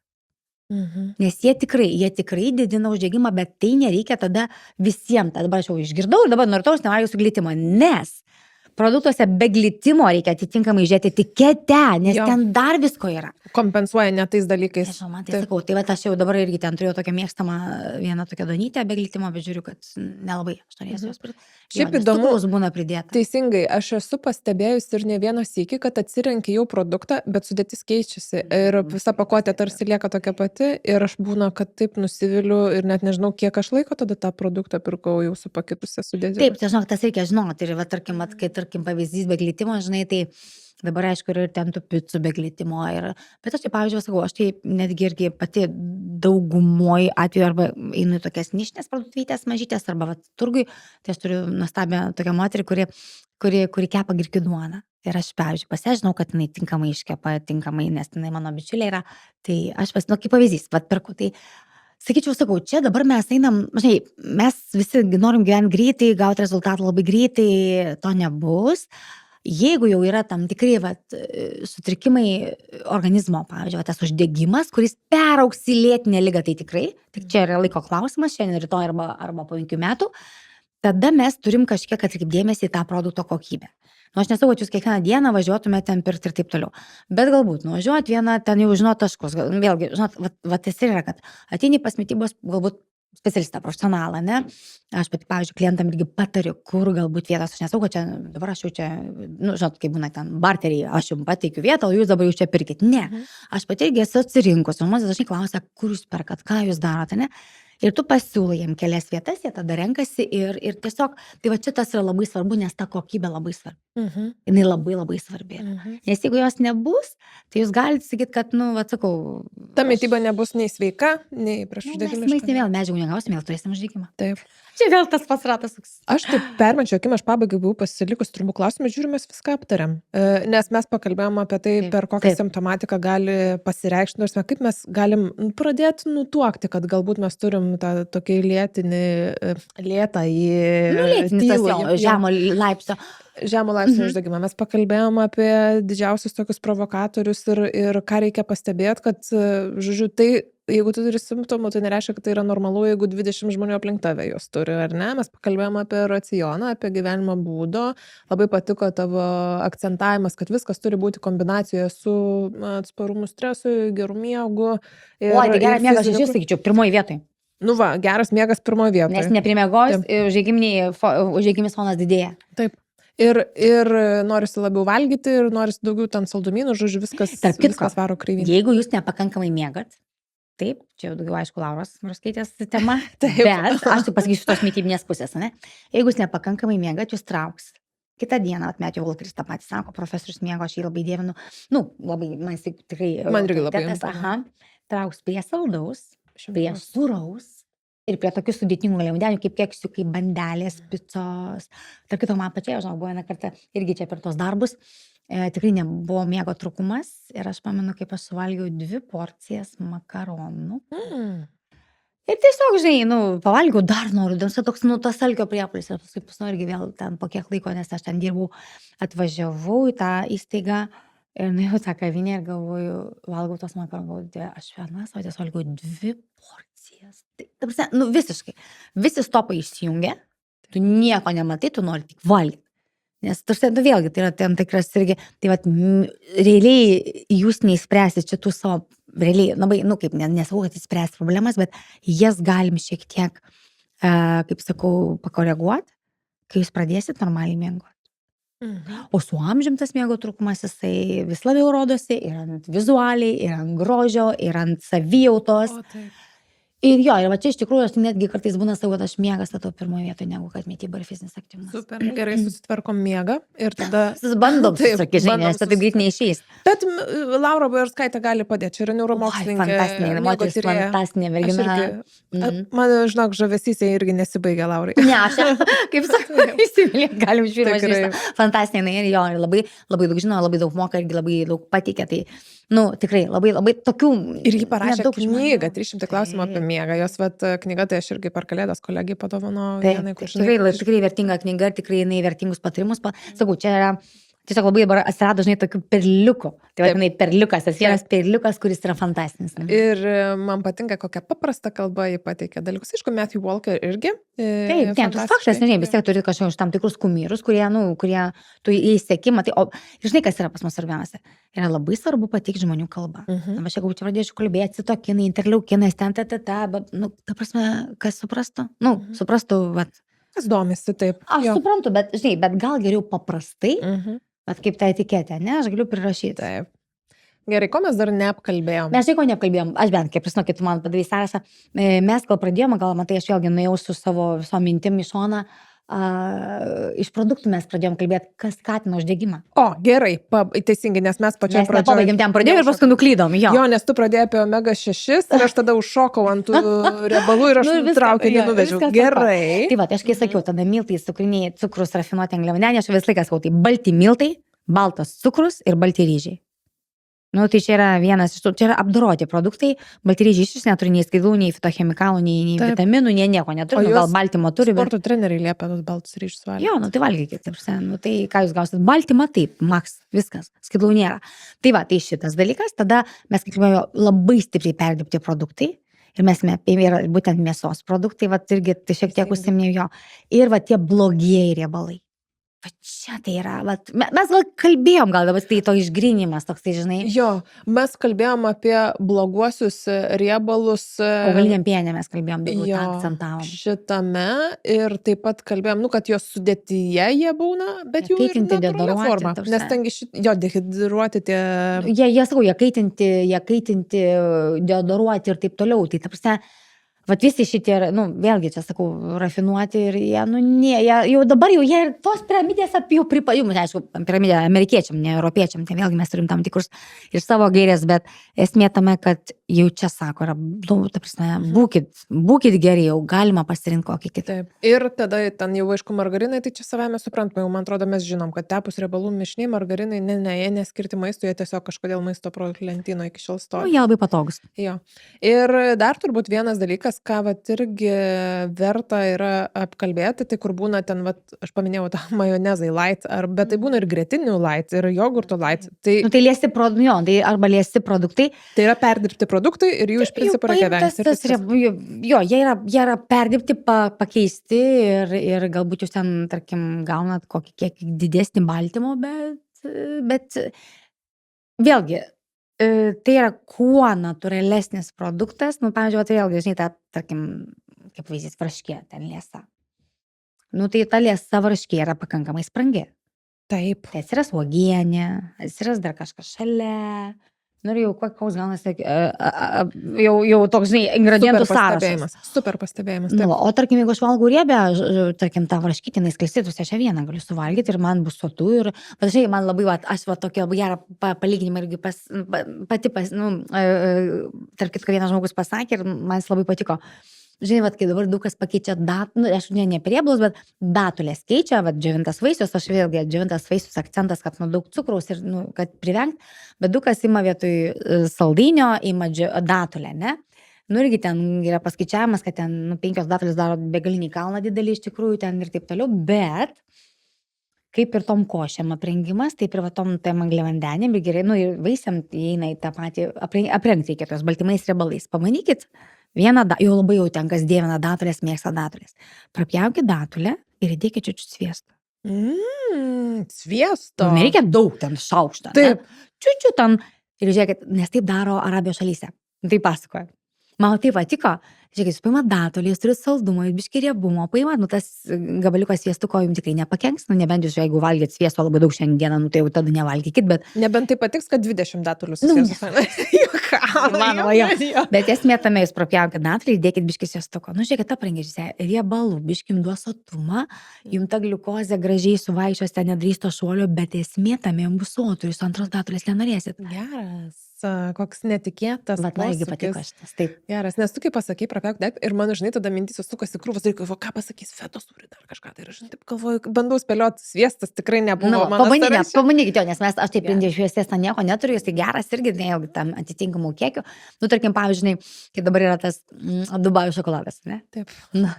Nes jie tikrai didina uždegimą, bet tai nereikia tada visiems. Dabar aš jau išgirdau ir dabar noriu nevalgysiu glitimo, nes produktuose be glitimo reikia atitinkamai žiūrėti etiketę, nes ten dar visko yra. Kompensuoja ne tais dalykais. Nežinau, man tai sakau, tai aš jau dabar irgi ten turėjau tokią mėgstamą vieną tokią donytę be glitimo, bet žiūriu, kad nelabai aš norėsiu jos pridėti. Šiaip įdomu, cukraus būna pridėta. Teisingai, aš esu pastebėjusi ir ne vieną sykį, kad atsirenki jau produktą, bet sudėtis keičiasi ir visa pakuotė tarsi lieka tokia pati ir aš būna, kad taip nusiviliu ir net nežinau, kiek aš laiko tada tą produktą pirkau jau su pakitusią sudėtį. Taip, tai žinok, tas reikia žinoti ir tarkim, tarkim pavyzdys be glitimo, žinai, tai dabar aišku ir ten tų picų be glitimo. Bet aš tai, pavyzdžiui, sakau, aš tai netgi irgi pati daugumoj atveju arba einu į tokias nišinės parduotuvėlės mažytės arba turgui, tai aš turiu nuostabią tokią moterį, kuri kepa grikių duoną. Ir aš, pavyzdžiui, pasižinau, kad jinai tinkamai iškepa, nes jinai mano bičiulė yra. Tai aš kaip pavyzdys, perku. Tai sakyčiau, sakau, čia dabar mes einam, žinai, mes visi norim gyventi greitai, gauti rezultatą labai greitai, to nebus. Jeigu jau yra tam tikri sutrikimai organizmo, pavyzdžiui, tas uždegimas, kuris peraugs į lėtinę ligą, tai tikrai, tik čia yra laiko klausimas, šiandien, rytoj arba po 5 metų, tada mes turim kažkiek atkreipti dėmesį į tą produkto kokybę. Aš nesakau, kad jūs kiekvieną dieną važiuotumėte ten pirkti ir taip toliau, bet galbūt nuvažiuot vieną, ten jau žinot taškus, vėlgi, žinot, tas yra, kad ateini pas mitybos galbūt specialistą, profesionalą, ne? Aš pati, pavyzdžiui, klientam irgi patariu, kur galbūt vietos, aš nesakau, kad čia, dabar aš jau čia, žinot, kaip būna ten barteriai, aš jums pateikiu vietą, o jūs dabar jau čia pirkit. Ne, aš pati irgi esu atsirinkus, žmonės dažnai klausia, kur jūs perkat, ką jūs darote, ne? Ir tu pasiūlai jiem kelias vietas, jie tada renkasi ir tiesiog, tai va šitas yra labai svarbu, nes ta kokybė labai svarbi. Jinai labai labai svarbi yra. Nes jeigu jos nebus, tai jūs galite sakyti, kad, nu, atsakau, Ta mytyba nebus nei sveika, nei prieš mes uždegimą. maistinį vėl medžiagų negausim, vėl turėsim uždegimą. Taip. Čia vėl tas pats ratas. Aš taip permečiau akimą, aš pabaigai buvau pasilikus trumpų klausimų, žiūrim, mes viską aptariam. Nes mes pakalbėjom apie tai, per kokią simptomatiką gali pasireikšti, nors kaip mes galim pradėti nutuokti, kad galbūt mes turim tą tokį lėtą į žemo laipsnio. Žemo laipsnio uždegimą. Mes pakalbėjom apie didžiausius tokius provokatorius ir ką reikia pastebėti, kad, žodžiu, tai jeigu tu turi simptomų, tai nereiškia, kad tai yra normalu, jeigu 20 žmonių aplink tave jos turi, ar ne? Mes pakalbėjom apie racioną, apie gyvenimo būdo. Labai patiko tavo akcentavimas, kad viskas turi būti kombinacijoje su atsparumu stresui, geru miegu. O, tai geras miegas, aš jūs sakyčiau, pirmoji vietoj. Nu va, geras miegas pirmoje vietoje. Nes neprimegojus, uždegimis fonas didėja. Taip. Ir norisi labiau valgyti, ir norisi daugiau ten saldumynų, žodžiu, viskas varo kreivyn. Jeigu jūs nepakankamai miegat, taip, čia jau daugiau, aišku, Lauros Murauskaitės tema, bet aš tik pasakysiu tos mitybinės pusės, ne? Jeigu jūs nepakankamai miegat, jūs trauks. Kitą dieną atmetė Volkeris tą patį, sako, profesorius miego, aš jį labai dievinu, nu, labai, man tikrai... Man irgi labai. Trauks prie saldaus, prie sūraus ir prie tokių sudėtingų angliavandenių, kaip keksių, kaip bandelės, picos. Tarp kito, man pačiai, žinau, buvo vieną kartą irgi čia per tos darbus. Tikrai nebuvo miego trūkumas ir aš pamenu, kaip aš suvalgiau 2 porcijas makaronų. Ir tiesiog, žinai, nu, pavalgiau, dar noriu, dar toks, nu, tas alkio priepuolis. Ir paskui pusnu irgi vėl ten po kiek laiko, nes aš ten dirbau, atvažiavau į tą įstaigą ir nuėjau tą kavinę ir galvoju, valgau tos makaronų, aš vieną savaitę suvalgiau 2 porcijas. Tai, nu, visiškai. Visi stopai išsijungia, tu nieko nematai, tu nori tik valgyti. Nes tarsi, nu, vėlgi, tai yra tam tikras irgi, tai vat, realiai jūs neįspręsit šitų savo, realiai, labai, nu, kaip, nesakau, kad įspręs problemas, bet jas galim šiek tiek, kaip sakau, pakoreguoti, kai jūs pradėsit normaliai miegoti. O su amžium tas miego trūkumas, jisai vis labiau rodosi ir ant vizualiai, ir ant grožio, ir ant savijautos. Ir jo, ir va čia iš tikrųjų aš netgi kartais būna savo, kad aš miegą statau pirmoje vietoje, negu kad mityba ir fizinis aktyvumas. Super, gerai susitvarkom miegą ir tada... Bandom, sakai, žinai, nes taip greit neišeis. Bet Laura Bojarskaitė gali padėti, čia yra neuromokslininkė. Fantastinė, moteris fantastinė mergina. Man, žinok, žavesys irgi nesibaigia, Laurai. Ne, aš kaip sakau, įsimylėt galim žiūrėti. Fantastinė ir jo, ir labai daug žino, labai daug moka irgi labai daug pateikia. Tai, nu, tikrai labai tokių... Ir ji parašė knygą, 300 klausimų apie miegą. Jos knyga, tai aš irgi per Kalėdas kolegijai padovano. Tikrai vertinga knyga, tikrai jinai vertingus patarimus. Sakau, čia yra tiesiog labai dabar atsirado, žinai, tokių perliukų. Tai vadinai perliukas, tas vienas perliukas, kuris yra fantastinis. Ir man patinka, kokią paprastą kalbą jį pateikia dalykus. Aišku, Matthew Walker irgi. Taip, tu faktas, nežinai, vis tiek turi kažkokius tam tikrus kumyrus, kurie tu įsekimą. Tai, žinai, kas yra pas mus svarbiausia? Yra labai svarbu pateikti žmonių kalbą. Aš jeigu čia pradėsiu kalbėti, citokinai, interleukinai, bet, nu, ta prasme, kas suprastų? Nu, suprastų, vat. Kas domisi, taip. Aš suprantu, bet, žinai, bet gal geriau paprastai, bet kaip ta etiketė, ne, aš galiu prirašyti. Taip. Gerai, ko mes dar neapkalbėjom? Mes nieko neapkalbėjom, aš bent, kaip žinau, kai tu man padarei sąrašą, mes gal pradėjome, gal matai, aš vėlgi nuėjau su savo mintim į šoną, iš produktų mes pradėjom kalbėti, kas skatina uždegimą. O, gerai, teisingai, nes mes pačioje pradžioje. Mes nepabaigėm ten pradėjom ir paskui nuklydom, jo. Jo, nes tu pradėjai apie omega 6 ir aš tada užšokau ant tų riebalų ir aš traukinį nuvežiau. Gerai. Tai va, aš kai sakiau, tada miltai, cukriniai, cukrus, rafinuoti angliavandeniai, aš vis laiką sakau, tai balti miltai, baltas cukrus ir balti ryžiai. Nu, tai čia yra vienas iš tų, čia yra apdoroti produktai, balti ryžiai iš neturi nei skaidulų, nei fitochemikalų, nei vitaminų, nei nieko neturi, gal baltymo turi. Sporto treneriai liepia tos baltus ryžius valgyti. Jo, nu tai valgykit, nu, tai ką jūs gausit, baltymą taip, maks, viskas, skaidulų nėra. Tai va, tai šitas dalykas, tada mes kaip kalbėjome, labai stipriai perdirbti produktai. Ir mes yra būtent mėsos produktai, va irgi tai šiek tiek užsiminėjau jo. Ir va tie blogieji riebalai. Va čia tai yra, va, mes gal kalbėjom, gal dabar tai to išgrinimas toks, tai žinai. Jo, mes kalbėjom apie bloguosius riebalus. Augaliniam piene mes kalbėjom, daugiau tą akcentavom. Šitame ir taip pat kalbėjom, nu, kad jos sudėtyje jie būna, bet jų ir natūralia forma. Nes tengi jo dehidruoti tie... Jie kaitinti, deodoruoti ir taip toliau. Tai ta prasme, Vat visi šitie, nu, vėlgi čia sakau, rafinuoti ir jie, nu, ne, jie, jau dabar jau jie ir tos piramidės apie jau pripažimus, aišku, piramidė amerikiečiam, ne europiečiam, tai vėlgi mes turim tam tikrus ir savo gairės, bet esmė tame, kad jau čia sako, yra, nu, ta prasme, būkit geri, jau galima pasirinkti kokį kitą. Taip. Ir tada ten jau aišku margarinai, tai čia savame suprantama, jau man atrodo mes žinom, kad tepus riebalų mišiniai, margarinai, jie neskirti maistui, jie tiesiog kažkodėl maisto produktų lentynoje iki šiol Nu, stovi. jie labai patogus. Jo. Ir dar turbūt vienas dalykas, ką vat irgi verta yra apkalbėti, tai kur būna ten, vat, aš paminėjau tą majonezai light, bet tai būna ir grėtinių light, ir jogurtų light. Tai, Nu, tai liesti produktai, jo, tai arba liesti produktai. tai yra perdirbti produktai ir jų iš principo reikia vengti. Jo, jie yra perdirbti, pakeisti ir galbūt jūs ten, tarkim, gaunat kokį kiek didesnį baltymo, bet vėlgi, tai yra kuo natūralesnis produktas, nu, pavyzdžiui, tai vėlgi, žinai, ta, tarkim, kaip vaizdas varškė, ten liesa. Nu, tai ta liesa varškė yra pakankamai sprangi. Taip. Tai atsiras uogienė, atsiras dar kažkas šalia. Nu, ir jau koks gaunasi, jau toks, žinai, ingredientų sąrašas. Super pastebėjimas. Nu, o tarkim, jeigu aš valgau riebę, tarkim, tą varškytį, sklistytus, aš ją vieną galiu suvalgyti ir man bus sotu. Ir panašiai, man labai, aš tokį labai gerą palyginimą irgi tarp kitko vienas žmogus pasakė ir man jis labai patiko. Žinai, vat, kai dabar daug kas pakeičia aš ne prieblus, bet datulės keičia, vat, džiovintas vaisius, aš vėlgi džiovintas vaisius akcentas, kad daug cukraus ir, kad privengt, bet daug kas ima vietoj saldainio, ima datulę, ne? Nu, irgi ten yra paskaičiavimas, kad ten 5 datulės daro begalinį kalną didelį iš tikrųjų ten ir taip toliau, bet kaip ir tom košėm aprengimas, taip ir va tom tam angliavandenėm ir gerai, ir vaisiam įeina į tą patį, aprengti reikėtų jos baltymais riebalais. Pamanykit, jau labai jau ten, kas dievina datulės, mėgsta datulės. Prapjaukit datulę ir įdėkit čiučiut sviesto. Sviesto. Nereikia daug ten šaukštą. Taip. Čiučiut ten. Ir žiūrėkit, nes taip daro Arabijos šalyse. Tai pasakoja. Man taip patiko. Žiūrėkit, jūs paimat datulį, jūs turit saldumo, jūs biškį riebumo, paimat, tas gabaliukas sviestuko jums tikrai nepakenks, nebent jūs, jeigu valgėt sviesto labai daug šiandieną, tai jau tada nevalgykit, bet... Nebent tai patiks, kad 20 datulių susviesto. Manoma, jo. Bet esmė tame, jūs prapjaukit datulį, įdėkit biškį sviestuko. Nu, žiūrėkit, aprengėsi riebalų, biškį jums duos sotumą, jums ta gliukozė gražiai suvaiščios, ten nedarys to šuolio, bet esmė tame jums bus sotų, jūs antros datulės nenorėsit. Geras. Koks netikėtas. Vat man irgi patiko šitas, taip. Geras, nes tu kaip pasakei, prapiauk ir man, žinai, tada mintys sukasi krūvas, ir galvoju, ką pasakys, fetos turi dar kažką, tai ir aš taip galvoju, bandau spėlioti, sviestas tikrai nebuvo mano sąraše. Pamanykite jo, nes aš taip indė šviesės nieko neturiu, jis tai geras irgi, neilgi tam atitinkamų kiekių. Nu, tarkim, pavyzdžiui, kai dabar yra tas Dubajų šokoladas, ne? Taip. Na.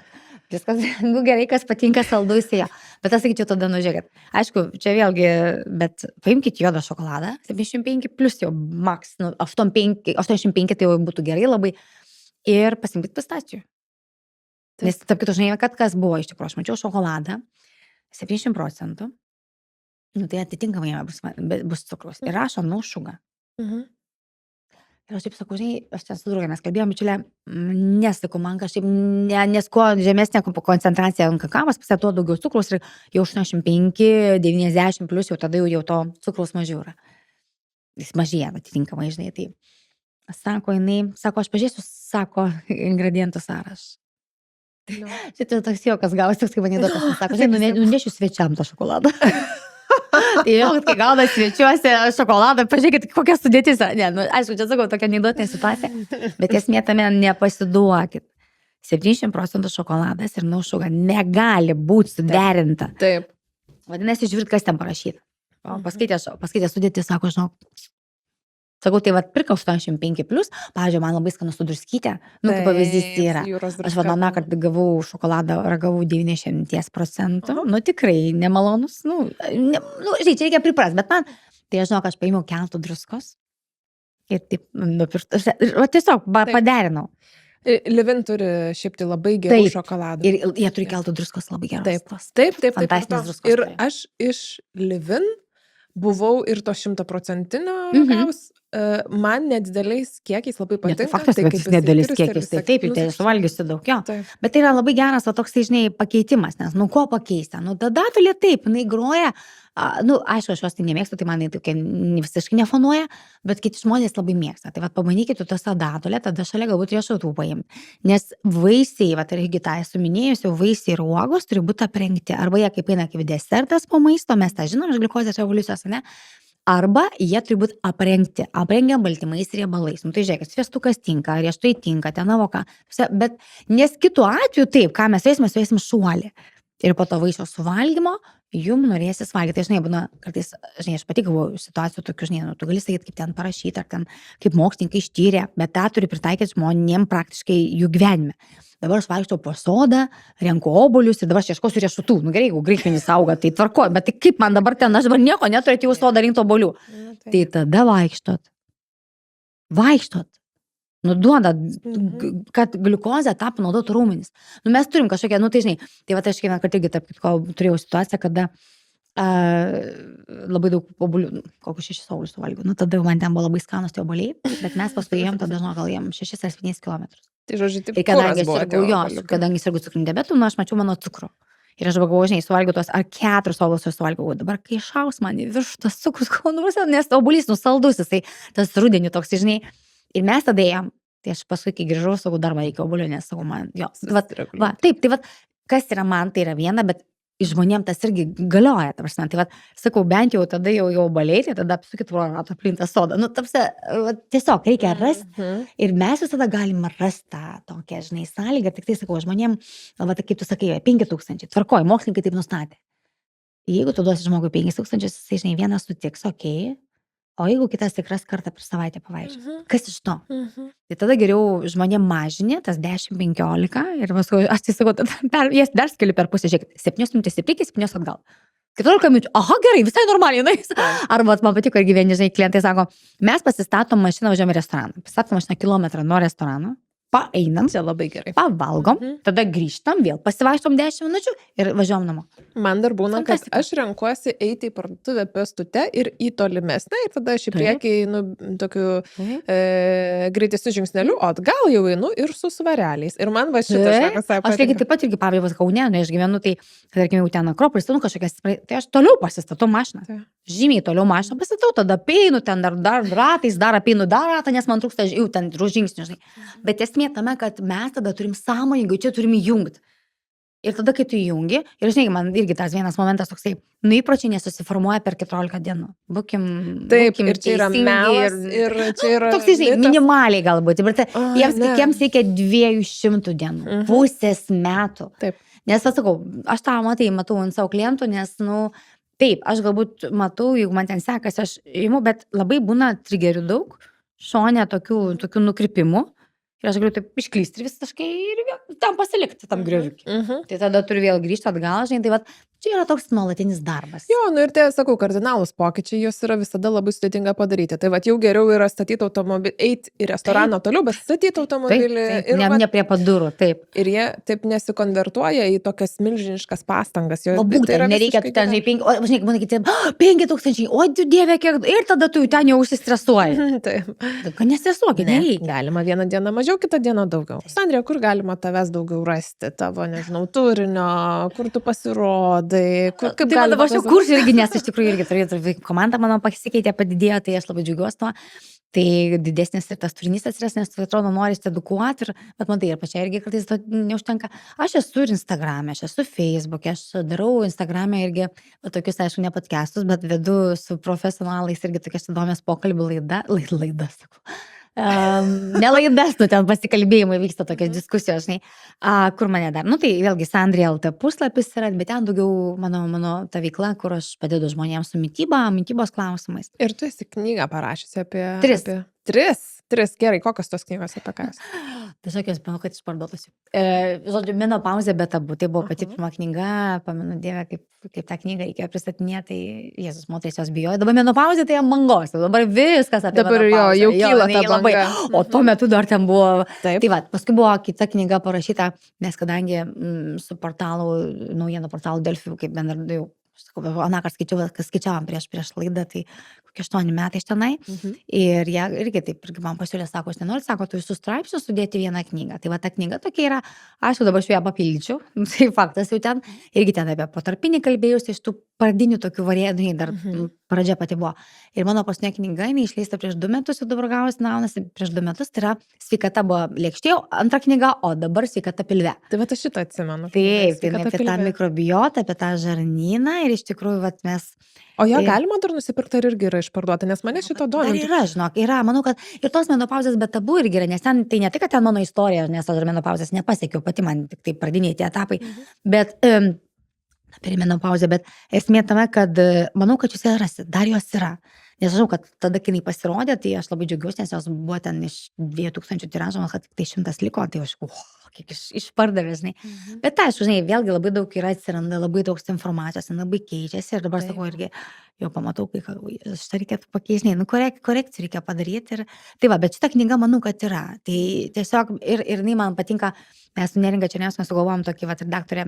Viskas, gerai, kas patinka saldu įsėjo. Bet aš sakyčiau tada, žiūrėkit, aišku, čia vėlgi, bet paimkite juodą šokoladą, 75 plus jau max, 85 tai jau būtų gerai labai, ir pasimkite pistacijų. Nes, tarp kitų, žinai, kad kas buvo iš tikrųjų, aš mačiau šokoladą, 70%, tai atitinkamai bus cukrus. Ir rašo no sugar. Ir aš taip sakau, žinai, aš ten su draugė, mes kalbėjom, bičiulė, nesakau, man kažkaip, nes kuo žemesnė koncentracija ant kakavos, tuo daugiau cukraus ir jau 85, 90 plus, jau tada jau to cukraus mažiau yra. Jis mažėja, atitinkamai, žinai, tai sako, aš pažiūrėsiu, sako, ingredientų sąrašą. Šitai toks jokas gavas, toks kaip anekdotas, sako, žinai, nunešiu svečiam tą šokoladą. Tai jau, kai gauna svečiuose šokoladą, pažiūrėkit, kokia sudėtis. Aišku, čia sakau, tokia anekdotinė situacija, bet esmė tame nepasiduokit. 70% šokoladas ir no sugar negali būti suderinta. Taip. Vadinasi, žiūrėt, kas ten parašyta. Paskaitė sudėtį, sako, žinok. Sakau, tai pirkau 85 plus, pavyzdžiui, man labai skanu su druskyte, kaip pavyzdys tai yra. Aš vadama, kad gavau šokoladą, ragavau 90%, tikrai nemalonus, žinai, čia reikia priprast, bet man, tai aš žinau, kad aš paėmiau keltų druskos ir taip, tiesiog paderinau. Livin turi šiaip tai labai gerų šokoladų. Ir jie turi keltų druskos labai geros. Taip. Fantastinės druskos. Ir aš iš Livin buvau ir to 100% gaus, man nedideliais kiekiais labai Ne, tai patinka. faktas, kad jis nedėlis tris ir kiekis, tai visa- taip, nu, tai suvalgysi daug, jo. Taip. Bet tai yra labai geras, o toks, žinai, pakeitimas, nes, nu, ko pakeisti, nu, tada tulė taip, jinai groja, nu, aišku, aš jos tai nemėgstu, tai man jinai tokia visiškai nefonuoja, bet kiti žmonės labai mėgsta. Tai vad pabandykite tą sadatulę, tada šalia galbūt riešutų paimti. Nes vaisiai, va, irgi tą esu minėjusi, vaisiai ir uogos turi būti aprengti. Arba jie kaip eina kaip desertas po maisto, mes tą žinom iš gliukozės revoliucijos, ne? Arba jie turi būti aprengę baltymais ir riebalais. Nu tai žiūrėkit, sviestukas tinka, riešutai tinka, ten avoka. Bet nes kitu atveju taip, ką mes turėsim šuolį. Ir po to vaisiaus suvalgymo jum norėsis valgyti. Tai, žinai, būna kartais, žinai, aš pati gavau situacijų tokių, žinai, nu, tu gali sakyti, kaip ten parašyti, ar ten kaip mokslininkai ištyrė, bet tą turi pritaikyti žmonėm praktiškai jų gyvenime. Dabar aš vaikštau po sodą, renku obuolius ir dabar aš ieškosiu riešutų. Nu gerai, jeigu greikmenis auga, tai tvarkoju, bet tai kaip man dabar ten, aš dabar nieko neturiu, atėjau sodą rinkti obuolių. Tai tada vaikštot. Nu duoda, kad gliukozę tą panaudotų raumenis. Nu mes turim kažkokią, nu tai žinai, tai va aš kiekvieną kartą irgi tarp kitko turėjau situaciją, kada labai daug obuolių, kokius 6 obuolius suvalgiau. Nu tada man ten buvo labai skanus tie obuoliai, bet mes paskui ėjom, tada žinau, gal ėjom 6 ar 7 kilometrus. Tai žodžiu, taip, Ir kadangi sirgu cukriniu diabetu, nu aš mačiau mano cukrų. Ir aš galvoju, žinai, suvalgiau tos ar 4 obuolius suvalgiau. Dabar kai šaus man į viršų tas cukrus, nes obuolys nusaldus, jisai tas rudenį toks, žinai. Ir mes tada ėjom. Tai aš paskui, kai grįžau, sakau, dar man reikia obuolių, nes sakau, man, jo. Va, taip, tai va, kas yra man, tai yra viena, bet žmonėm tas irgi galioja, ta prasme. Tai va, sakau, bent jau tada jau obuoliai, tai tada apsukit ratą aplink tą sodą. Nu, tiesiog reikia rasti. Ir mes visada galim rasti tą tokią, žinai, sąlygą. Tik tai sakau, žmonėm, va, kaip tu sakai, 5000. Tvarkoja, mokslininkai taip nustatė. Jeigu tu duosi žmogui 5000, jisai, žinai, vienas sutiks, okei. O jeigu kitas tikras kartą per savaitę pavaiščioti, kas iš to? Tai tada geriau žmonėm mažinė, tas 10-15 ir paskui, aš tai sakau, jas dar skeliu per pusę, žiūrėkit, 7 minutės į priekį, 7 atgal. 14 minučių, aha, gerai, visai normaliai, na. Arba man patiko irgi vieni, žinai, klientai sako, mes pasistatom mašiną, važiuojam į restoraną. Pasistatom mašiną kilometrą nuo restorano, paeinam, Čia labai gerai. pavalgom, tada grįžtam vėl, pasivaikštom 10 minučių ir važiuojam namo. Man dar būna, kad Fantastika. aš renkuosi eiti į parduotuvę pėstute ir į tolimesnę ir tada aš į Taip. priekį einu tokiu greitesniu žingsneliu, o atgal jau einu ir su svareliais. Ir man va šitas Taip. šakas Aš lygiai taip pat irgi pavyzdžiui Kaune, nu, aš gyvenu, tai, tarkim, jau ten Akropolis, nu kažkokias, tai aš toliau pasistatau mašiną. Taip. Žymiai toliau mašiną pasistatau, tada apeinu ten dar ratais, dar apeinu dar ratą, nes man trūksta jau ten žingsnių, žinai. Bet esmė tame, kad mes tada turim sąmoningai, čia turim įjungti. Ir tada, kai tu įjungi, ir žinai, man irgi tas vienas momentas toksai, nu įpročiai nesusiformuoja per 14 dienų. Būkim Taip, būkim ir čia yra teisingi melas, ir čia yra... toksai, žinai, mitas. minimaliai galbūt, bet jiems ne. kitiems reikia 200 dienų, pusės metų. Taip. Nes aš sakau, aš tą matau ant savo klientų, nes, nu, taip, aš galbūt matau, jeigu man ten sekasi, aš imu, bet labai būna trigerių daug, šone tokių nukrypimų. Ir aš galiu taip išklysti ir visiškai ir vėl tam pasilikti, tam grioviukį. Tai tada turiu vėl grįžti atgal, žinai, tai vat, čia yra toks nuolatinis darbas. Jo, nu ir tai, sakau, kardinalūs pokyčiai, jos yra visada labai sudėtinga padaryti. Tai va, jau geriau yra statyti automobilį, eiti į restoraną toliau, bet statyti automobilį. Ir, ne prie padurų, taip. ir jie taip nesikonvertuoja į tokias milžiniškas pastangas. O būtent, nereikia tu ten, žinai, o žinai, man kiti, 5000, o dieve, kiek, ir tada tu ten jau užsistresuoji. Taip. Kad nestresuokit, nereikia. Galima vieną dieną mažiau, kitą dieną daugiau. Sandrija, kur galima tavęs daugiau rasti, tavo, nežinau, turinio, kur tu pasirodai, kaip Tai man dabar aš jau kursiu irgi, nes iš tikrųjų irgi turėjau, komanda mano pasikeitė, padidėjo, tai aš labai džiaugiuosi tuo. Tai didesnis ir tas turinys atsiras, nes tu atrodo norisi edukuoti, bet man tai ir pačiai irgi kartais to neužtenka. Aš esu ir Instagram'e, aš esu Facebook'e, aš darau Instagram'e irgi tokius, aišku, ne podcastus, bet vedu su profesionalais irgi tokias įdomias pokalbių laidas, sakau. Ne laidas, nu ten pasikalbėjimai vyksta tokios diskusijos, žinai, kur mane dar, nu tai vėlgi Sandrija LT puslapis yra, bet ten daugiau mano ta veikla, kur aš padedu žmonėms su mitybos klausimais. Ir tu esi knygą parašysi apie... 3. 3, gerai, kokios tos knygos apie ką? Tiesiog aš manau, kad išparduotas. Žodžiu, menopauzė, bet abu. Tai buvo pati pirma knyga, pamenu, Dieve, kaip tą knygą reikėjo pristatinėti, tai Jėzus moteris jos bijojo. Dabar menopauzė tai mangos, dabar viskas apie dabar menopauzę. jau kyla ta labai. banga. O tuo metu dar ten buvo. Taip. Tai va, paskui buvo kita knyga parašyta, nes kadangi su portalu, naujienų portalu Delfi, kaip bendradėjau, Anakart skaičiavom prieš laidą, tai kokie 8 metai iš tenai. Ir jie irgi taip irgi man pasiūlė, sako, aš nenoriu, sako, tu visus straipsnius sudėti vieną knygą. Tai va ta knyga tokia yra, aš jau dabar ją papildyčiau, tai faktas jau ten, irgi ten apie patarpinį kalbėjusi iš tų pradinių tokių variantų, dar pradžia pati buvo. Ir mano paskutinė knyga, jinai išleista prieš 2 metus, jau dabar gaunasi prieš 2 metus, tai yra sveikata buvo lėkštė, antra knyga, o dabar sveikata pilve. Tai va aš šitą atsimenu. Taip, tai apie tą mikrobiotą, apie tą žarnyną ir iš tikrųjų, vat mes... O ją galima dar nusipirkti ar irgi yra išparduota, nes mane šito domina. Dar yra, žinok, yra, manau, kad ir tos menopauzės be tabu irgi yra, nes ten, tai ne tik, kad ten mano istorija, nes aš dar menopauzės nepasiekiau, pati man tik tai pradiniai tie etapai, bet perimenopauzė, bet esmė tame, kad manau, kad jūs ją rasit, dar jos yra. Nes aš žinau, kad tada, kai jinai pasirodė, tai aš labai džiaugiuosi, nes jos buvo ten iš 2000 tiražų, kad tik tai 100 liko, tai aš, kiek išpardavė, žinai. Bet aišku, žinai, vėlgi labai daug yra atsiranda, labai daug informacijos, labai keičiasi ir dabar sakau irgi, jau pamatau, kai šitą reikėtų pakeisti, korekcijų reikia padaryti. Ir, tai va, bet šitą knygą manau, kad yra. Tai tiesiog ir jinai man patinka, mes su Neringa Černiauskiene sugalvojom tokį, va, redaktorė,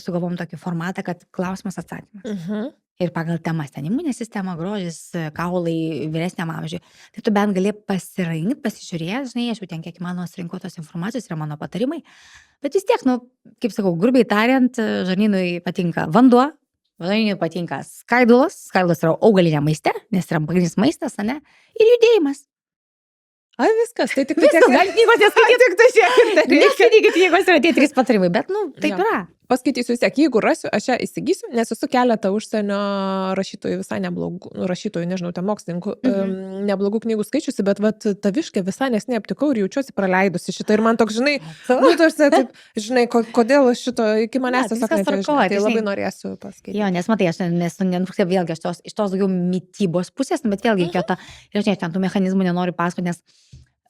sugalvojom tokį formatą, kad klausimas atsakymas. Ir pagal temas ten imuninė sistema, grožis, kaulai, vyresniam amžiui. Tai tu bent gali pasirinkti, pasižiūrėti, žinai, aš jau ten kiek mano surinkau tos informacijos, yra mano patarimai. Bet vis tiek, kaip sakau, grubiai tariant, žarnynui patinka vanduo, žarnynui patinka skaidulos yra augalinė maiste, nes yra pagrindinis maistas, ane, ir judėjimas. Ai, viskas, tai tik viskas, gali knygos neskaityti. Tik tai žiūrėk, ir tai reikia. Neskaitykit knygos, yra tie 3 patarimai, bet, taip yra. Paskaitysiu vis tiek, jeigu rasiu, aš ją įsigysiu, nes esu keletą užsienio rašytojų, visai neblogų, rašytojų, nežinau, ten mokslininkų, neblogų knygų skaičiusi, bet vat taviškę visai nesnei aptikau ir jaučiuosi praleidusi šitą. Ir man toks, žinai, taip, žinai, kodėl aš šito iki manęs tiesiog nežinau, tai labai norėsiu paskaityti. Jo, nes matai, aš nesu, vėlgi, iš tos daugiau mitybos pusės, bet vėlgi iki to, ir aš ten tų mechanizmų nenoriu pasakoti, nes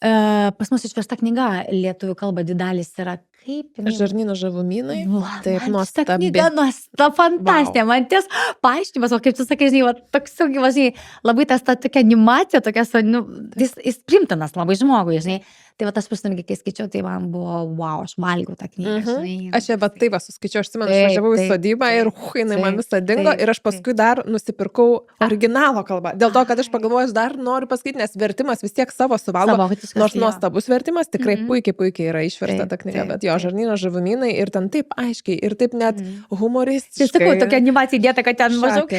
pas mus išversta knyga lietuvių kalba didelis yra kaip... Žarnyno žavumynai. Taip, nuostabi. Knyga nuostabi, fantastinė. Man ties paaiškinimas, o kaip tu sakai, žinai, toks, žinai, labai tas ta tokia animacija, tokia, jis primtinas labai žmogui, žinai. Tai va, aš prisimenu, kai skaičiau, tai man buvo, wow, aš valgiau tą knygą, žinai. Aš ją taip suskaičiau, aš atsimenu, išvažiavau į sodybą ir jinai man visą dingo ir aš paskui dar nusipirkau originalo kalbą. Dėl to, kad aš pagalvoju, aš dar noriu pasakyti, nes vertimas vis tiek savo suvalgo. Nors nuostabus vertimas, tikrai puikiai yra išversta ta knyga, bet jo, žarnyno žavumynai ir ten taip aiškiai ir taip net humoristiškai. Aš sakau, tokia animacija įdėta, kad ten maždaug,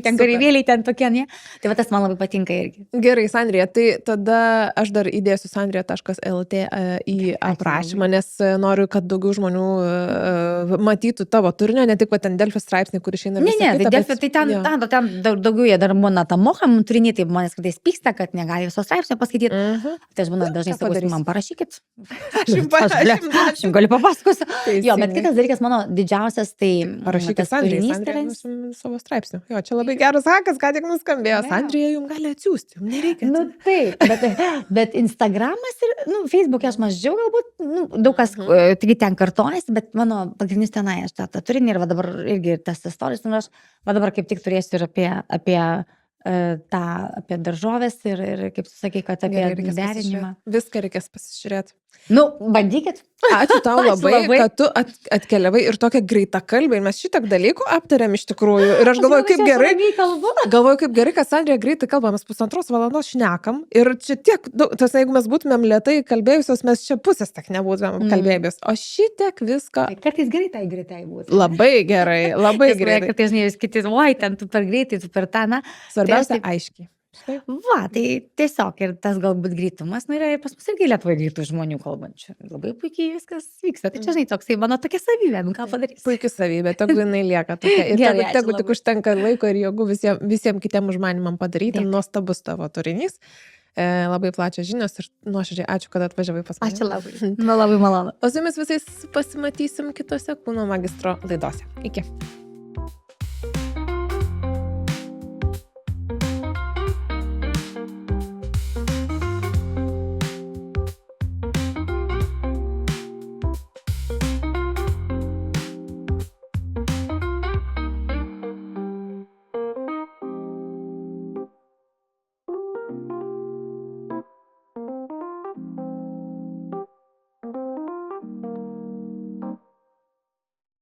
ten kareivėliai ten tokie, ne? Tai va, tas man labai patinka irgi. Gerai, Sandrija, tai tada aš dar įdėsiu sandrija.lt į aprašymą, nes noriu, kad daugiau žmonių matytų tavo turinio, ne tik ten Delfi straipsnį, kur išeina visą kitą. Ne, Delfi, tai ten daugiau jie dar būna tą mokamą turinį, tai žmonės kartais pyksta, kad negali viso straipsnio paskaityti. Tai aš būna dažnai sakau, man parašykit. Aš jums galiu papasakosiu. Jo, bet kitas dalykas, mano didžiausias, tai parašykit Sandrija savo straipsnių. Jo, čia labai geras hakas, ką tik nuskambėjo. Sandrija jums gali atsiųsti, jums nereikia. Taip, bet Instagramas ir, Facebook'e aš mažiau galbūt, daug kas tik ten kartojasi, bet mano pagrindinis tenai aš tą turinį ir va dabar irgi tas istorijas, aš va dabar kaip tik turėsiu ir apie daržovės ir kaip tu sakai, kad apie derinimą. Viską reikės pasižiūrėti. Bandykit. Ačiū tau labai, kad tu atkeliavai ir tokia greita kalbė. Mes šitiek dalykų aptarėm iš tikrųjų. Ir aš galvoju, kaip gerai, kad Sandrija greitai kalba. Mes 1,5 valandos šnekam. Ir čia tiek, jeigu mes būtumėm lėtai kalbėjusios, mes čia pusės tak nebūtumėm kalbėjus. O šitiek viską. Kartais greitai būtų. Labai gerai, labai greitai. Kartais vis kiti, oi, ten tu per greitai, tu per tą, na. Svarbiausia, aiškiai. Va, tai tiesiog ir tas galbūt greitumas, ir pas mus irgi Lietuvoje greitų žmonių kalbančių. Labai puikiai viskas vyksta. Tai čia, žinai, toksai mano tokia savybė, ką padarys. Puikia savybė, tegu jinai lieka tokia. Ir tegu tik užtenka laiko ir jėgų visiems kitiem užmanimam padaryti. Nuostabus tavo turinys. Labai plačios žinios ir nuoširdžiai ačiū, kad atvažiavai pas mane. Ačiū labai. Labai malonu. O su jumis visais pasimatysim kitose Kūno magistro laidose. Iki.